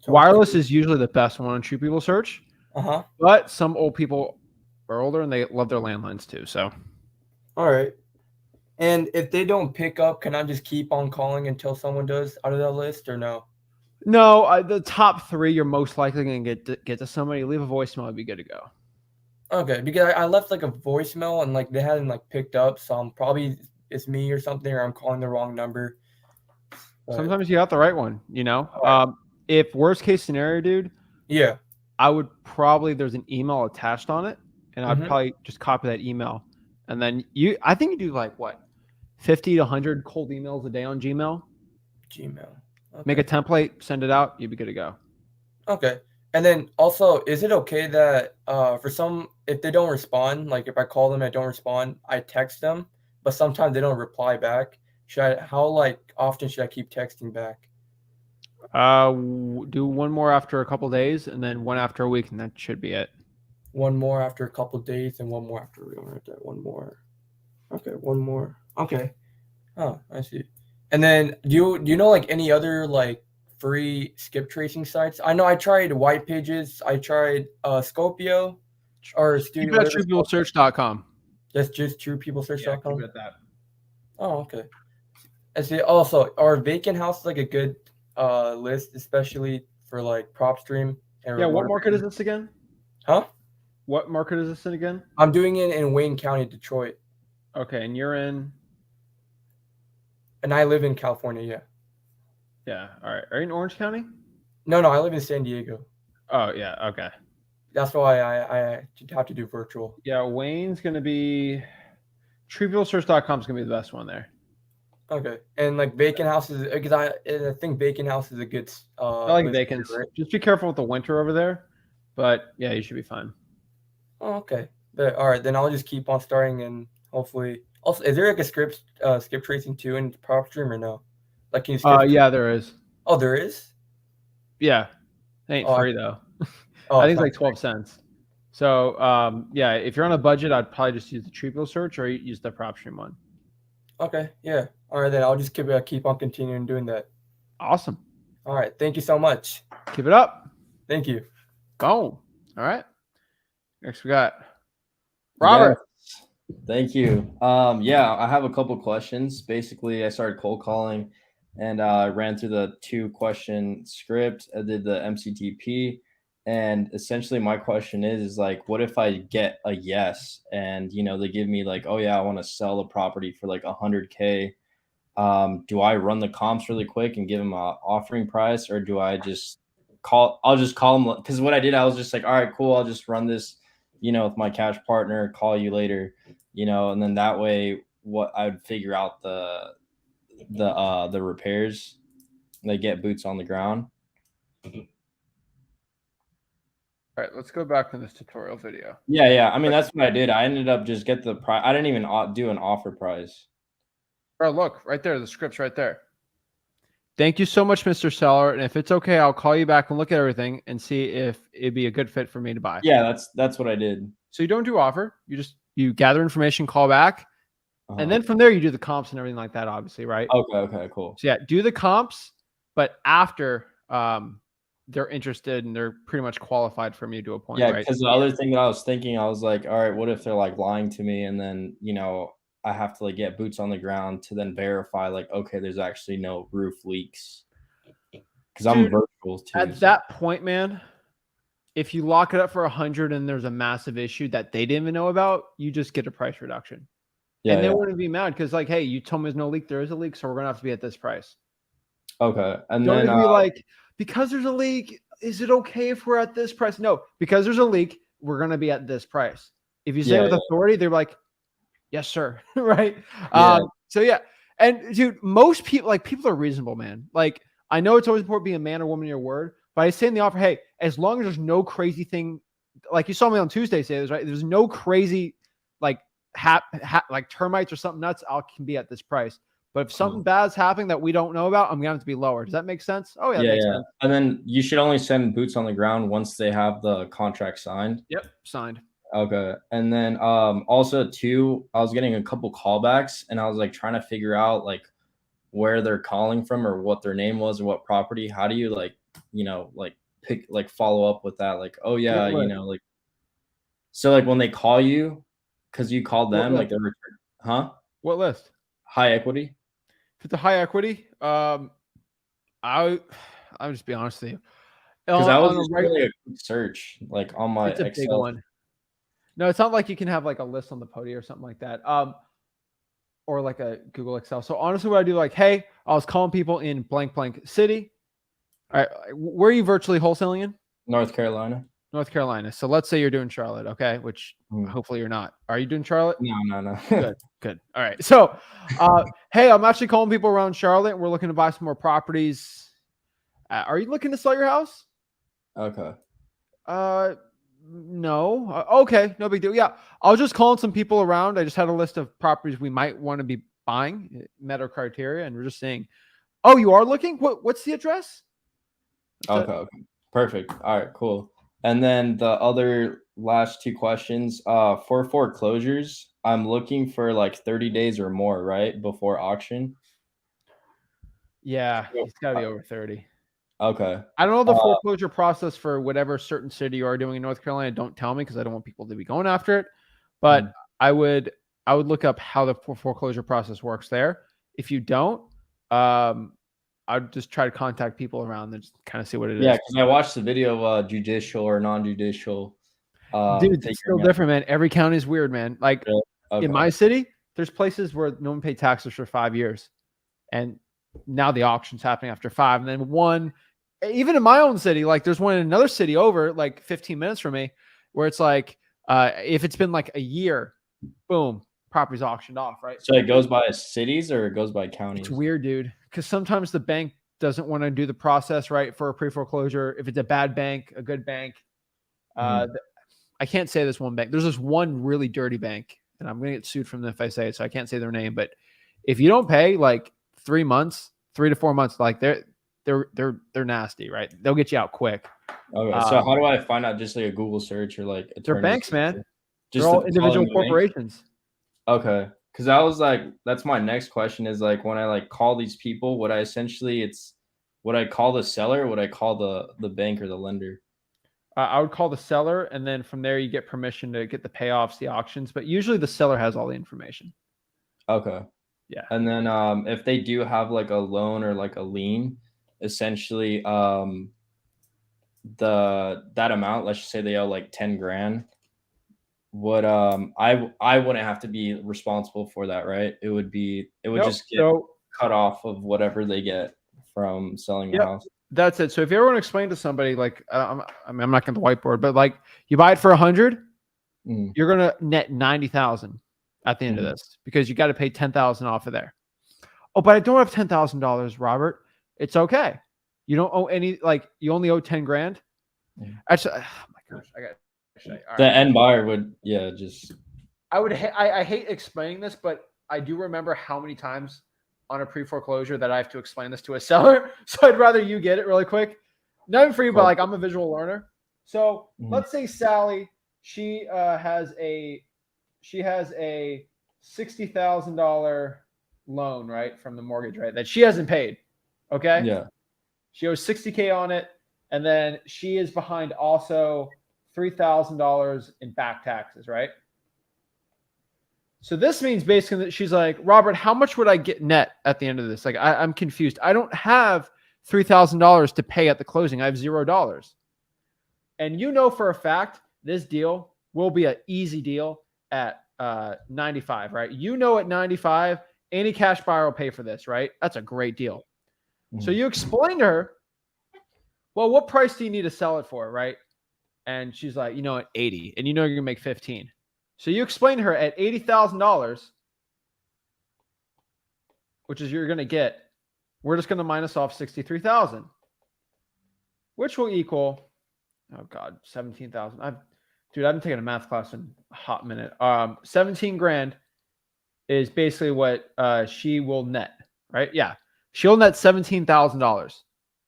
Wireless is usually the best one on True People Search, but some old people are older and they love their landlines too. So, all right. And if they don't pick up, can I just keep on calling until someone does out of that list, or no? No, the top 3 you're most likely going to get to somebody. Leave a voicemail, it'd be good to go. Okay, because I left like a voicemail and like they hadn't like picked up, so I'm probably it's me or something, or I'm calling the wrong number. But sometimes you got the right one, you know. If worst case scenario, dude, yeah, I would probably there's an email attached on it, and I'd probably just copy that email, and then I think you do like what 50 to 100 cold emails a day on Gmail. Okay. Make a template, send it out, you'd be good to go. Okay. And then also, is it okay that for some, if they don't respond, like if I call them and they don't respond, I text them, but sometimes they don't reply back. How like often should I keep texting back? Do one more after a couple days, and then one after a week, and that should be it. One more after a couple days, and one more after one more. Okay, one more. Okay. Oh, I see. And then do you know like any other like free skip tracing sites? I know I tried White Pages, I tried Scopio or Studio. TruePeopleSearch.com. That's just TruePeopleSearch.com. Keep it at that. Oh, okay. I see. Also, are vacant houses like a good list, especially for like PropStream? Yeah. What market is this again? Huh? What market is this in again? I'm doing it in Wayne County, Detroit. Okay, and you're in. And I live in California, yeah. Yeah, all right. Are you in Orange County? No, I live in San Diego. Oh, yeah, okay. That's why I have to do virtual. Yeah, Wayne's going to be... TruePeopleSearch.com is going to be the best one there. Okay. And like vacant houses, because I think vacant house is a good... I like vacants. Right? Just be careful with the winter over there. But yeah, you should be fine. Oh, okay. But, all right, then I'll just keep on starting and hopefully... Also, is there like a skip tracing too in PropStream or no? Like, can you skip? Yeah, there is. Oh, there is? Yeah. It ain't free, though. Oh, I think it's like 12 cents. So, yeah, if you're on a budget, I'd probably just use the True Search or use the PropStream one. Okay, yeah. All right, then I'll just keep on continuing doing that. Awesome. All right, thank you so much. Keep it up. Thank you. Go. All right. Next, we got Robert. Yes. Thank you. Yeah, I have a couple questions. Basically, I started cold calling and I ran through the 2-question script. I did the MCTP, and essentially my question is like, what if I get a yes and they give me like, oh yeah, I want to sell the property for like $100K. Do I run the comps really quick and give them a offering price, or do I just I'll just call them? Because what I did, I was just like, all right, cool, I'll just run this, with my cash partner, call you later. And then that way, what I would figure out the repairs, they get boots on the ground. All right, let's go back to this tutorial video. Yeah. I mean, that's what I did. I ended up just get the price. I didn't even do an offer price. Bro, look right there. The script's right there. Thank you so much, Mr. Seller. And if it's okay, I'll call you back and look at everything and see if it'd be a good fit for me to buy. Yeah, that's what I did. So you don't do offer. You gather information, call back, and then from there you do the comps and everything like that, obviously, right? Okay, cool. So yeah, do the comps, but after they're interested and they're pretty much qualified from you to a point. Yeah, right? Because the other thing that I was thinking, I was like, all right, what if they're like lying to me, and then I have to like get boots on the ground to then verify like, okay, there's actually no roof leaks. Because I'm virtual too. At that point, man, if you lock it up for 100 and there's a massive issue that they didn't even know about, you just get a price reduction. Yeah, and they wouldn't be mad because like, hey, you told me there's no leak. There is a leak, so we're gonna have to be at this price. Okay. And Don't then be like, because there's a leak, is it okay if we're at this price? No, because there's a leak, we're going to be at this price. If you say Yeah, with yeah. authority, they're like, yes, sir. Right. Yeah. So yeah. And dude, most people, like, people are reasonable, man. Like, I know it's always important being a man or woman in your word, but I say in the offer, hey, as long as there's no crazy thing, like you saw me on Tuesday say this, right? There's no crazy, like, like termites or something nuts, I can be at this price. But if something bad's happening that we don't know about, I'm gonna have to be lower. Does that make sense? Oh yeah, that Yeah, makes yeah. sense. And then you should only send boots on the ground once they have the contract signed. Yep, signed. Okay. And then also too, I was getting a couple callbacks and I was like trying to figure out like where they're calling from or what their name was or what property. How do you like, like pick like follow up with that? Like, oh yeah, What? like so like when they call you, because you called What them, like list? huh? What list? High equity? If it's a high equity, I'll just be honest with you. Because I was On a just regular, doing a quick search like on my it's a big Excel. one. No, it's not like you can have like a list on the podium or something like that. Or like a Google Excel. So honestly, what I do, like, hey, I was calling people in blank blank city. All right, where are you virtually wholesaling in? North Carolina. North Carolina. So let's say you're doing Charlotte, okay? Which hopefully you're not. Are you doing Charlotte? No. Good. All right. So, hey, I'm actually calling people around Charlotte. We're looking to buy some more properties. Are you looking to sell your house? Okay. No. Okay, no big deal. Yeah, I was just calling some people around. I just had a list of properties we might want to be buying, met our criteria, and we're just saying, oh, you are looking? What's the address? Okay. Perfect. All right, cool. And then the other last two questions, for foreclosures, I'm looking for like 30 days or more, right? Before auction. Yeah, it's got to be over 30. Okay. I don't know the foreclosure process for whatever certain city you are doing in North Carolina. Don't tell me because I don't want people to be going after it. But I would look up how the foreclosure process works there. If you don't, I'd just try to contact people around and just kind of see what it is. Yeah, because I watched the video of judicial or non-judicial. Dude, it's still different, man. Every county is weird, man. Like in my city, there's places where no one paid taxes for 5 years. And now the auction's happening after 5. And then one, even in my own city, like there's one in another city over like 15 minutes from me where it's like, if it's been like a year, boom, property's auctioned off, right? So it goes by cities or it goes by counties? It's weird, dude. Because sometimes the bank doesn't want to do the process right for a pre-foreclosure. If it's a bad bank, a good bank, I can't say this one bank. There's this one really dirty bank, and I'm going to get sued from them if I say it, so I can't say their name. But if you don't pay like 3 months, 3 to 4 months, like they're nasty, right? They'll get you out quick. Okay, so how do I find out? Just like a Google search or like they're banks, man. Just they're all individual corporations. Okay, because I was like, that's my next question is like when I like call these people, would I call the seller? Or would I call the bank or the lender? I would call the seller, and then from there you get permission to get the payoffs, the auctions. But usually the seller has all the information. Okay. Yeah. And then if they do have like a loan or like a lien, essentially that amount, let's just say they owe like 10 grand, would I wouldn't have to be responsible for that, right? It would just get cut off of whatever they get from selling the house. That's it. So if you ever want to explain to somebody, like, I'm not going to whiteboard, but like you buy it for 100, you're going to net 90,000 at the end of this because you got to pay 10,000 off of there. Oh, but I don't have $10,000, Robert. It's okay. You don't owe any, like you only owe 10 grand. Actually, oh my gosh, the end buyer would, I hate explaining this, but I do remember how many times on a pre-foreclosure that I have to explain this to a seller. So I'd rather you get it really quick. Nothing for you, but like I'm a visual learner. So let's say Sally, she has a $60,000 loan, right, from the mortgage, right, that she hasn't paid. Okay. Yeah. She owes $60K on it, and then she is behind also $3,000 in back taxes, right? So this means basically that she's like, Robert, how much would I get net at the end of this? Like, I'm confused. I don't have $3,000 to pay at the closing. I have $0. And you know for a fact this deal will be an easy deal at 95, right? You know at 95, any cash buyer will pay for this, right? That's a great deal. So you explain to her, well, what price do you need to sell it for, right? And she's like, you know, at 80, and you know you're gonna make 15. So you explain to her at $80,000, which is you're gonna get, we're just gonna minus off 63,000, which will equal, oh God, 17,000. I've been taking a math class in a hot minute. 17 grand is basically what she will net, right? Yeah, she'll net $17,000.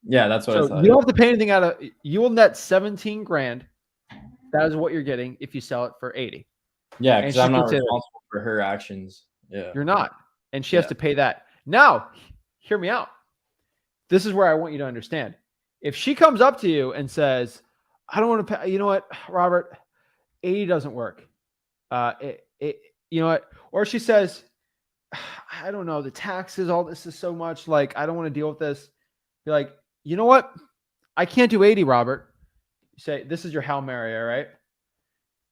Yeah, that's what I So thought. you don't have to pay anything out of. You will net 17 grand. That is what you're getting if you sell it for 80. Yeah, and because she I'm not considered- responsible for her actions. Yeah. You're not, and she has to pay that. Now, hear me out. This is where I want you to understand. If she comes up to you and says, "I don't want to pay," you know what, Robert, 80 doesn't work. You know what? Or she says, "I don't know, the taxes, all this is so much. Like, I don't want to deal with this." You're like, you know what? I can't do 80, Robert. You say, this is your Hail Mary, all right?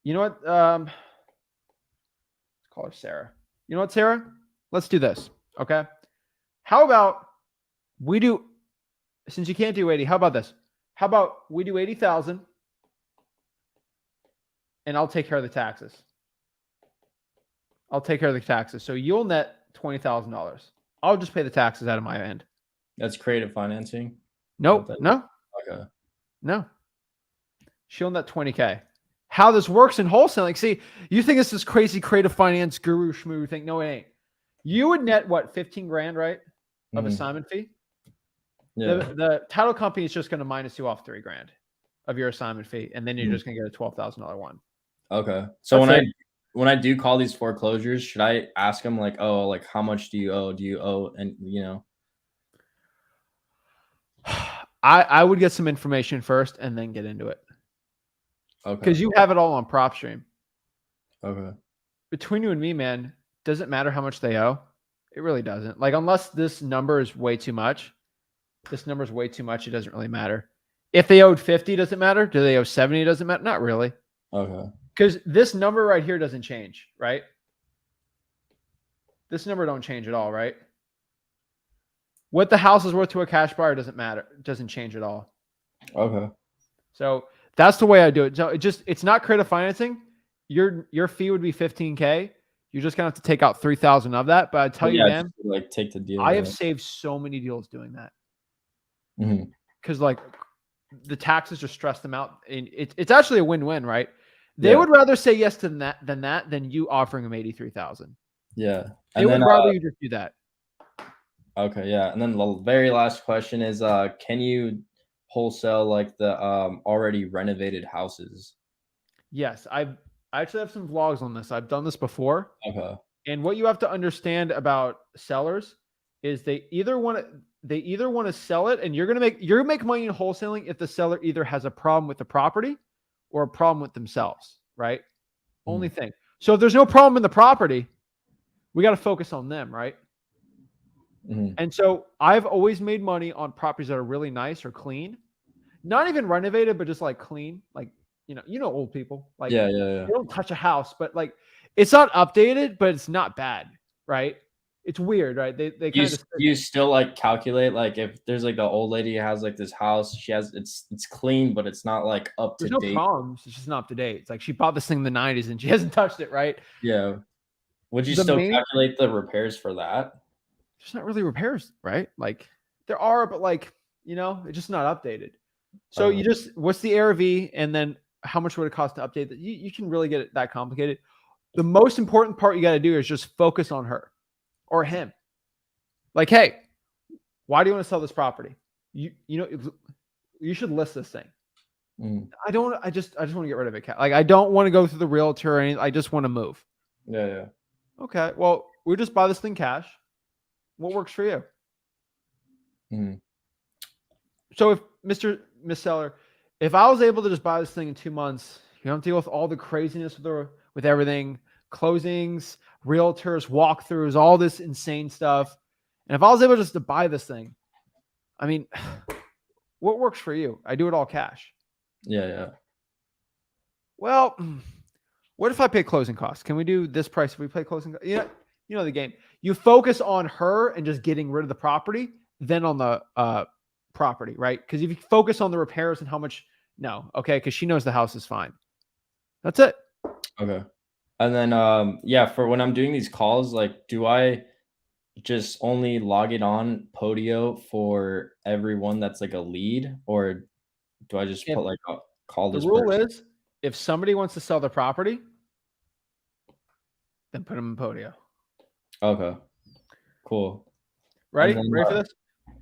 You know what? Let's call her Sarah. You know what, Sarah? Let's do this, okay? How about we do, since you can't do 80, how about this? How about we do 80,000 and I'll take care of the taxes. I'll take care of the taxes. So you'll net $20,000. I'll just pay the taxes out of my end. That's creative financing. Nope. Okay. No. Okay. No. She'll net 20K. How this works in wholesaling. See, you think this is crazy creative finance guru schmoo thing. No, it ain't. You would net what, 15 grand, right? Of assignment fee. Yeah. The title company is just going to minus you off 3 grand of your assignment fee. And then you're just going to get a $12,000 one. Okay. So That's when I do call these foreclosures, should I ask them like, oh, like how much do you owe? Do you owe? And you know, I would get some information first and then get into it. okay. Because you have it all on PropStream. Okay. Between you and me, man, does it matter how much they owe? It really doesn't. Like, unless this number is way too much, it doesn't really matter. If they owed 50, does it matter? Do they owe 70? Does it matter? Not really. Okay. Because this number right here doesn't change, right? This number don't change at all, right? What the house is worth to a cash buyer doesn't matter. It doesn't change at all. Okay. So that's the way I do it. So it's not creative financing. Your fee would be 15K. You're just gonna have to take out 3,000 of that. But I tell you, man, just, like take the deal. I have saved so many deals doing that. Mhm. Because like the taxes just stress them out, and it's actually a win-win, right? They Yeah. would rather say yes to that than you offering them 83,000. Yeah. They And would then rather you just do that. okay, yeah. And then the very last question is can you wholesale like the already renovated houses? Yes, I actually have some vlogs on this. I've done this before. Okay. And what you have to understand about sellers is they either want to sell it, and you're gonna make money in wholesaling if the seller either has a problem with the property or a problem with themselves, right? Only thing. So if there's no problem in the property, we got to focus on them, right? And so I've always made money on properties that are really nice or clean, not even renovated, but just like clean, like you know, old people, like Yeah. they don't touch a house, but like it's not updated, but it's not bad, right? It's weird, right? They kind of You still like calculate like if there's like the old lady has like this house, she has it's clean, but it's not like up to there's no date. problems. It's just not up to date. It's like she bought this thing in the 90s and she hasn't touched it, right? Yeah. Would you The still main- calculate the repairs for that? There's not really repairs, right? Like there are, but like, you know, it's just not updated. So you just, what's the ARV and then how much would it cost to update that? You can really get it that complicated. The most important part you got to do is just focus on her or him. Like, hey, why do you want to sell this property? You know, you should list this thing. I just want to get rid of it. Like, I don't want to go through the realtor or anything. I just want to move. Yeah. Okay. Well, we just buy this thing cash. What works for you? So if Miss Seller, if I was able to just buy this thing in 2 months, you don't deal with all the craziness with everything, closings, realtors, walkthroughs, all this insane stuff. And if I was able just to buy this thing, I mean, what works for you? I do it all cash. Yeah. Well, what if I pay closing costs? Can we do this price if we pay closing costs? You know the game. You focus on her and just getting rid of the property. than on the property, right? Because if you focus on the repairs and how much, no, okay, because she knows the house is fine. That's it. Okay. And then yeah, for when I'm doing these calls, like do I just only log it on Podio for everyone that's like a lead, or do I just If put like call the this rule person? is, if somebody wants to sell their property, then put them in Podio. Okay. Cool. Ready? then, Ready for this?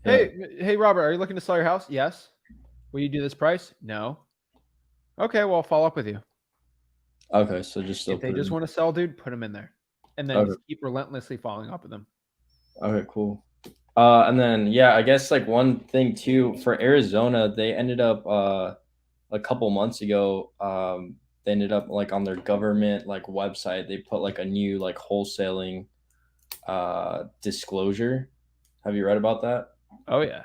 yeah. Hey, Robert, are you looking to sell your house? Yes. Will you do this price? No. Okay, well, I'll follow up with you. Okay, so just still If they put it just in. want to sell, dude, put them in there, and then Okay. just keep relentlessly following up with them. Okay, cool. And then yeah, I guess like one thing too for Arizona, they ended up a couple months ago, they ended up like on their government like website, they put like a new like wholesaling disclosure. Have you read about that? Oh yeah.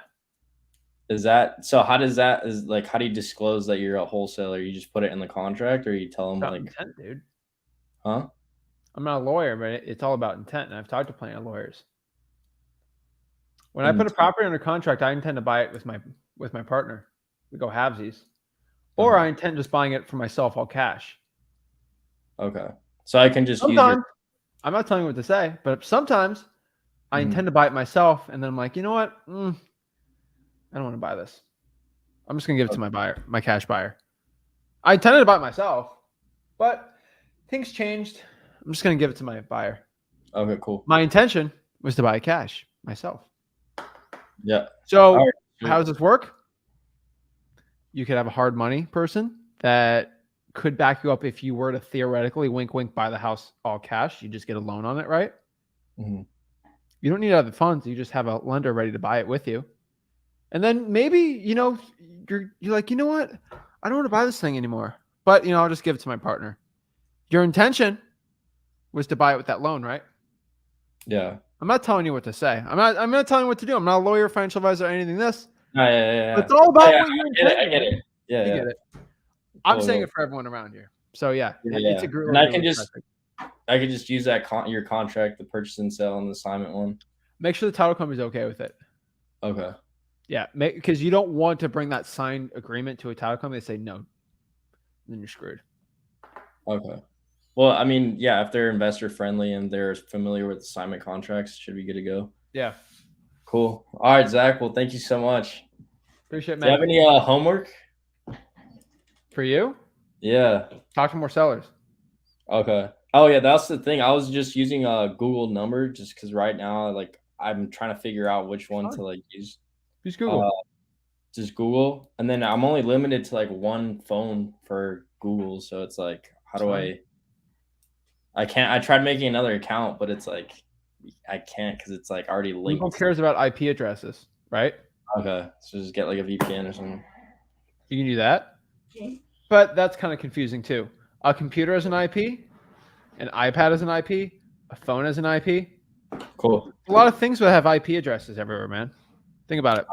Is that so? How does that is like? How do you disclose that you're a wholesaler? You just put it in the contract, or you tell them About like, intent, dude. huh? I'm not a lawyer, but it's all about intent, and I've talked to plenty of lawyers. When I put a Intent. property under contract, I intend to buy it with my partner. We go halvesies, or Okay. I intend just buying it for myself all cash. Okay, so I can just use Sometimes your. I'm not telling you what to say, but sometimes I Mhm. intend to buy it myself, and then I'm like, you know what? I don't want to buy this. I'm just gonna give it to my buyer, my cash buyer. I intended to buy it myself, but things changed. I'm just gonna give it to my buyer. Okay, cool. My intention was to buy cash myself. Yeah. So All right. how does this work? You could have a hard money person that could back you up if you were to theoretically wink, wink, buy the house all cash. You just get a loan on it, right? Mhm. You don't need other funds. You just have a lender ready to buy it with you. And then maybe, you're like, you know what? I don't want to buy this thing anymore. But, I'll just give it to my partner. Your intention was to buy it with that loan, right? Yeah. I'm not telling you what to say. I'm not telling you what to do. I'm not a lawyer, financial advisor, or anything this. Yeah. It's all about Yeah, what you're I get it. I intending. get it. Yeah, You yeah. get it. I'm Cool, saying cool. it for everyone around here. So yeah, Yeah. it's a group. And I can just use that your contract, the purchase and sale, and the assignment one. Make sure the title company's okay with it. Okay. Yeah, because you don't want to bring that signed agreement to a title company. They say no, then you're screwed. Okay. Well, I mean, yeah, if they're investor friendly and they're familiar with assignment contracts, should be good to go. Yeah, Cool. All right, Zach. Well, thank you so much. appreciate it, Do you have man. any homework? For you, Yeah. talk to more sellers. Okay. Oh yeah, that's the thing. I was just using a Google number just because right now, like, I'm trying to figure out which one to like use. Use Google. Just Google, and then I'm only limited to like one phone for Google, so it's like, how do Fine. I can't. I tried making another account, but it's like I can't because it's like already linked. Google cares about IP addresses, right? Okay, so just get like a VPN or something. You can do that, but that's kind of confusing too. A computer as an IP, an iPad as an IP, a phone as an IP. Cool. A lot of things that have IP addresses everywhere, man. Think about it.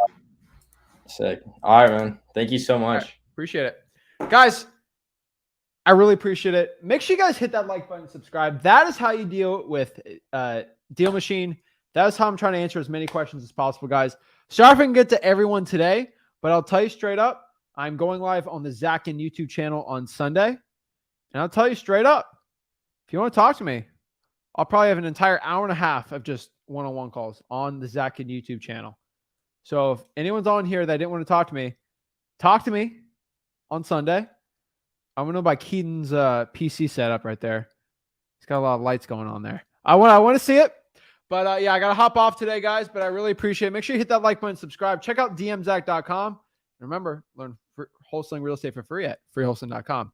Sick. All right, man. Thank you so much. Right. Appreciate it. Guys, I really appreciate it. Make sure you guys hit that like button, subscribe. That is how you deal with Deal Machine. That is how I'm trying to answer as many questions as possible, guys. Sorry if I can get to everyone today, but I'll tell you straight up, I'm going live on the Zakin YouTube channel on Sunday. And I'll tell you straight up, if you want to talk to me, I'll probably have an entire hour and a half of just one-on-one calls on the Zakin YouTube channel. So if anyone's on here that didn't want to talk to me on Sunday. I'm gonna buy Keaton's PC setup right there. It's got a lot of lights going on there. I want to see it. But yeah, I gotta hop off today, guys. But I really appreciate it. Make sure you hit that like button, subscribe. Check out dmzack.com. And remember, learn wholesaling real estate for free at freewholesaling.com.